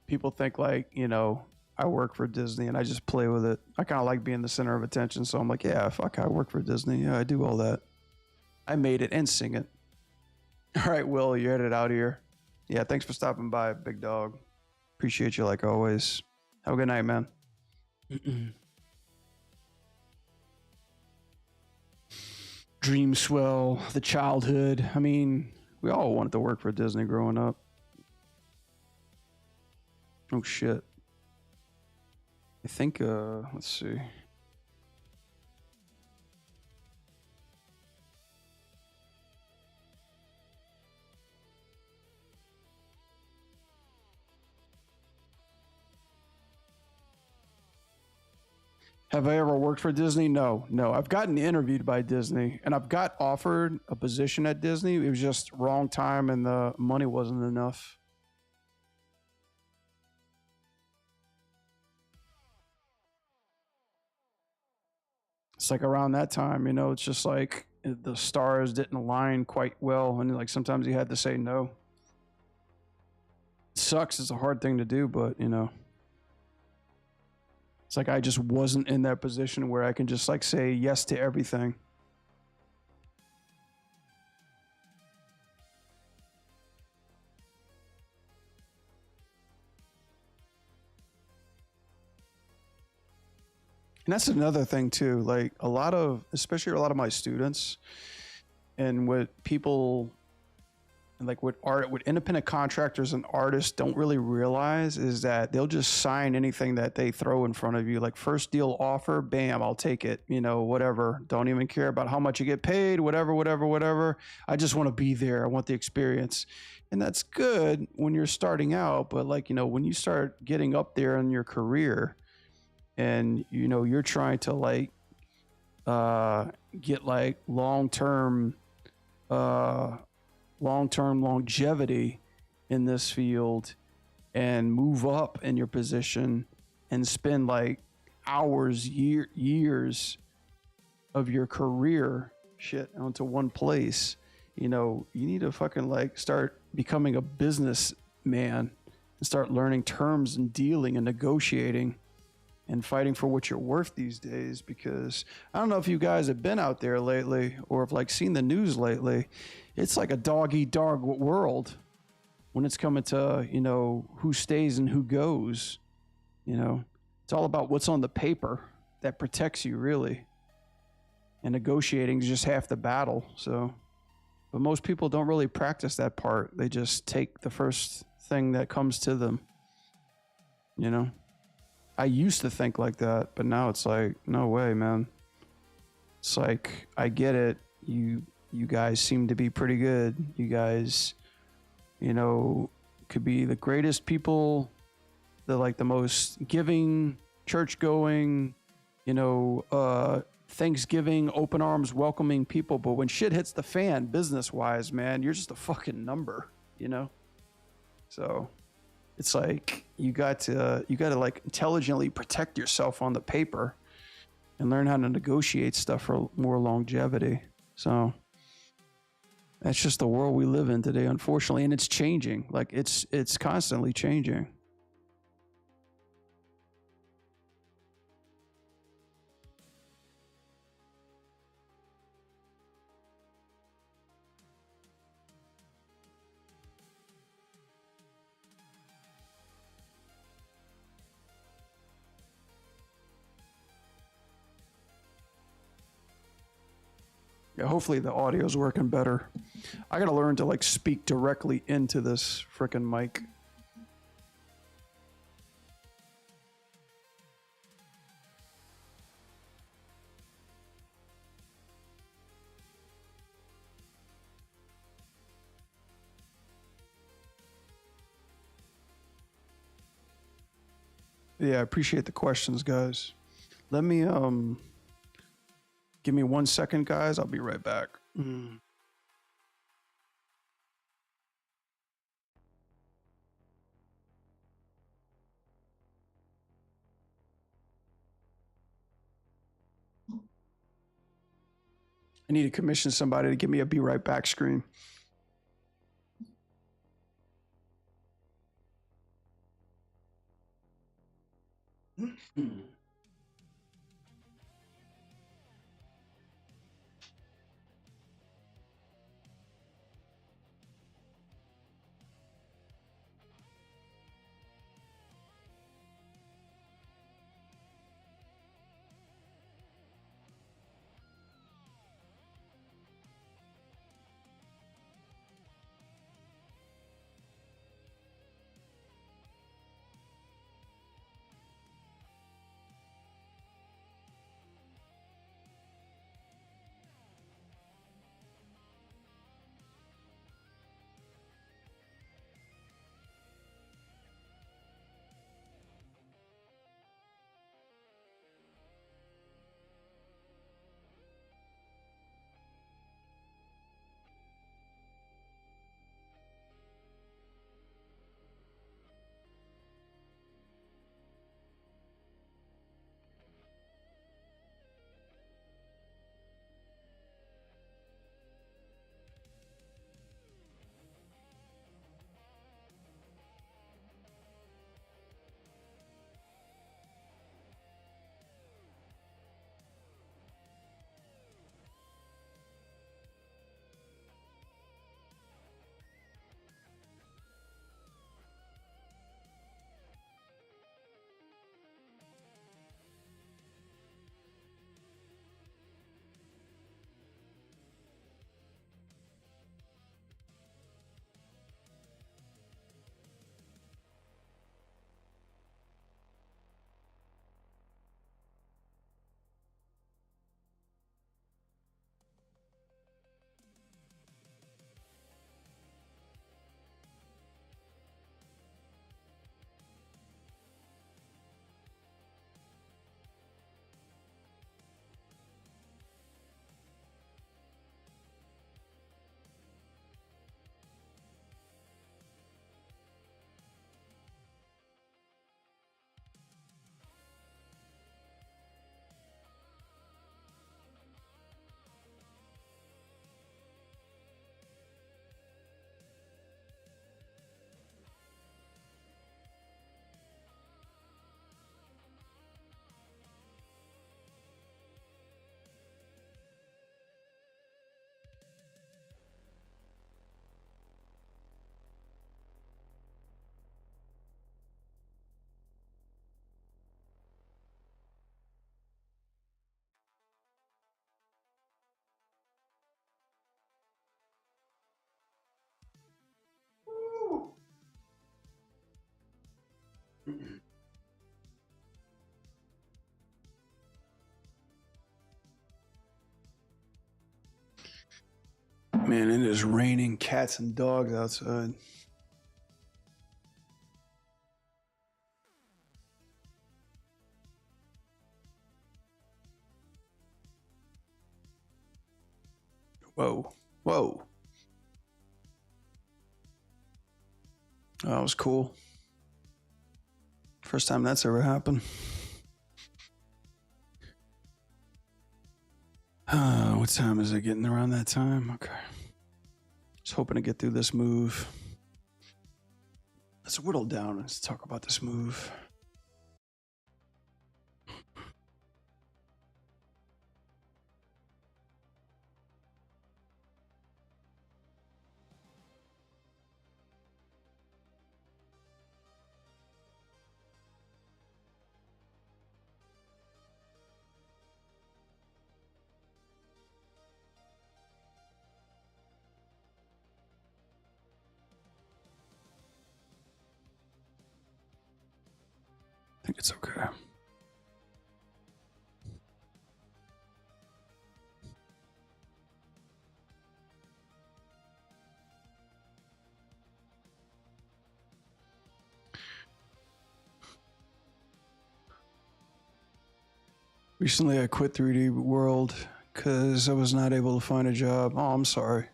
people think like, you know, I work for Disney and I just play with it. I kind of like being the center of attention. So I'm like, yeah, fuck, I work for Disney. Yeah, I do all that. I made it and sing it. All right, Will, you're headed out here. Yeah, thanks for stopping by, big dog. Appreciate you like always. Have a good night, man. Dream swell, the childhood. I mean, we all wanted to work for Disney growing up. Oh shit. I think let's see. Have I ever worked for Disney? No. I've gotten interviewed by Disney and I've got offered a position at Disney. It was just wrong time and the money wasn't enough. It's like around that time, you know, it's just like the stars didn't align quite well. And like sometimes you had to say no. It sucks. It's a hard thing to do, but you know. It's like I just wasn't in that position where I can just like say yes to everything. And that's another thing too, like especially a lot of my students and what people like what independent contractors and artists don't really realize is that they'll just sign anything that they throw in front of you. Like first deal offer, bam, I'll take it, you know, whatever. Don't even care about how much you get paid, whatever. I just want to be there. I want the experience. And that's good when you're starting out, but like, you know, when you start getting up there in your career and, you know, you're trying to like get like long-term longevity in this field and move up in your position and spend like hours, years of your career shit onto one place. You know, you need to fucking like start becoming a businessman and start learning terms and dealing and negotiating and fighting for what you're worth these days. Because I don't know if you guys have been out there lately or have like seen the news lately. It's like a dog eat dog world when it's coming to, you know, who stays and who goes. You know, it's all about what's on the paper that protects you, really. And negotiating is just half the battle. So, but most people don't really practice that part. They just take the first thing that comes to them. You know, I used to think like that, but now it's like, no way, man. It's like, I get it. You guys seem to be pretty good. You guys, you know, could be the greatest people, the like the most giving, church going, you know, Thanksgiving, open arms, welcoming people. But when shit hits the fan, business wise, man, you're just a fucking number, you know? So it's like you got to like intelligently protect yourself on the paper and learn how to negotiate stuff for more longevity. So that's just the world we live in today, unfortunately. And it's changing. Like it's constantly changing. Yeah, hopefully the audio's working better. I gotta learn to like speak directly into this frickin' mic. Yeah, I appreciate the questions, guys. Let me give me 1 second, guys. I'll be right back. I need to commission somebody to give me a be right back screen. Man, it is raining cats and dogs outside. Whoa. Whoa. Oh, that was cool. First time that's ever happened. What time is it? Getting around that time? Okay. Just hoping to get through this move. Let's whittle down. Let's talk about this move. I think it's okay. Recently, I quit 3D World because I was not able to find a job. Oh, I'm sorry.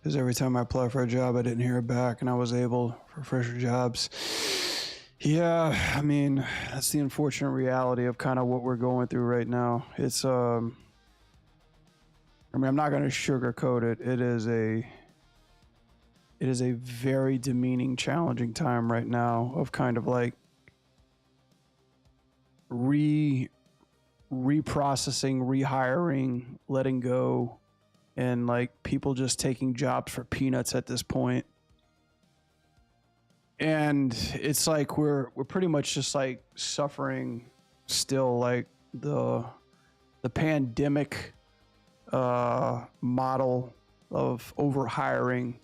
Because every time I applied for a job, I didn't hear it back, and I was able for fresher jobs. Yeah, I mean, that's the unfortunate reality of kind of what we're going through right now. It's, I mean, I'm not going to sugarcoat it. It is a very demeaning, challenging time right now of kind of like reprocessing, rehiring, letting go, and like people just taking jobs for peanuts at this point. And it's like we're pretty much just like suffering still, like the pandemic model of overhiring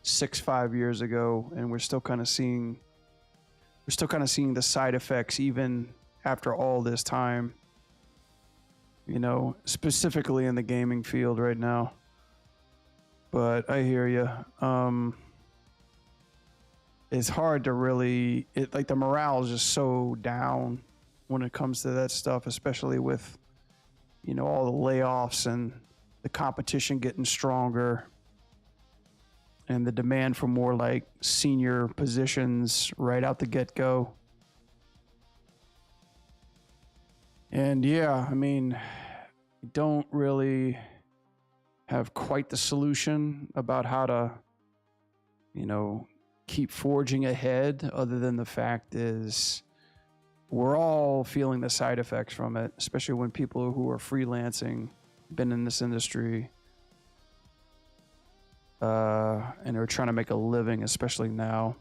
5 years ago, and we're still kind of seeing the side effects even after all this time, you know, specifically in the gaming field right now. But I hear you. It's hard to really, like the morale is just so down when it comes to that stuff, especially with, you know, all the layoffs and the competition getting stronger and the demand for more like senior positions right out the get-go. And yeah, I mean, don't really have quite the solution about how to, you know, keep forging ahead, other than the fact is we're all feeling the side effects from it, especially when people who are freelancing, been in this industry, and are trying to make a living, especially now.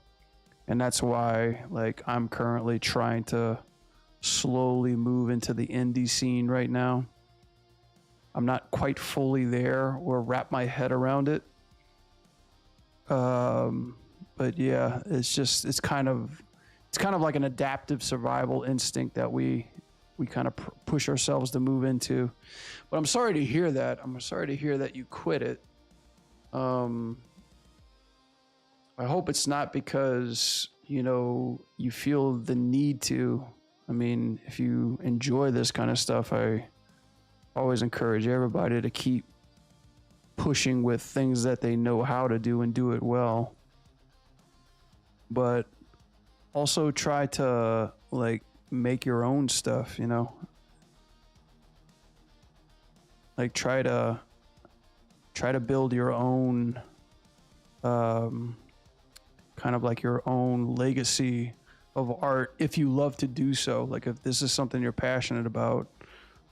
And that's why, like, I'm currently trying to slowly move into the indie scene right now. I'm not quite fully there or wrap my head around it. But yeah, it's kind of like an adaptive survival instinct that we kind of push ourselves to move into. But I'm sorry to hear that. I'm sorry to hear that you quit it. I hope it's not because, you know, you feel the need to. I mean, if you enjoy this kind of stuff, I always encourage everybody to keep pushing with things that they know how to do and do it well. But also try to like make your own stuff, you know, like try to build your own, kind of like your own legacy of art if you love to do so. Like if this is something you're passionate about,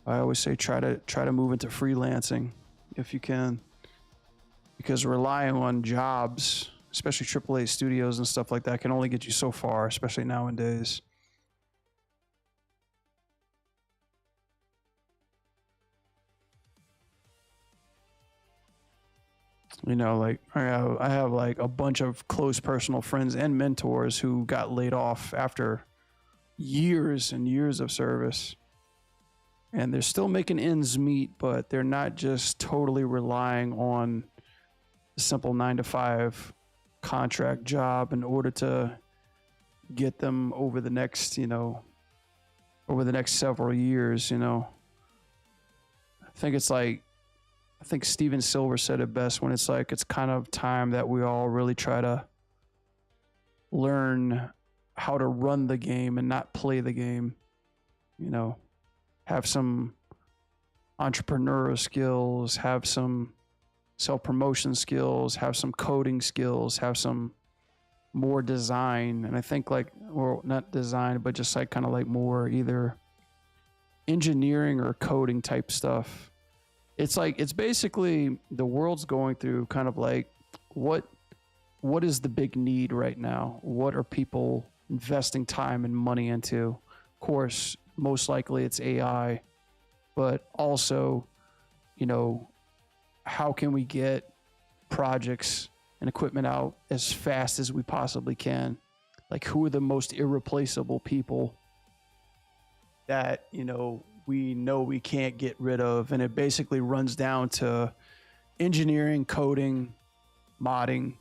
I always say try to move into freelancing if you can, because relying on jobs, especially AAA studios and stuff like that, can only get you so far, especially nowadays. You know, like I have like a bunch of close personal friends and mentors who got laid off after years and years of service. And they're still making ends meet, but they're not just totally relying on a simple 9 to 5 contract job in order to get them over the next, over the next several years, I think Steven Silver said it best when it's like, it's kind of time that we all really try to learn how to run the game and not play the game, have some entrepreneurial skills, have some self-promotion skills, have some coding skills, have some more design. And I think or not design, but just like kind of like more either engineering or coding type stuff. It's basically the world's going through kind of like what is the big need right now? What are people investing time and money into? Of course, most likely it's AI, but also, how can we get projects and equipment out as fast as we possibly can? Like, who are the most irreplaceable people that, we know we can't get rid of? And it basically runs down to engineering, coding, modding,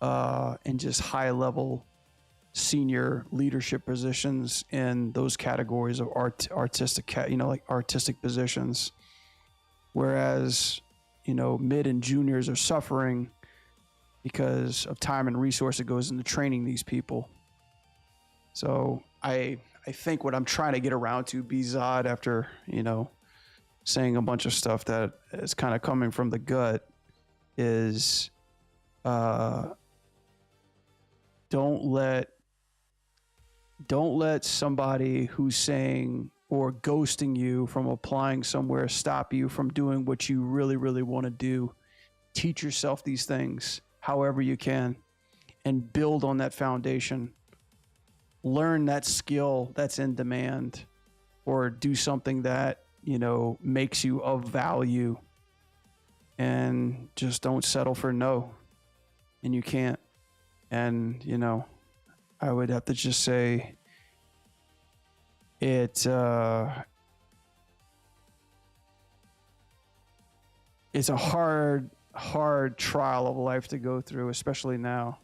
and just high level senior leadership positions in those categories of artistic positions. Whereas, mid and juniors are suffering because of time and resource that goes into training these people. So I think what I'm trying to get around to, B-Zod, after, saying a bunch of stuff that is kind of coming from the gut, is don't let somebody who's saying or ghosting you from applying somewhere stop you from doing what you really, really want to do. Teach yourself these things however you can and build on that foundation. Learn that skill that's in demand, or do something that, makes you of value, and just don't settle for no. And you can't. And, I would have to just say it's a hard trial of life to go through, especially now,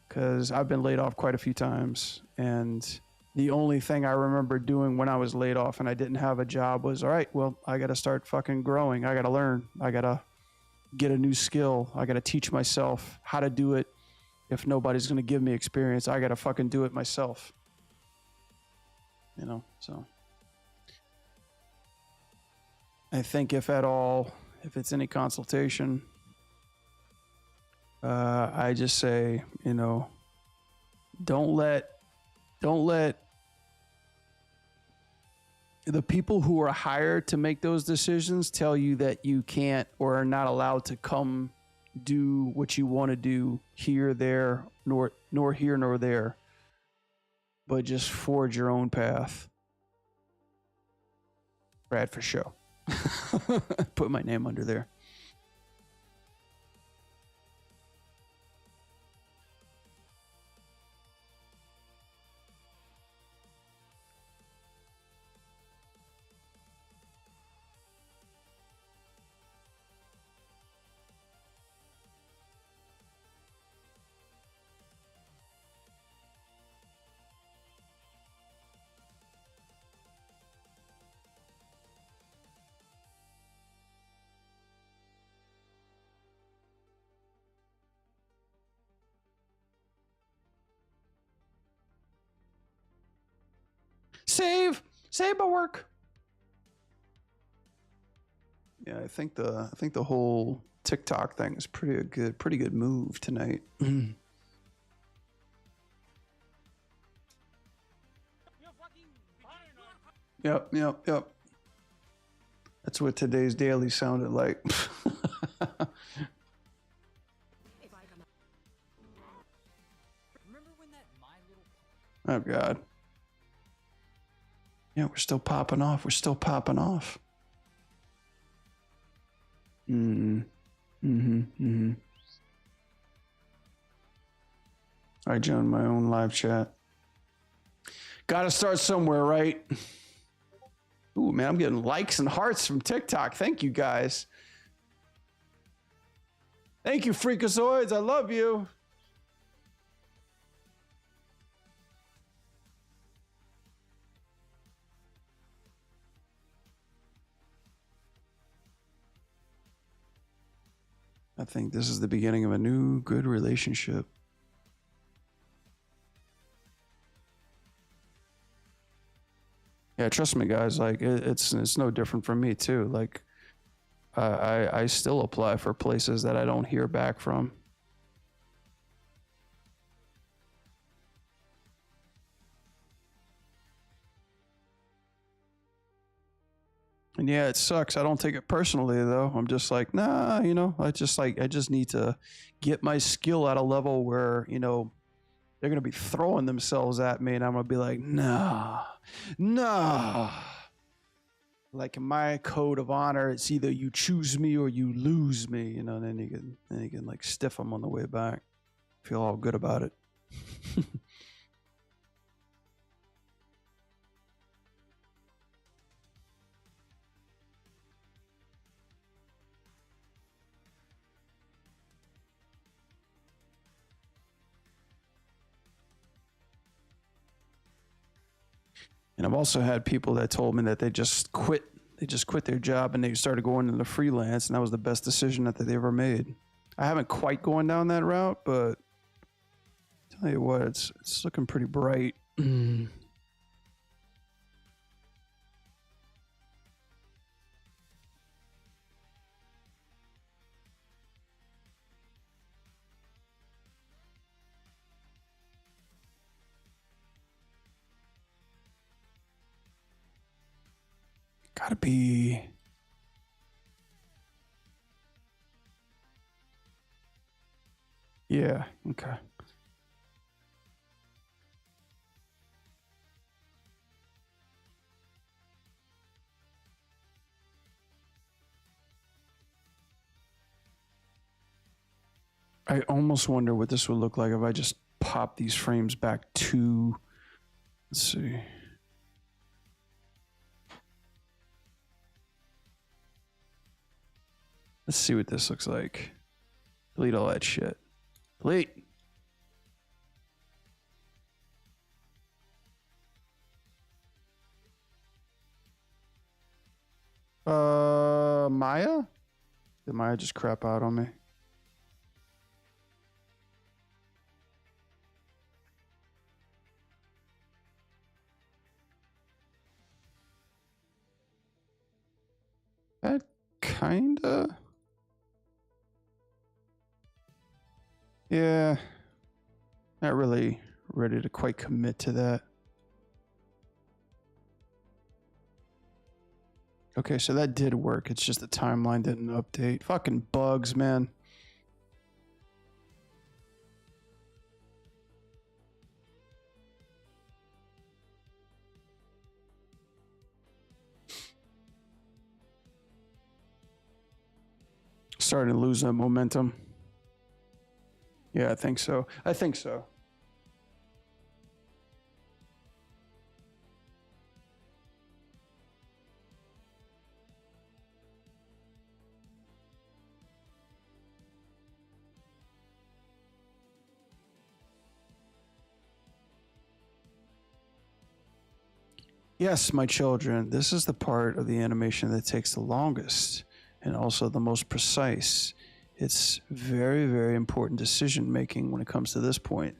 because I've been laid off quite a few times, and the only thing I remember doing when I was laid off and I didn't have a job was, all right, well, I got to start fucking growing. I got to learn. I got to get a new skill. I got to teach myself how to do it. If nobody's going to give me experience, I got to fucking do it myself. So I think if at all, if it's any consultation, I just say, don't let the people who are hired to make those decisions tell you that you can't or are not allowed to come do what you want to do here, there, nor here nor there, but just forge your own path. Brad for show. Put my name under there. Save my work. Yeah, I think the whole TikTok thing is pretty good move tonight. Yep. That's what today's daily sounded like. Oh God. Yeah, we're still popping off. I joined my own live chat. Gotta start somewhere, right? Ooh, man, I'm getting likes and hearts from TikTok. Thank you, guys. Thank you, Freakazoids. I love you. I think this is the beginning of a new good relationship. Yeah, trust me, guys. Like it's no different from me too. Like I still apply for places that I don't hear back from. And yeah, it sucks. I don't take it personally though. I'm just like, nah, you know, I just need to get my skill at a level where, you know, they're gonna be throwing themselves at me and I'm gonna be like, nah, nah. Like in my code of honor, it's either you choose me or you lose me, you know, and then you can like stiff them on the way back. Feel all good about it. And I've also had people that told me that they just quit their job and they started going into freelance, and that was the best decision that they ever made. I haven't quite gone down that route, but tell you what, it's looking pretty bright. Gotta be. Yeah, okay. I almost wonder what this would look like if I just pop these frames back to, let's see. Let's see what this looks like. Delete all that shit. Delete. Maya? Did Maya just crap out on me? That kinda. Yeah. Not really ready to quite commit to that. Okay, so that did work. It's just the timeline didn't update. Fucking bugs, man. Starting to lose that momentum. Yeah, I think so. I think so. Yes, my children, this is the part of the animation that takes the longest and also the most precise. It's very, very important decision making when it comes to this point.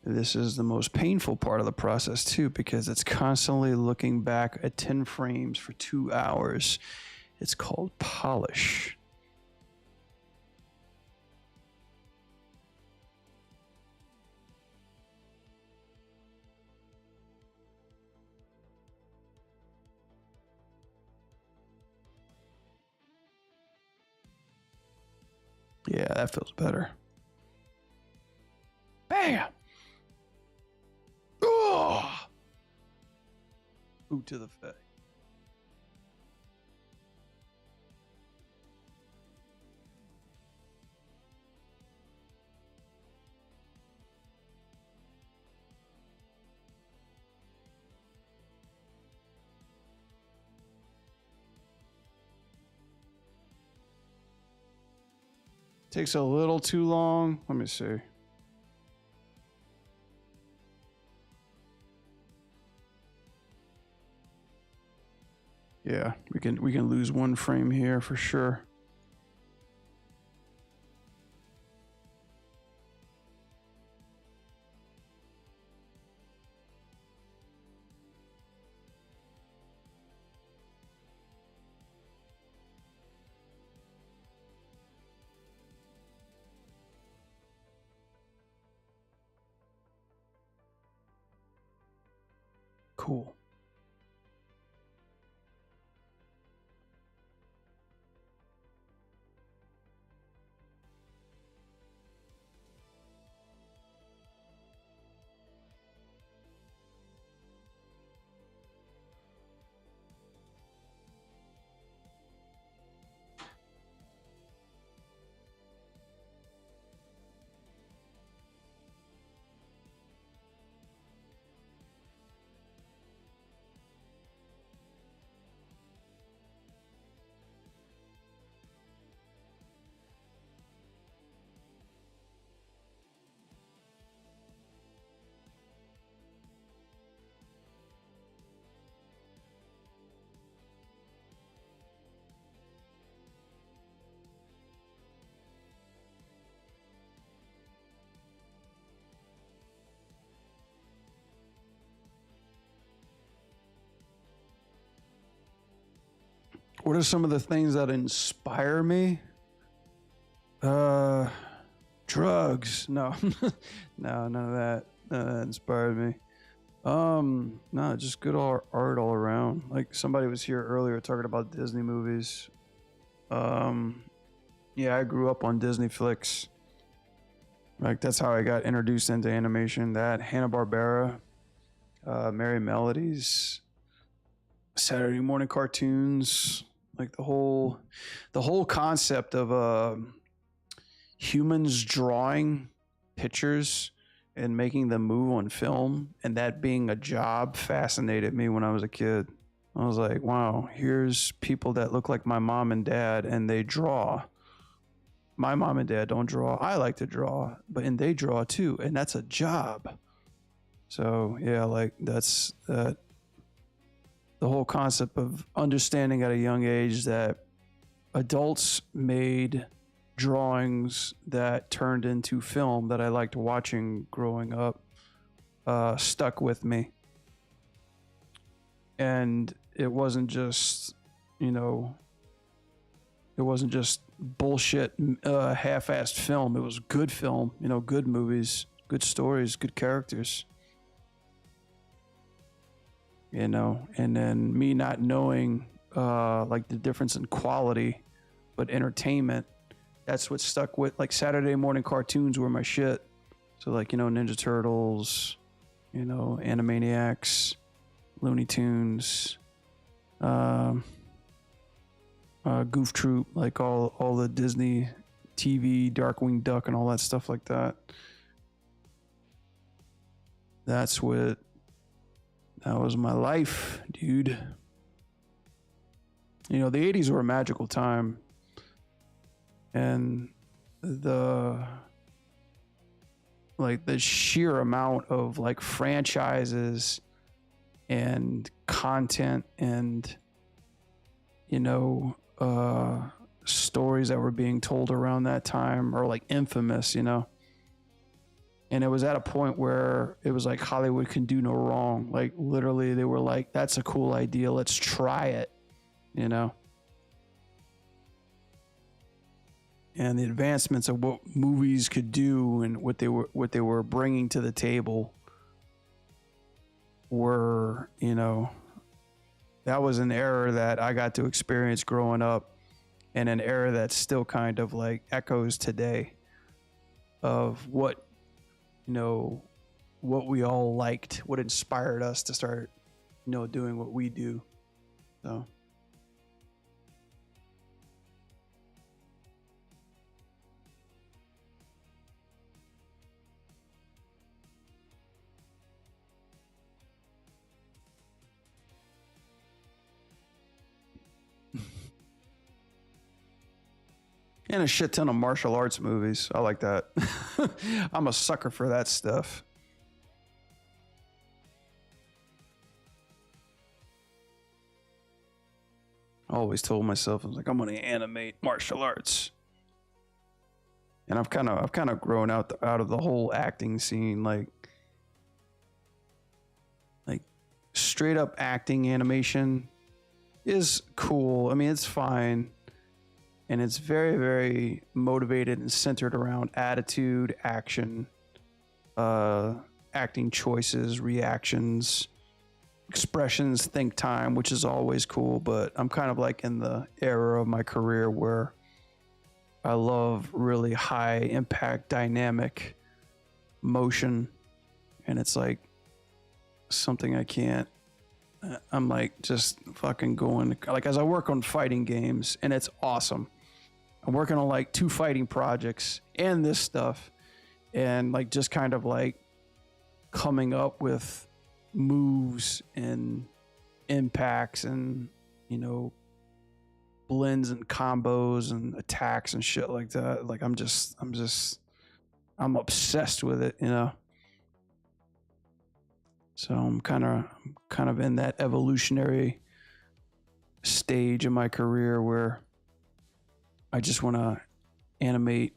This is the most painful part of the process too, because it's constantly looking back at 10 frames for 2 hours. It's called polish. Yeah, that feels better. Bam! Oh! Boot to the face. Takes a little too long. Let me see. Yeah, we can lose one frame here for sure. Cool. What are some of the things that inspire me? Drugs. No. No, none of that. None of that inspired me. No, just good art all around. Like somebody was here earlier talking about Disney movies. Yeah, I grew up on Disney flicks. Like that's how I got introduced into animation. That Hanna-Barbera, Merry Melodies, Saturday morning cartoons, like the whole concept of humans drawing pictures and making them move on film and that being a job fascinated me when I was a kid. I was like, wow, here's people that look like my mom and dad and they draw. My mom and dad don't draw. I like to draw, and they draw too, and that's a job. So yeah, like that's that. The whole concept of understanding at a young age that adults made drawings that turned into film that I liked watching growing up stuck with me. And it wasn't just, you know, it wasn't just bullshit half-assed film. It was good film, you know, good movies, good stories, good characters. You know, and then me not knowing like the difference in quality, but entertainment, that's what stuck with. Like Saturday morning cartoons were my shit. So like, you know, Ninja Turtles, you know, Animaniacs, Looney Tunes, Goof Troop, like all the Disney TV, Darkwing Duck, and all that stuff like that. That was my life, dude. You know, the 80s were a magical time. And the sheer amount of like franchises and content and, you know, stories that were being told around that time are like infamous, you know. And it was at a point where it was like Hollywood can do no wrong. Like literally they were like, that's a cool idea. Let's try it, you know? And the advancements of what movies could do and what they were bringing to the table were, you know, that was an era that I got to experience growing up and an era that still kind of like echoes today of what, you know, what we all liked, what inspired us to start, you know, doing what we do. So. And a shit ton of martial arts movies. I like that. I'm a sucker for that stuff. I always told myself, I was like, I'm gonna animate martial arts. And I've kind of grown out of the whole acting scene, like straight up acting animation is cool. I mean, it's fine. And it's very, very motivated and centered around attitude, action, acting choices, reactions, expressions, think time, which is always cool. But I'm kind of like in the era of my career where I love really high impact, dynamic motion. And it's like something I can't. I'm like just fucking going, like, as I work on fighting games, and it's awesome. I'm working on like 2 fighting projects and this stuff, and like just kind of like coming up with moves and impacts and, you know, blends and combos and attacks and shit like that. Like I'm obsessed with it, you know. So I'm kind of in that evolutionary stage in my career where I just want to animate,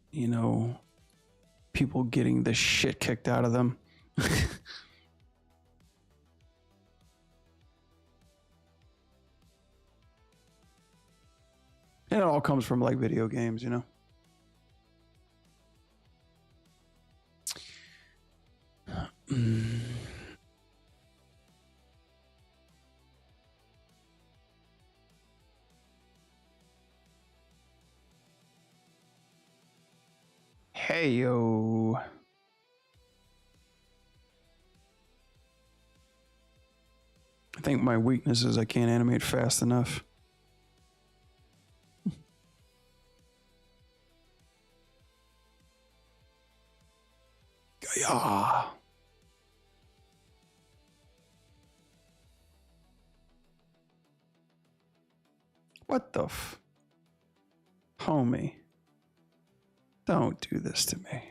you know, people getting the shit kicked out of them. And it all comes from like video games, you know. Hey yo. I think my weakness is I can't animate fast enough. Yeah. What the homie? Don't do this to me.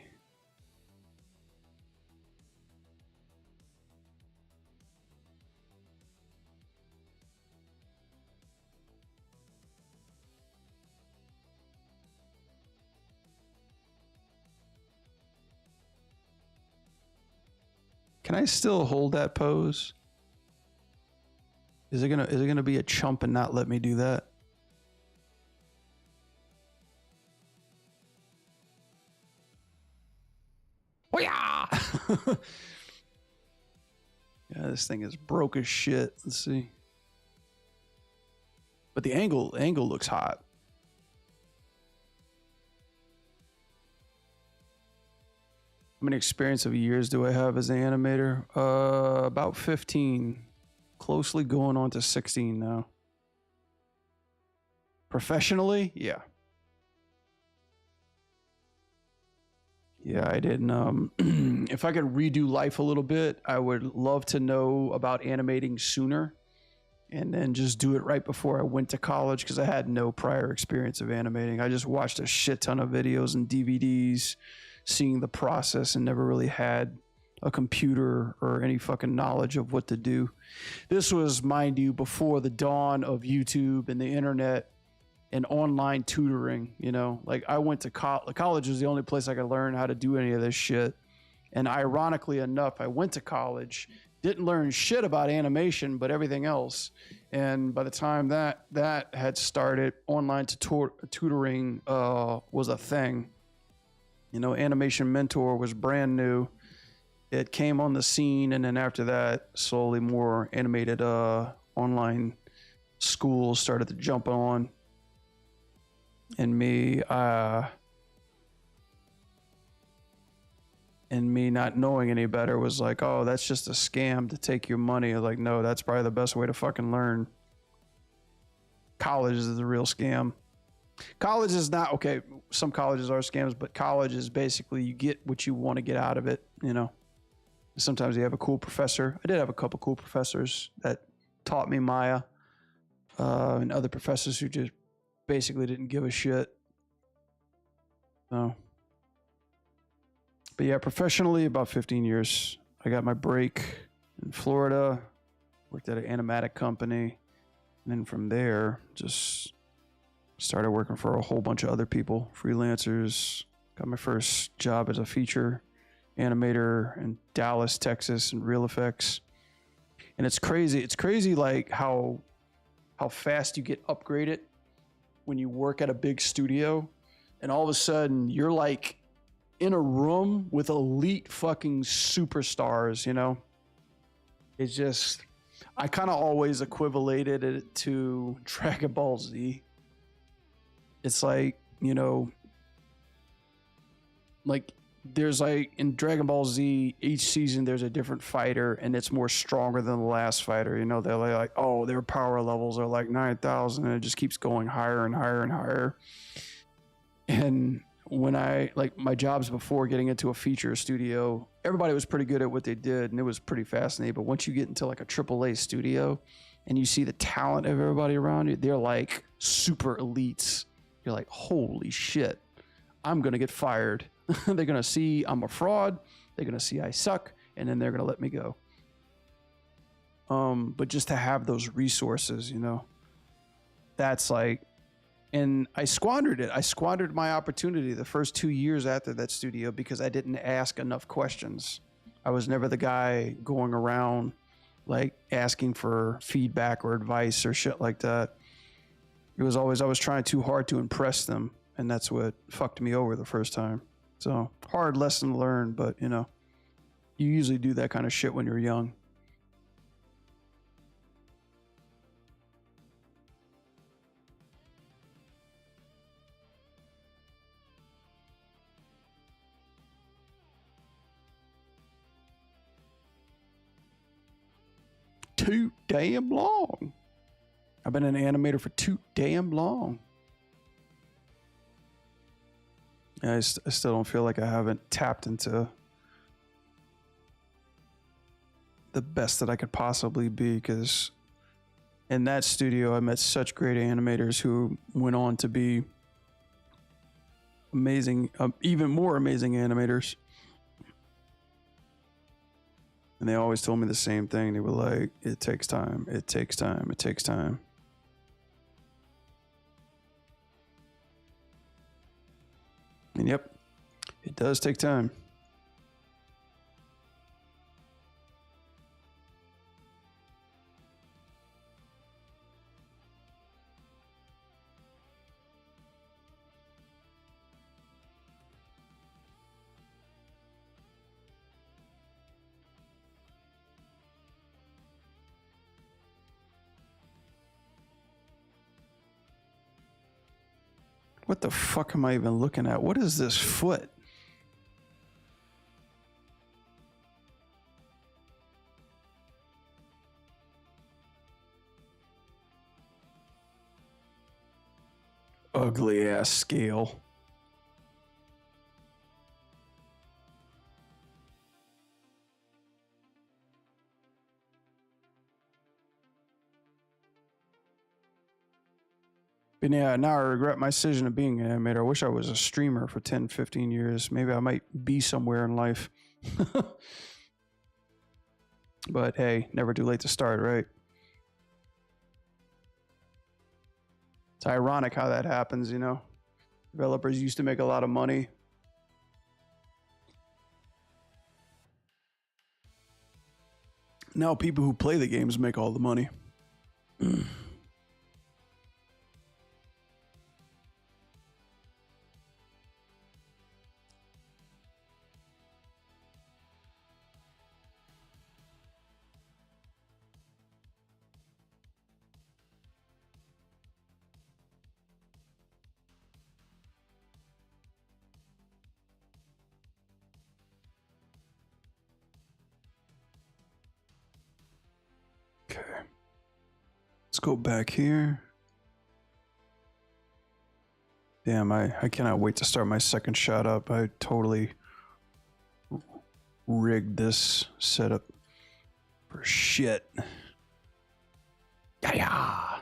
Can I still hold that pose? Is it gonna be a chump and not let me do that? Oh yeah! Yeah, this thing is broke as shit. Let's see. But the angle looks hot. How many experience of years do I have as an animator? About 15. Closely going on to 16 now. Professionally? Yeah. Yeah, I didn't. If I could redo life a little bit, I would love to know about animating sooner and then just do it right before I went to college, because I had no prior experience of animating. I just watched a shit ton of videos and DVDs, seeing the process, and never really had a computer or any fucking knowledge of what to do. This was, mind you, before the dawn of YouTube and the internet and online tutoring, you know. Like I went to college was the only place I could learn how to do any of this shit. And ironically enough, I went to college, didn't learn shit about animation, but everything else. And by the time that had started, online tutoring was a thing. You know, Animation Mentor was brand new. It came on the scene, and then after that, slowly more animated online schools started to jump on. And me not knowing any better was like, oh, that's just a scam to take your money. Like, no, that's probably the best way to fucking learn. College is the real scam. College is not, okay, some colleges are scams, but college is basically you get what you want to get out of it, you know. Sometimes you have a cool professor. I did have a couple cool professors that taught me Maya, and other professors who just basically didn't give a shit. So, but yeah, professionally, about 15 years. I got my break in Florida, worked at an animatic company, and then from there, just started working for a whole bunch of other people, freelancers. Got my first job as a feature animator in Dallas, Texas, and Real Effects. And it's crazy. It's crazy, like how fast you get upgraded when you work at a big studio, and all of a sudden you're like in a room with elite fucking superstars. You know, it's just, I kind of always equivalated it to Dragon Ball Z. It's like, you know, like there's like in Dragon Ball Z, each season there's a different fighter and it's more stronger than the last fighter. You know, they're like, oh, their power levels are like 9,000 and it just keeps going higher and higher and higher. And when I, like my jobs before getting into a feature studio, everybody was pretty good at what they did and it was pretty fascinating. But once you get into like a AAA studio and you see the talent of everybody around you, they're like super elites. You're like, holy shit, I'm going to get fired. They're going to see I'm a fraud. They're going to see I suck. And then they're going to let me go. But just to have those resources, you know, that's like, and I squandered it. I squandered my opportunity the first 2 years after that studio because I didn't ask enough questions. I was never the guy going around like asking for feedback or advice or shit like that. It was always, I was trying too hard to impress them. And that's what fucked me over the first time. So hard lesson to learn, but you know, you usually do that kind of shit when you're young. Too damn long. I've been an animator for too damn long. I still don't feel like I haven't tapped into the best that I could possibly be, because in that studio I met such great animators who went on to be amazing, even more amazing animators. And they always told me the same thing. They were like, it takes time, it takes time, it takes time. And yep, it does take time. What the fuck am I even looking at? What is this foot? Ugly ass scale. But yeah, now I regret my decision of being an animator. I wish I was a streamer for 10, 15 years. Maybe I might be somewhere in life. But hey, never too late to start, right? It's ironic how that happens, you know? Developers used to make a lot of money. Now people who play the games make all the money. Okay. Let's go back here. Damn, I cannot wait to start my second shot up. I totally rigged this setup for shit. Yeah.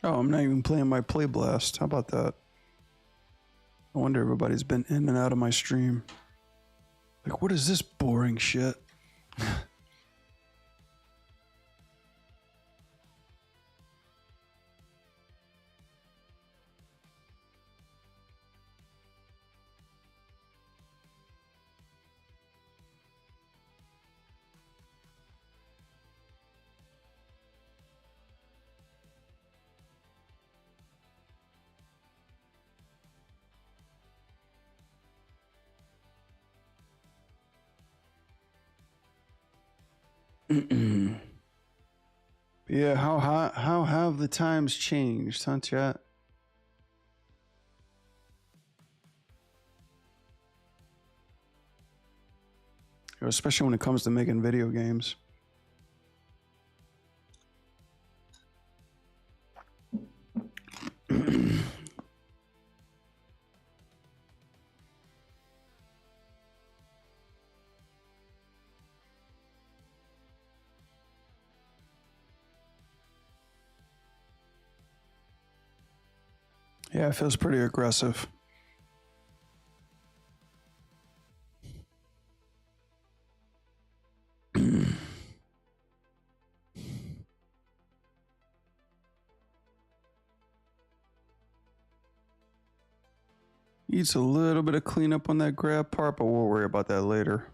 Oh, I'm not even playing my Play Blast. How about that? I wonder everybody's been in and out of my stream. Like, what is this boring shit? Yeah, how have the times changed, huh, chat? Especially when it comes to making video games. Yeah, it feels pretty aggressive. Needs a little bit of cleanup on that grab part, but we'll worry about that later.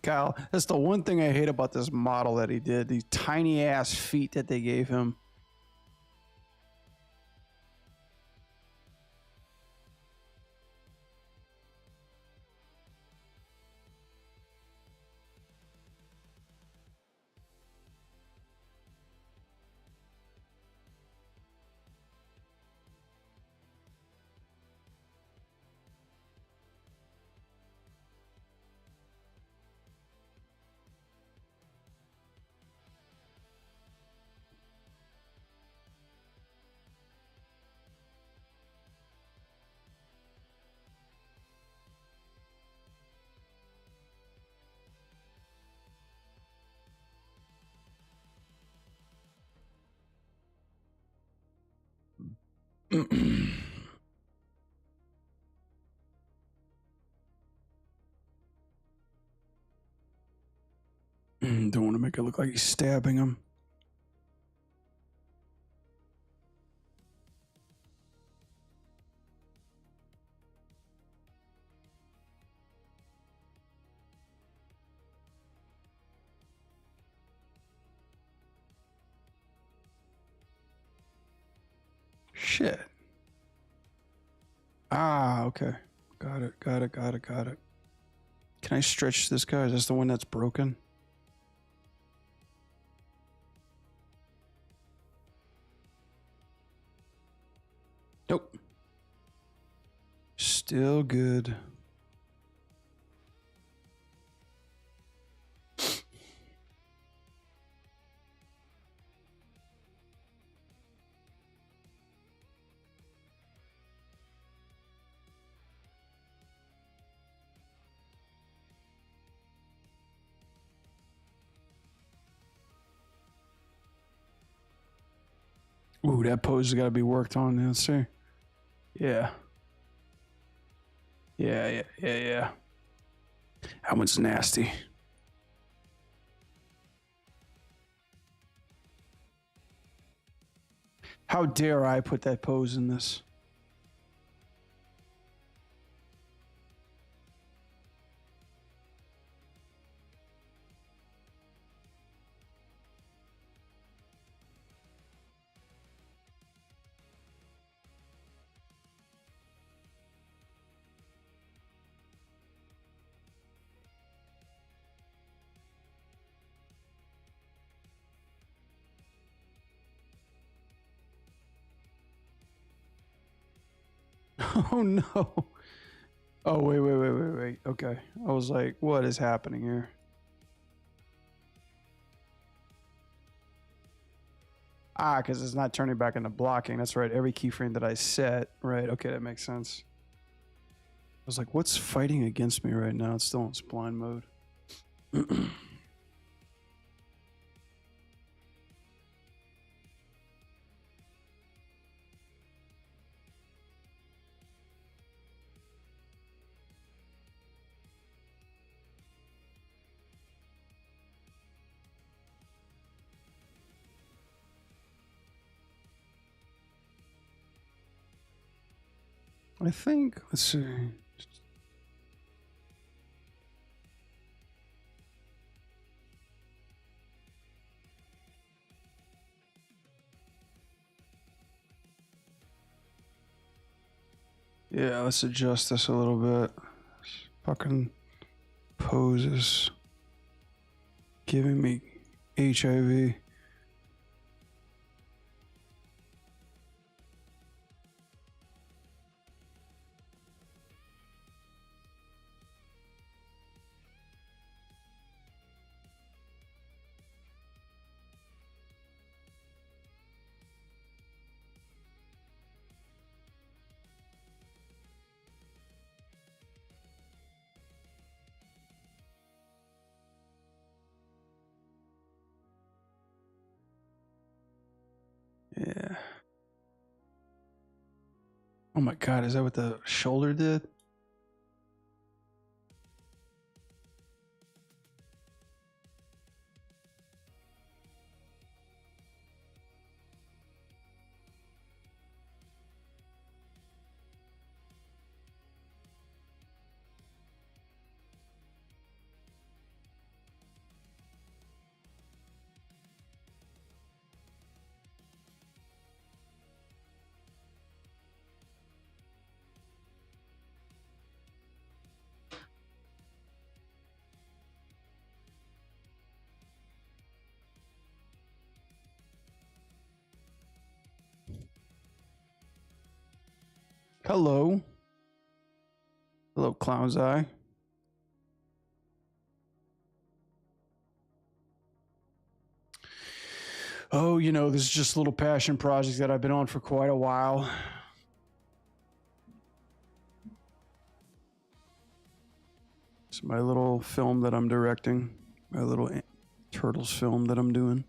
Kyle, that's the one thing I hate about this model that he did. These tiny ass feet that they gave him. Don't want to make it look like he's stabbing him. Shit. Ah, okay. Got it. Can I stretch this guy? Is this the one that's broken? Nope. Still good. Ooh, that pose has got to be worked on. Let's see. Yeah. Yeah. That one's nasty. How dare I put that pose in this? Oh no. Oh, wait. Okay. I was like, what is happening here? Ah, because it's not turning back into blocking. That's right. Every keyframe that I set. Right. Okay, that makes sense. I was like, what's fighting against me right now? It's still in spline mode. I think, let's see. Yeah, let's adjust this a little bit. Fucking poses giving me HIV. Yeah. Oh my god, is that what the shoulder did? Hello. Hello, Clown's Eye. Oh, you know, this is just a little passion project that I've been on for quite a while. It's my little film that I'm directing, my little Turtles film that I'm doing.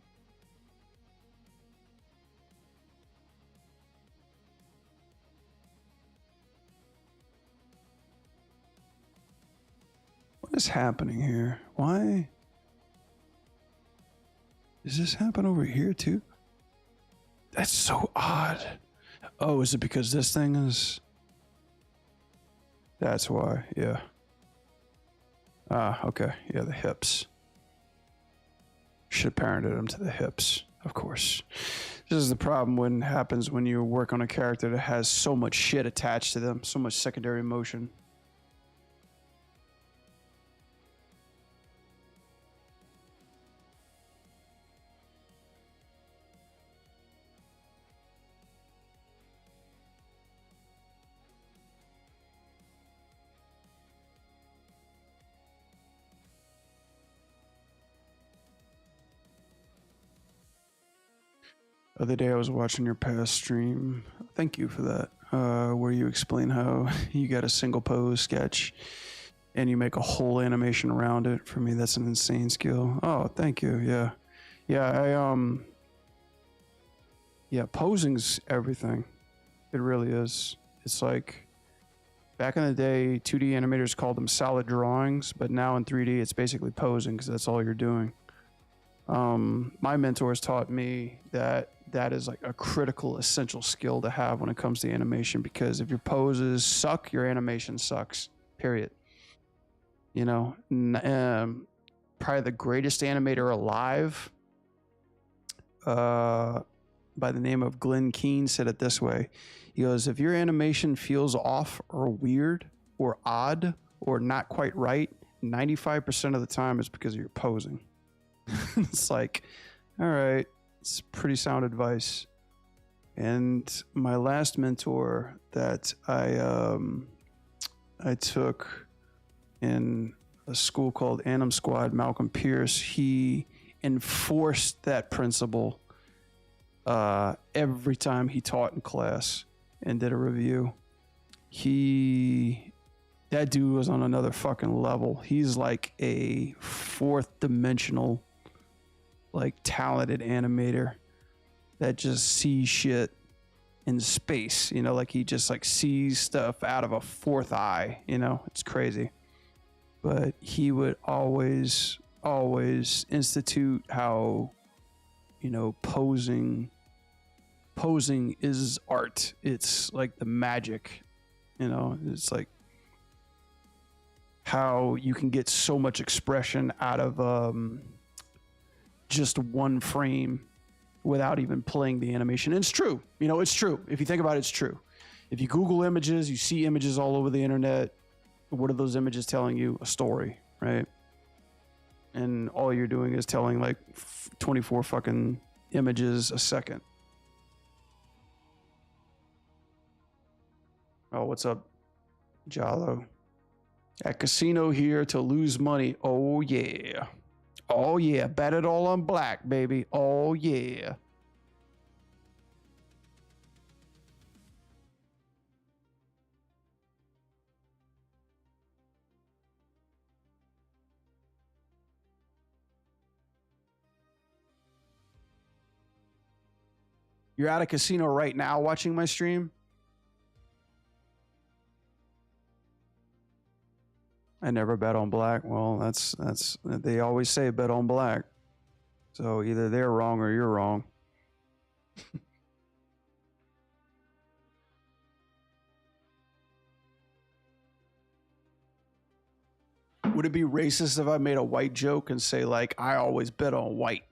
What is happening here? Why? Does this happen over here too? That's so odd. Oh, is it because this thing is... That's why, yeah. Ah, okay. Yeah, the hips. Should have parented them to the hips, of course. This is the problem when happens when you work on a character that has so much shit attached to them, so much secondary emotion. The other day I was watching your past stream. Thank you for that. Where you explain how you got a single pose sketch and you make a whole animation around it. For me, that's an insane skill. Oh, thank you. Yeah. Yeah, yeah, posing's everything. It really is. It's like back in the day, 2D animators called them solid drawings, but now in 3D, it's basically posing because that's all you're doing. My mentors taught me that that is like a critical, essential skill to have when it comes to animation, because if your poses suck, your animation sucks, period. You know, probably the greatest animator alive, by the name of Glenn Keane, said it this way. He goes, if your animation feels off or weird or odd or not quite right, 95% of the time it's because of your posing. It's like, all right, it's pretty sound advice. And my last mentor that I took in a school called Anim Squad, Malcolm Pierce, he enforced that principle every time he taught in class and did a review. That dude was on another fucking level. He's like a fourth dimensional, like talented animator that just sees shit in space, you know, like he just like sees stuff out of a fourth eye, you know, it's crazy. But he would always institute how, you know, posing is art. It's like the magic, you know, it's like how you can get so much expression out of just one frame without even playing the animation. And it's true, you know, it's true. If you think about it, it's true. If you Google images, you see images all over the internet. What are those images telling you? A story, right? And all you're doing is telling like 24 fucking images a second. Oh, what's up, Jalo? At casino here to lose money. Oh, yeah. Oh, yeah. Bet it all on black, baby. Oh, yeah. You're at a casino right now watching my stream? I never bet on black. Well, that's they always say bet on black. So either they're wrong or you're wrong. Would it be racist if I made a white joke and say like I always bet on white?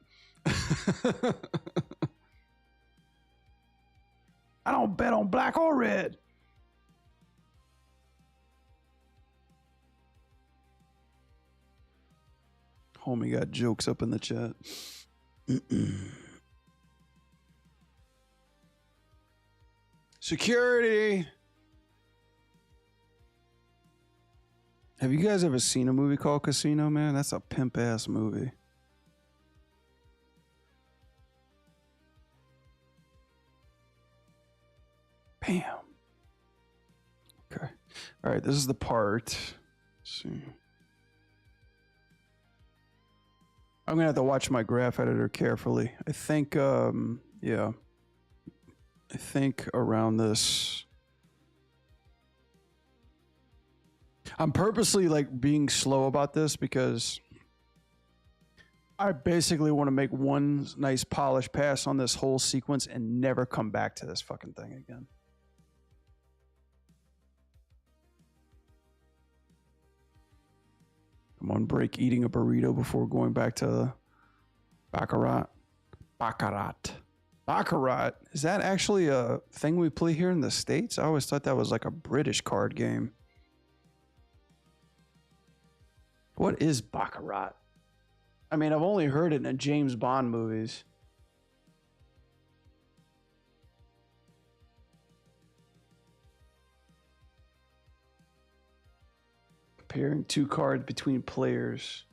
I don't bet on black or red. Homie got jokes up in the chat. Security. Have you guys ever seen a movie called Casino, man? That's a pimp ass movie. Bam. Okay. All right, this is the part. Let's see. I'm gonna have to watch my graph editor carefully. I think, yeah. I think around this. I'm purposely like being slow about this because I basically want to make one nice polished pass on this whole sequence and never come back to this fucking thing again. I'm on break eating a burrito before going back to Baccarat. Baccarat. Is that actually a thing we play here in the States? I always thought that was like a British card game. What is Baccarat? I mean, I've only heard it in James Bond movies. Pairing two cards between players.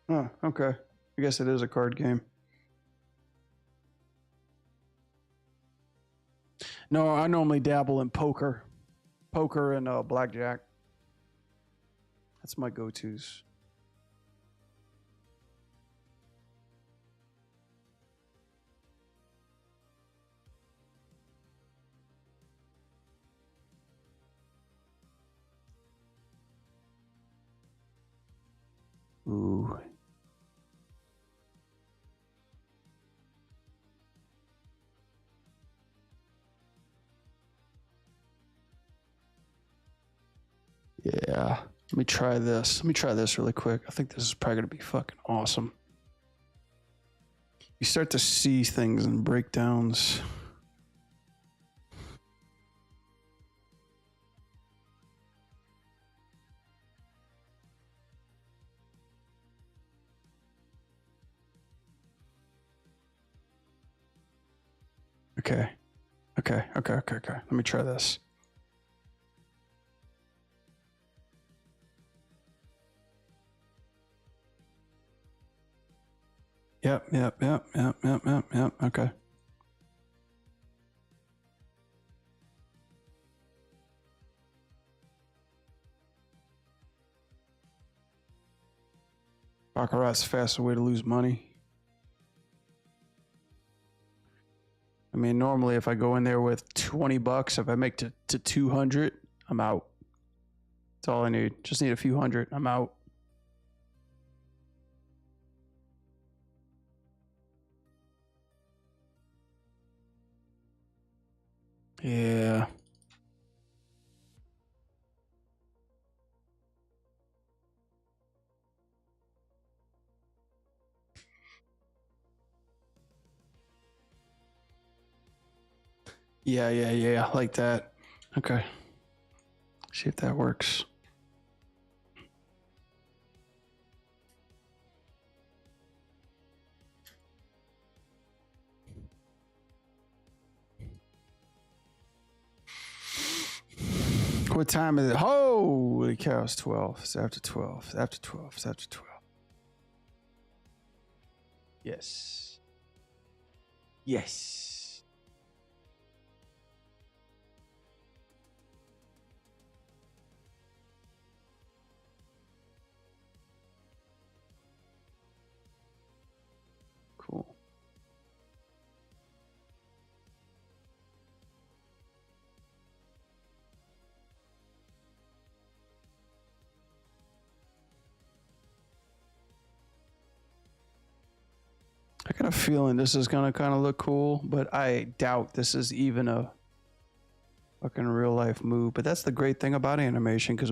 Oh, okay. I guess it is a card game. No, I normally dabble in poker. Poker and blackjack. That's my go-tos. Ooh. Yeah. Let me try this. Let me try this really quick. I think this is probably going to be fucking awesome. You start to see things in breakdowns. Okay. Okay. Okay. Okay. Okay. Let me try this. Yep. Yep. Yep. Yep. Yep. Yep. Yep. Okay. Baccarat's a faster way to lose money. I mean, normally if I go in there with 20 bucks, if I make to 200, I'm out. That's all I need. Just need a few hundred. I'm out. Yeah. Yeah. Like that. Okay. See if that works. What time is it? Holy cow, it's 12. It's after 12. It's after 12. It's after 12. Yes. Yes. Cool. I got a feeling this is gonna kind of look cool, but I doubt this is even a fucking real life move. But that's the great thing about animation, because